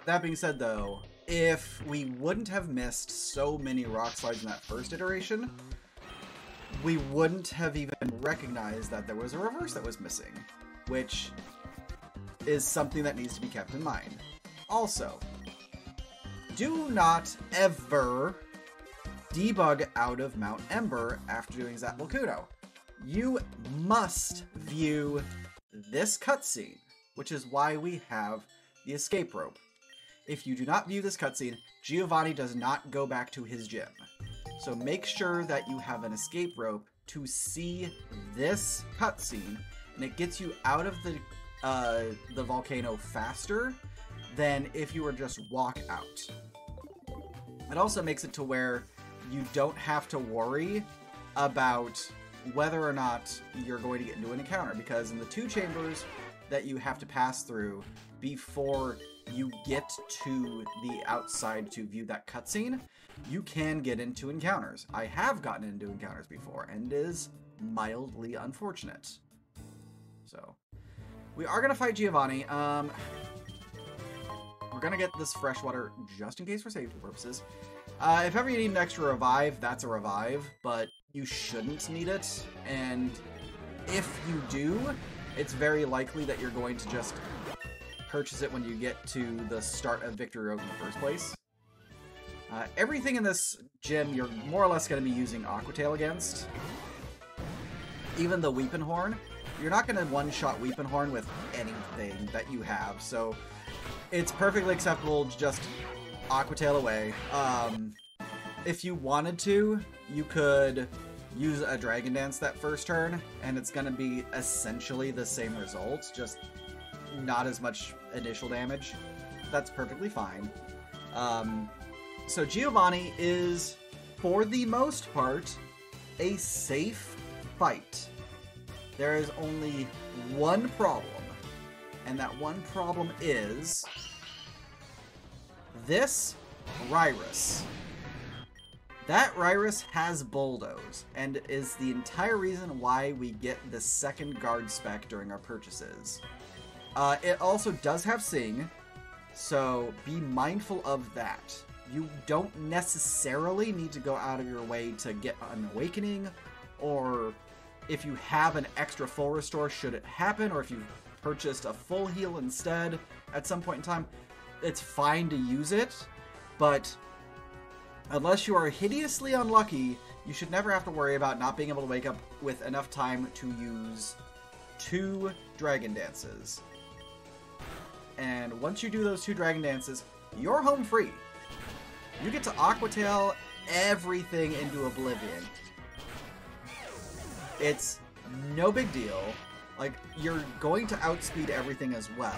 A: That being said, though, if we wouldn't have missed so many rock slides in that first iteration, we wouldn't have even recognized that there was a reverse that was missing, which is something that needs to be kept in mind. Also, do not ever debug out of Mount Ember after doing Zap Volcano. You must view this cutscene, which is why we have the escape rope. If you do not view this cutscene, Giovanni does not go back to his gym. So make sure that you have an escape rope to see this cutscene, and it gets you out of the volcano faster than if you were just walk out. It also makes it to where you don't have to worry about whether or not you're going to get into an encounter, because in the 2 chambers that you have to pass through before you get to the outside to view that cutscene, you can get into encounters. I have gotten into encounters before, and it is mildly unfortunate. So, we are going to fight Giovanni. We're going to get this freshwater just in case for safety purposes. If ever you need an extra revive, that's a revive, but you shouldn't need it, and if you do, it's very likely that you're going to just purchase it when you get to the start of Victory Road in the first place. Everything in this gym you're more or less going to be using Aqua Tail against. Even the Weepin' Horn, you're not going to one-shot Weepin' Horn with anything that you have, so it's perfectly acceptable to just Aqua Tail away. If you wanted to, you could use a Dragon Dance that first turn, and it's going to be essentially the same result, just not as much initial damage. That's perfectly fine. So Giovanni is, for the most part, a safe fight. There is only one problem, and that one problem is this Ryrus. That Ryrus has Bulldoze, and is the entire reason why we get the second guard spec during our purchases. It also does have Sing, so be mindful of that. You don't necessarily need to go out of your way to get an Awakening, or if you have an extra full restore should it happen, or if you've purchased a full heal instead at some point in time, it's fine to use it, but unless you are hideously unlucky, you should never have to worry about not being able to wake up with enough time to use 2 Dragon Dances. And once you do those 2 Dragon Dances, you're home free. You get to Aquatail everything into oblivion. It's no big deal. Like, you're going to outspeed everything as well.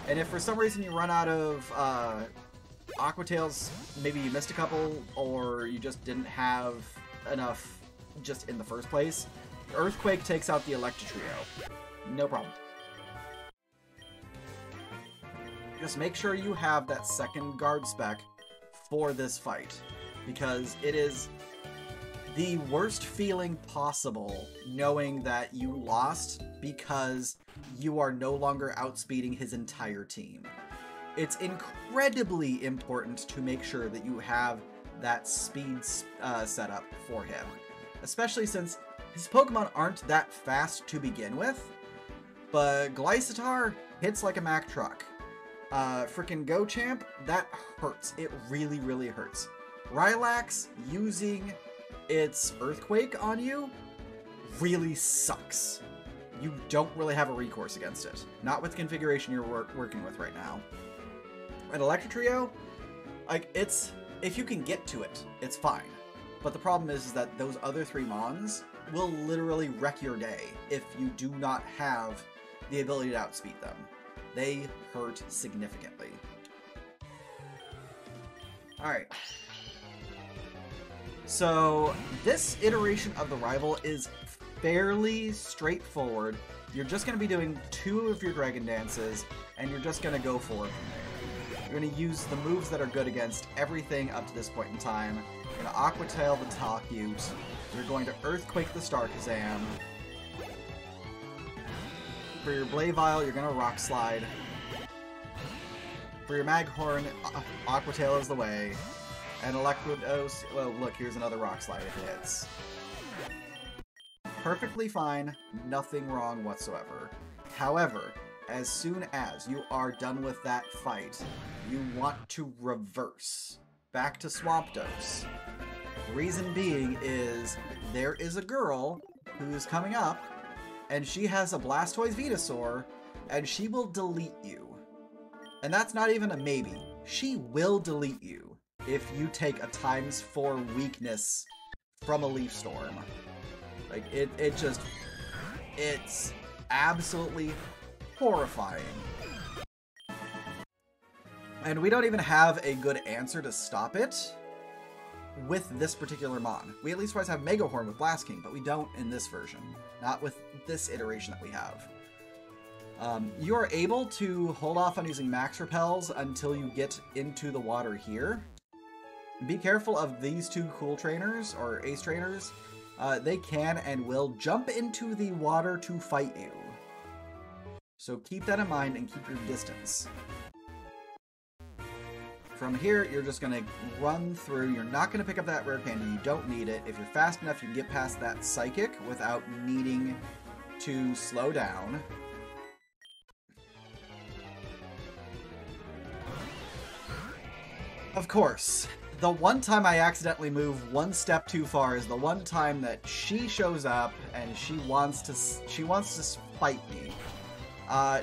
A: And if for some reason you run out of Aquatails, maybe you missed a couple, or you just didn't have enough just in the first place, Earthquake takes out the Electro-Trio. No problem. Just make sure you have that second guard spec for this fight, because it is the worst feeling possible knowing that you lost because you are no longer outspeeding his entire team. It's incredibly important to make sure that you have that speed setup for him, especially since his Pokemon aren't that fast to begin with, but Glycitar hits like a Mack truck. Frickin' Go-Champ, that hurts. It really, really hurts. Rylax using its Earthquake on you really sucks. You don't really have a recourse against it. Not with the configuration you're working with right now. An Electro-Trio, like, if you can get to it, it's fine. But the problem is that those other three Mons will literally wreck your day if you do not have the ability to outspeed them. They hurt significantly. Alright. So, this iteration of the rival is fairly straightforward. You're just going to be doing 2 of your Dragon Dances, and you're just going to go forward from there. You're going to use the moves that are good against everything up to this point in time. You're going to Aquatail the Talcute. You're going to Earthquake the Starkazam. For your Blavile, you're going to Rock Slide. For your Maghorn, Aquatail is the way. And Electrodos, well, look, here's another Rock Slide if it hits. Perfectly fine, nothing wrong whatsoever. However, as soon as you are done with that fight, you want to reverse back to Swampdos. Reason being is there is a girl who's coming up, and she has a Blastoise Venusaur, and she will delete you. And that's not even a maybe. She will delete you if you take a ×4 weakness from a Leaf Storm. Like, it's absolutely horrifying. And we don't even have a good answer to stop it with this particular Mon. We at least twice have Mega Horn with Blast King, but we don't in this version. Not with this iteration that we have. You are able to hold off on using Max Repels until you get into the water here. Be careful of these 2 cool trainers, or ace trainers. They can and will jump into the water to fight you. So keep that in mind and keep your distance. From here, you're just going to run through. You're not going to pick up that rare candy. You don't need it. If you're fast enough, you can get past that Psychic without needing to slow down. Of course, the one time I accidentally move 1 step too far is the one time that she shows up and she wants to fight me.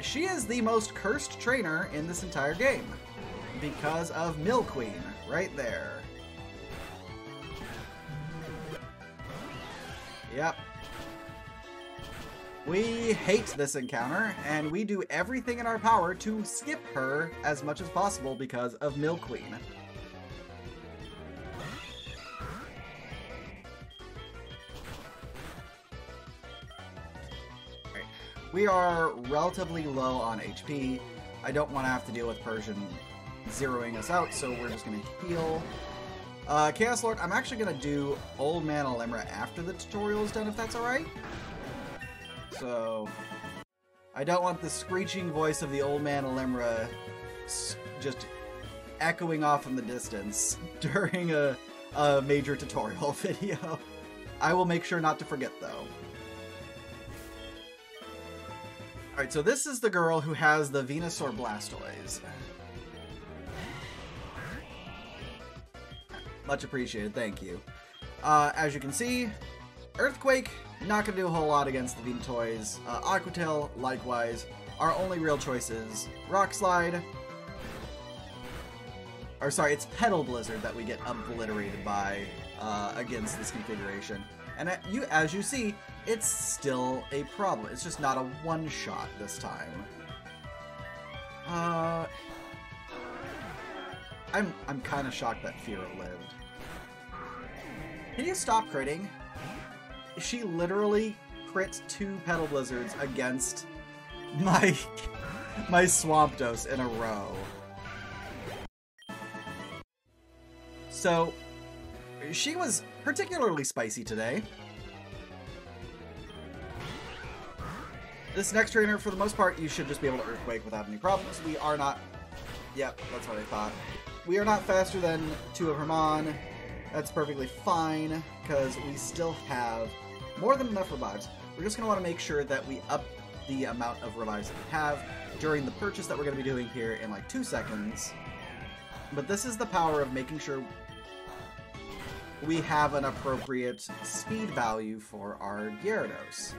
A: She is the most cursed trainer in this entire game because of Milqueen right there. Yep. We hate this encounter, and we do everything in our power to skip her as much as possible because of Milqueen. We are relatively low on HP. I don't want to have to deal with Persian zeroing us out, so we're just going to heal. Chaos Lord, I'm actually going to do Old Man Alimra after the tutorial is done, if that's alright. So, I don't want the screeching voice of the Old Man Alimra just echoing off in the distance during a major tutorial video. I will make sure not to forget, though. Alright, so this is the girl who has the Venusaur Blastoise. Much appreciated, thank you. As you can see, Earthquake, not going to do a whole lot against the Venutoys. Aquatail, likewise. Our only real choices, Rock Slide, Or sorry, it's Pedal Blizzard that we get obliterated by against this configuration. And as you see, it's still a problem. It's just not a one-shot this time. I'm kind of shocked that Fira lived. Can you stop critting? She literally crit 2 Pedal Blizzards against my Swampdos in a row. So, she was particularly spicy today. This next trainer, for the most part, you should just be able to Earthquake without any problems. We are not... Yep, that's what I thought. We are not faster than 2 of Herman. That's perfectly fine, because we still have more than enough revives. We're just going to want to make sure that we up the amount of revives that we have during the purchase that we're going to be doing here in like 2 seconds. But this is the power of making sure we have an appropriate speed value for our Gyarados.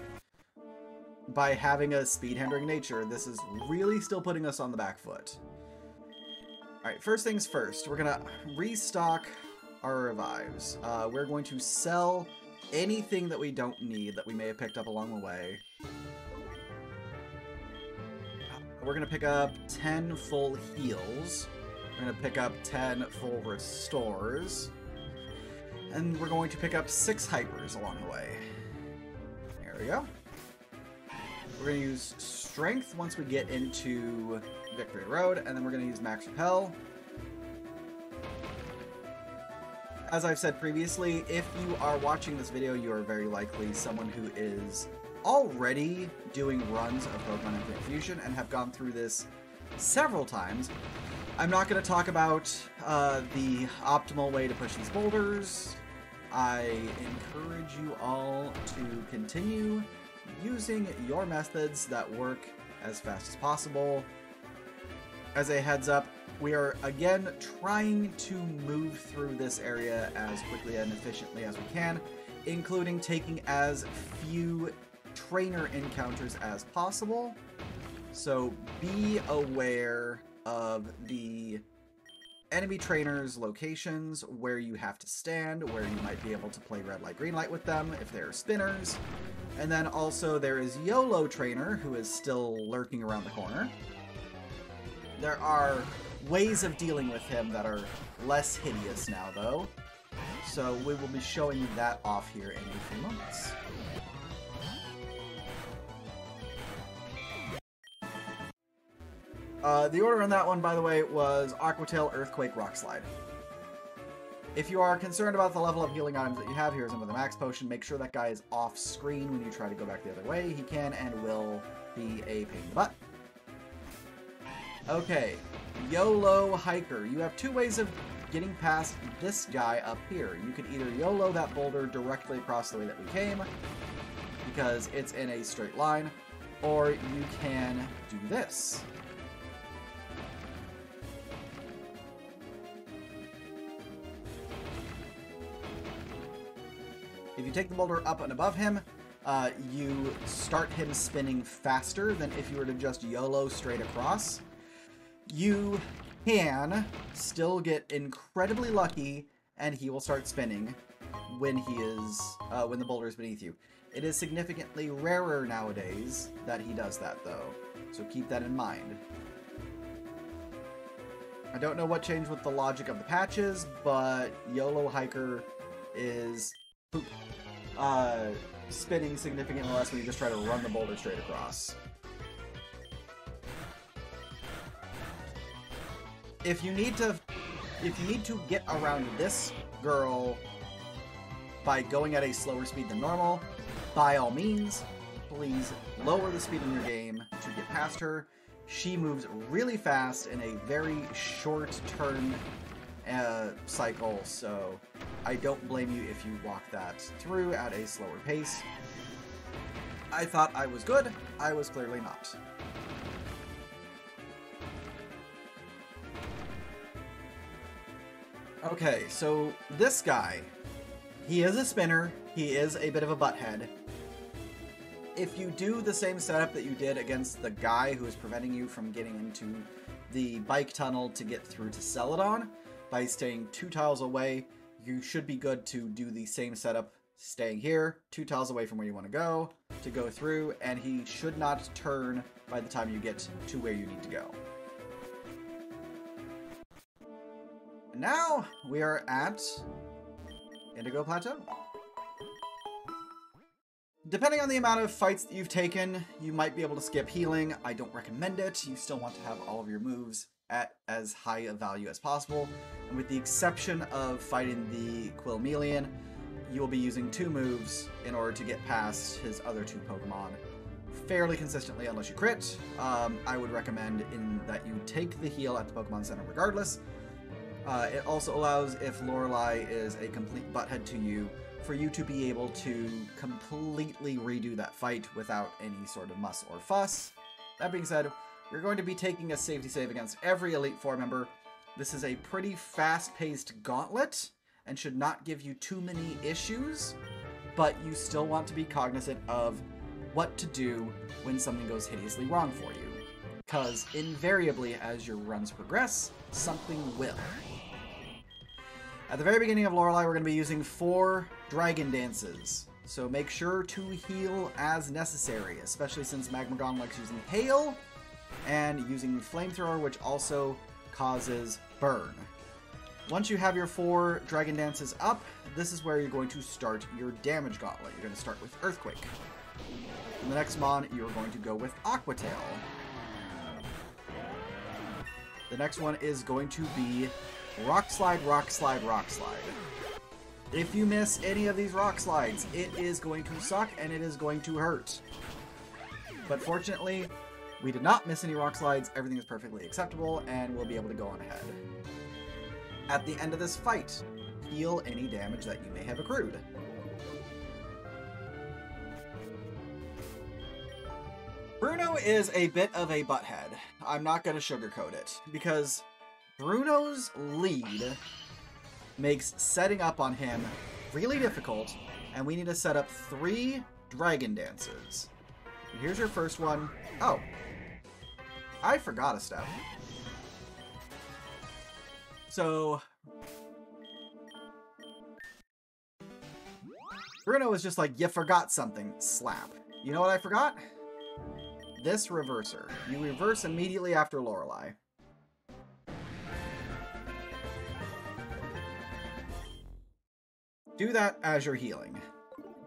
A: By having a speed-hindering nature, this is really still putting us on the back foot. Alright, first things first, we're going to restock our revives. We're going to sell anything that we don't need that we may have picked up along the way. We're going to pick up 10 full heals. We're going to pick up 10 full restores. And we're going to pick up 6 hypers along the way. There we go. We're going to use Strength once we get into Victory Road, and then we're going to use Max Repel. As I've said previously, if you are watching this video, you are very likely someone who is already doing runs of Pokemon Infinite Fusion and have gone through this several times. I'm not going to talk about the optimal way to push these boulders. I encourage you all to continue using your methods that work as fast as possible. As a heads up, we are again trying to move through this area as quickly and efficiently as we can, including taking as few trainer encounters as possible. So be aware of the enemy trainers' locations, where you have to stand, where you might be able to play red light, green light with them if they're spinners. And then also there is YOLO Trainer, who is still lurking around the corner. There are ways of dealing with him that are less hideous now, though. So we will be showing you that off here in a few moments. The order on that one, by the way, was Aqua Tail, Earthquake, Rock Slide. If you are concerned about the level of healing items that you have, here's some of the Max Potion. Make sure that guy is off screen when you try to go back the other way. He can and will be a pain in the butt. Okay, YOLO Hiker. You have 2 ways of getting past this guy up here. You can either YOLO that boulder directly across the way that we came, because it's in a straight line, or you can do this. If you take the boulder up and above him, you start him spinning faster than if you were to just YOLO straight across. You can still get incredibly lucky, and he will start spinning when when the boulder is beneath you. It is significantly rarer nowadays that he does that, though, so keep that in mind. I don't know what changed with the logic of the patches, but YOLO Hiker is spinning significantly less when you just try to run the boulder straight across. If you need to get around this girl by going at a slower speed than normal, by all means, please lower the speed in your game to get past her. She moves really fast in a very short turn cycle, so I don't blame you if you walk that through at a slower pace. I thought I was good. I was clearly not. Okay, so this guy, he is a spinner. He is a bit of a butthead. If you do the same setup that you did against the guy who is preventing you from getting into the bike tunnel to get through to Celadon, by staying 2 tiles away, you should be good to do the same setup, staying here, 2 tiles away from where you want to go through, and he should not turn by the time you get to where you need to go. And now we are at Indigo Plateau. Depending on the amount of fights that you've taken, you might be able to skip healing. I don't recommend it. You still want to have all of your moves at as high a value as possible. And with the exception of fighting the Quilmelian, you will be using 2 moves in order to get past his other 2 Pokemon fairly consistently unless you crit. I would recommend that you take the heal at the Pokemon Center regardless. It also allows, if Lorelei is a complete butthead to you, for you to be able to completely redo that fight without any sort of muss or fuss. That being said, we're going to be taking a safety save against every Elite Four member. This is a pretty fast-paced gauntlet and should not give you too many issues, but you still want to be cognizant of what to do when something goes hideously wrong for you, because invariably as your runs progress, something will. At the very beginning of Lorelei, we're going to be using 4 Dragon Dances, so make sure to heal as necessary, especially since Magmagon likes using Hail and using Flamethrower, which also causes Burn. Once you have your 4 Dragon Dances up, this is where you're going to start your damage gauntlet. You're going to start with Earthquake. In the next mon, you're going to go with Aqua Tail. The next one is going to be Rock Slide, Rock Slide, Rock Slide. If you miss any of these rock slides, it is going to suck and it is going to hurt. But fortunately, we did not miss any rock slides, everything is perfectly acceptable, and we'll be able to go on ahead. At the end of this fight, heal any damage that you may have accrued. Bruno is a bit of a butthead. I'm not going to sugarcoat it, because Bruno's lead makes setting up on him really difficult, and we need to set up 3 Dragon Dances. And here's your first one. Oh, I forgot a step. So Bruno was just like, you forgot something. Slap. You know what I forgot? This reverser. You reverse immediately after Lorelei. Do that as you're healing.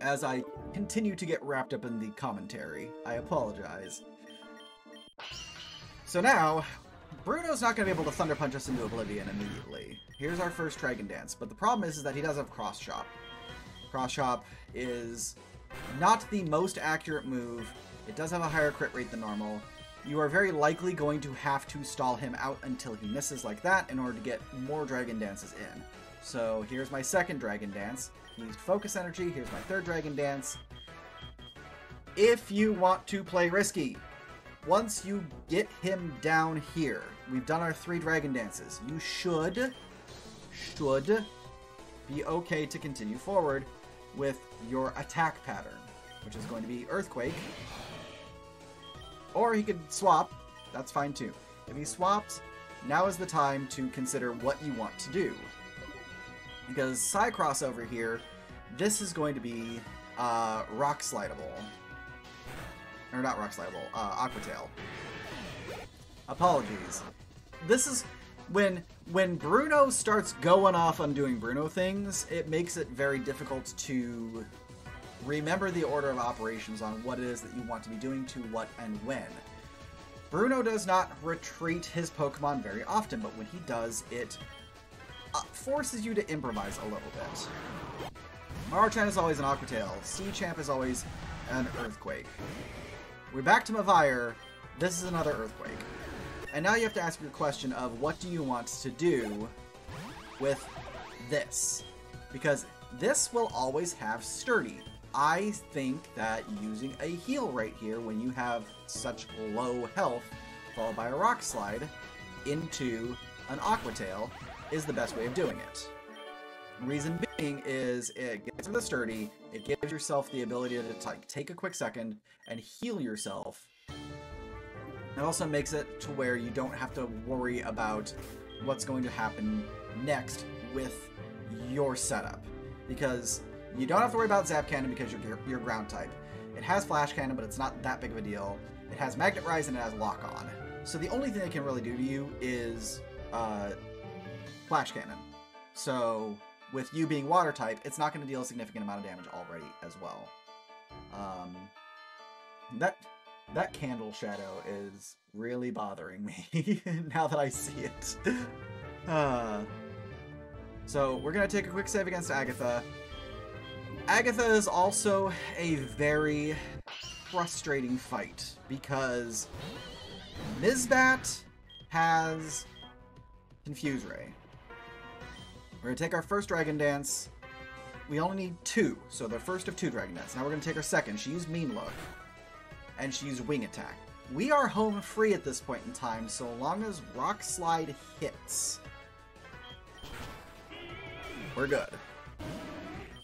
A: As I continue to get wrapped up in the commentary, I apologize. So now, Bruno's not going to be able to Thunder Punch us into oblivion immediately. Here's our first Dragon Dance, but the problem is that he does have Cross Chop. Cross Chop is not the most accurate move. It does have a higher crit rate than normal. You are very likely going to have to stall him out until he misses like that in order to get more Dragon Dances in. So here's my second Dragon Dance. He used Focus Energy. Here's my third Dragon Dance. If you want to play risky, once you get him down here, we've done our 3 Dragon Dances. You should be okay to continue forward with your attack pattern, which is going to be Earthquake. Or he could swap. That's fine too. If he swaps, now is the time to consider what you want to do. Because Psycross over here, this is going to be Rock Slideable. Or not Rock Slideable, Aqua Tail. Apologies. This is when Bruno starts going off on doing Bruno things, it makes it very difficult to remember the order of operations on what it is that you want to be doing to what and when. Bruno does not retreat his Pokemon very often, but when he does, it forces you to improvise a little bit. Marochan is always an Aqua Tail. Seachamp is always an Earthquake. We're back to Mavire. This is another Earthquake. And now you have to ask your question of what do you want to do with this? Because this will always have Sturdy. I think that using a heal right here when you have such low health, followed by a Rock Slide, into an Aqua Tail is the best way of doing it. Reason being is it gets the Sturdy, it gives yourself the ability to take a quick second and heal yourself. It also makes it to where you don't have to worry about what's going to happen next with your setup. Because you don't have to worry about Zap Cannon because you're ground type. It has Flash Cannon, but it's not that big of a deal. It has Magnet Rise and it has Lock On. So the only thing it can really do to you is Flash Cannon. So with you being Water type, it's not going to deal a significant amount of damage already as well. That candle shadow is really bothering me now that I see it. So we're going to take a quick save against Agatha. Agatha is also a very frustrating fight because Mizbat has Confuse Ray. We're going to take our first Dragon Dance. We only need 2, so the first of 2 Dragon Dance. Now we're going to take our second. She used Mean Look, and she used Wing Attack. We are home free at this point in time, so long as Rock Slide hits. We're good.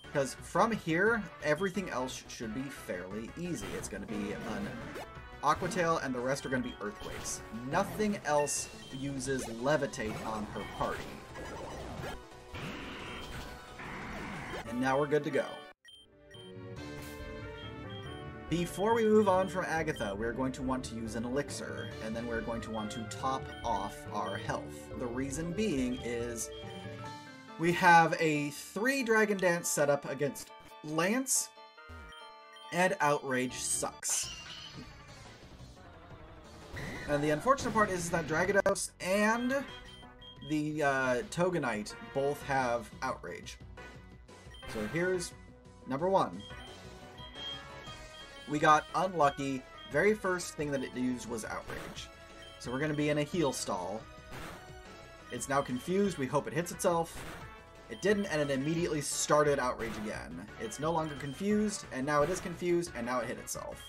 A: Because from here, everything else should be fairly easy. It's going to be an Aqua Tail, and the rest are going to be Earthquakes. Nothing else uses Levitate on her party. And now we're good to go. Before we move on from Agatha, we're going to want to use an elixir, and then we're going to want to top off our health. The reason being is we have a 3 Dragon Dance setup against Lance, and Outrage sucks. And the unfortunate part is that Dragados and the Toganite both have Outrage. So here's number 1. We got unlucky. Very first thing that it used was Outrage. So we're going to be in a heal stall. It's now confused. We hope it hits itself. It didn't, and it immediately started Outrage again. It's no longer confused, and now it is confused, and now it hit itself.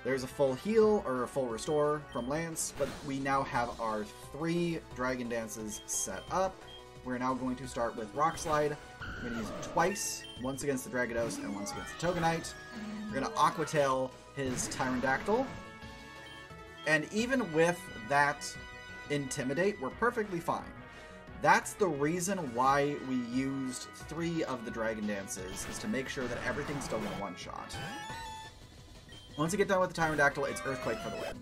A: There's a full heal, or a full restore from Lance, but we now have our 3 Dragon Dances set up. We're now going to start with Rock Slide. We're going to use it twice, once against the Dragados and once against the Toganite. We're going to Aqua Tail his Tyrandactyl. And even with that Intimidate, we're perfectly fine. That's the reason why we used 3 of the Dragon Dances, is to make sure that everything's still in one shot. Once you get done with the Tyrandactyl, it's Earthquake for the win.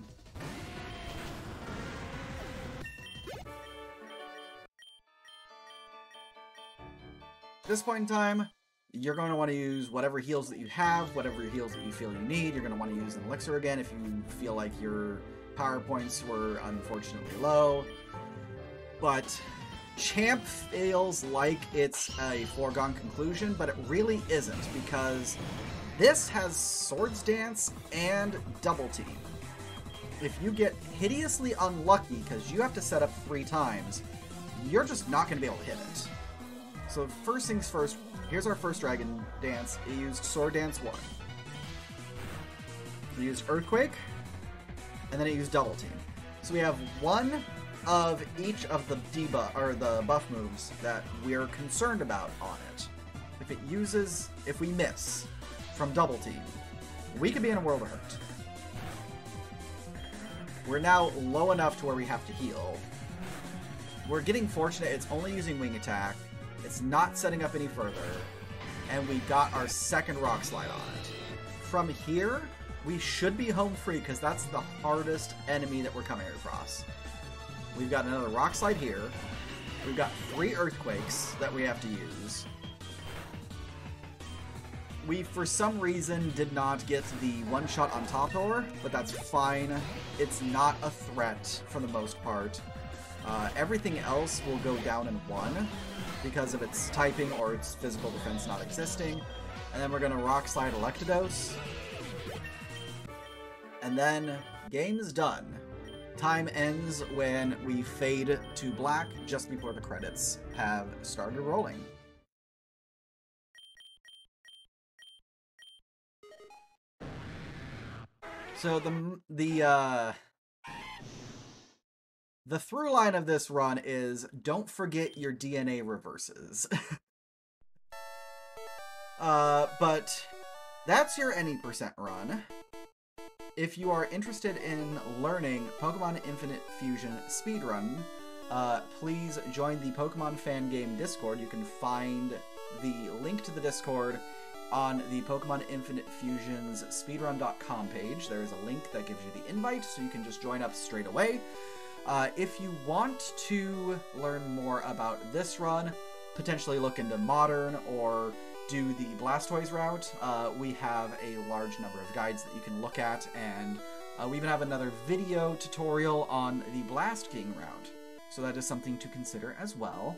A: At this point in time, you're going to want to use whatever heals that you have, whatever heals that you feel you need. You're going to want to use an elixir again if you feel like your power points were unfortunately low. But Champ feels like it's a foregone conclusion, but it really isn't, because this has Swords Dance and Double Team. If you get hideously unlucky because you have to set up 3 times, you're just not going to be able to hit it. So first things first, here's our first Dragon Dance. It used Sword Dance 1. It used Earthquake, and then it used Double Team. So we have 1 of each of the debuff or the buff moves that we're concerned about on it. If we miss from Double Team, we could be in a world of hurt. We're now low enough to where we have to heal. We're getting fortunate, it's only using Wing Attack. It's not setting up any further, and we got our second Rock Slide on it. From here, we should be home free, because that's the hardest enemy that we're coming across. We've got another Rock Slide here. We've got 3 Earthquakes that we have to use. We, for some reason, did not get the one-shot on top door, but that's fine. It's not a threat for the most part. Everything else will go down in 1 because of its typing or its physical defense not existing. And then we're going to Rock Slide Electados. And then game's done. Time ends when we fade to black just before the credits have started rolling. So the through line of this run is don't forget your DNA reverses. But that's your any percent run. If you are interested in learning Pokemon Infinite Fusion Speedrun, please join the Pokemon Fan Game Discord. You can find the link to the Discord on the Pokemon Infinite Fusion's speedrun.com page. There is a link that gives you the invite, so you can just join up straight away. If you want to learn more about this run, potentially look into Modern or do the Blastoise route, we have a large number of guides that you can look at, and we even have another video tutorial on the Blast King route. So that is something to consider as well.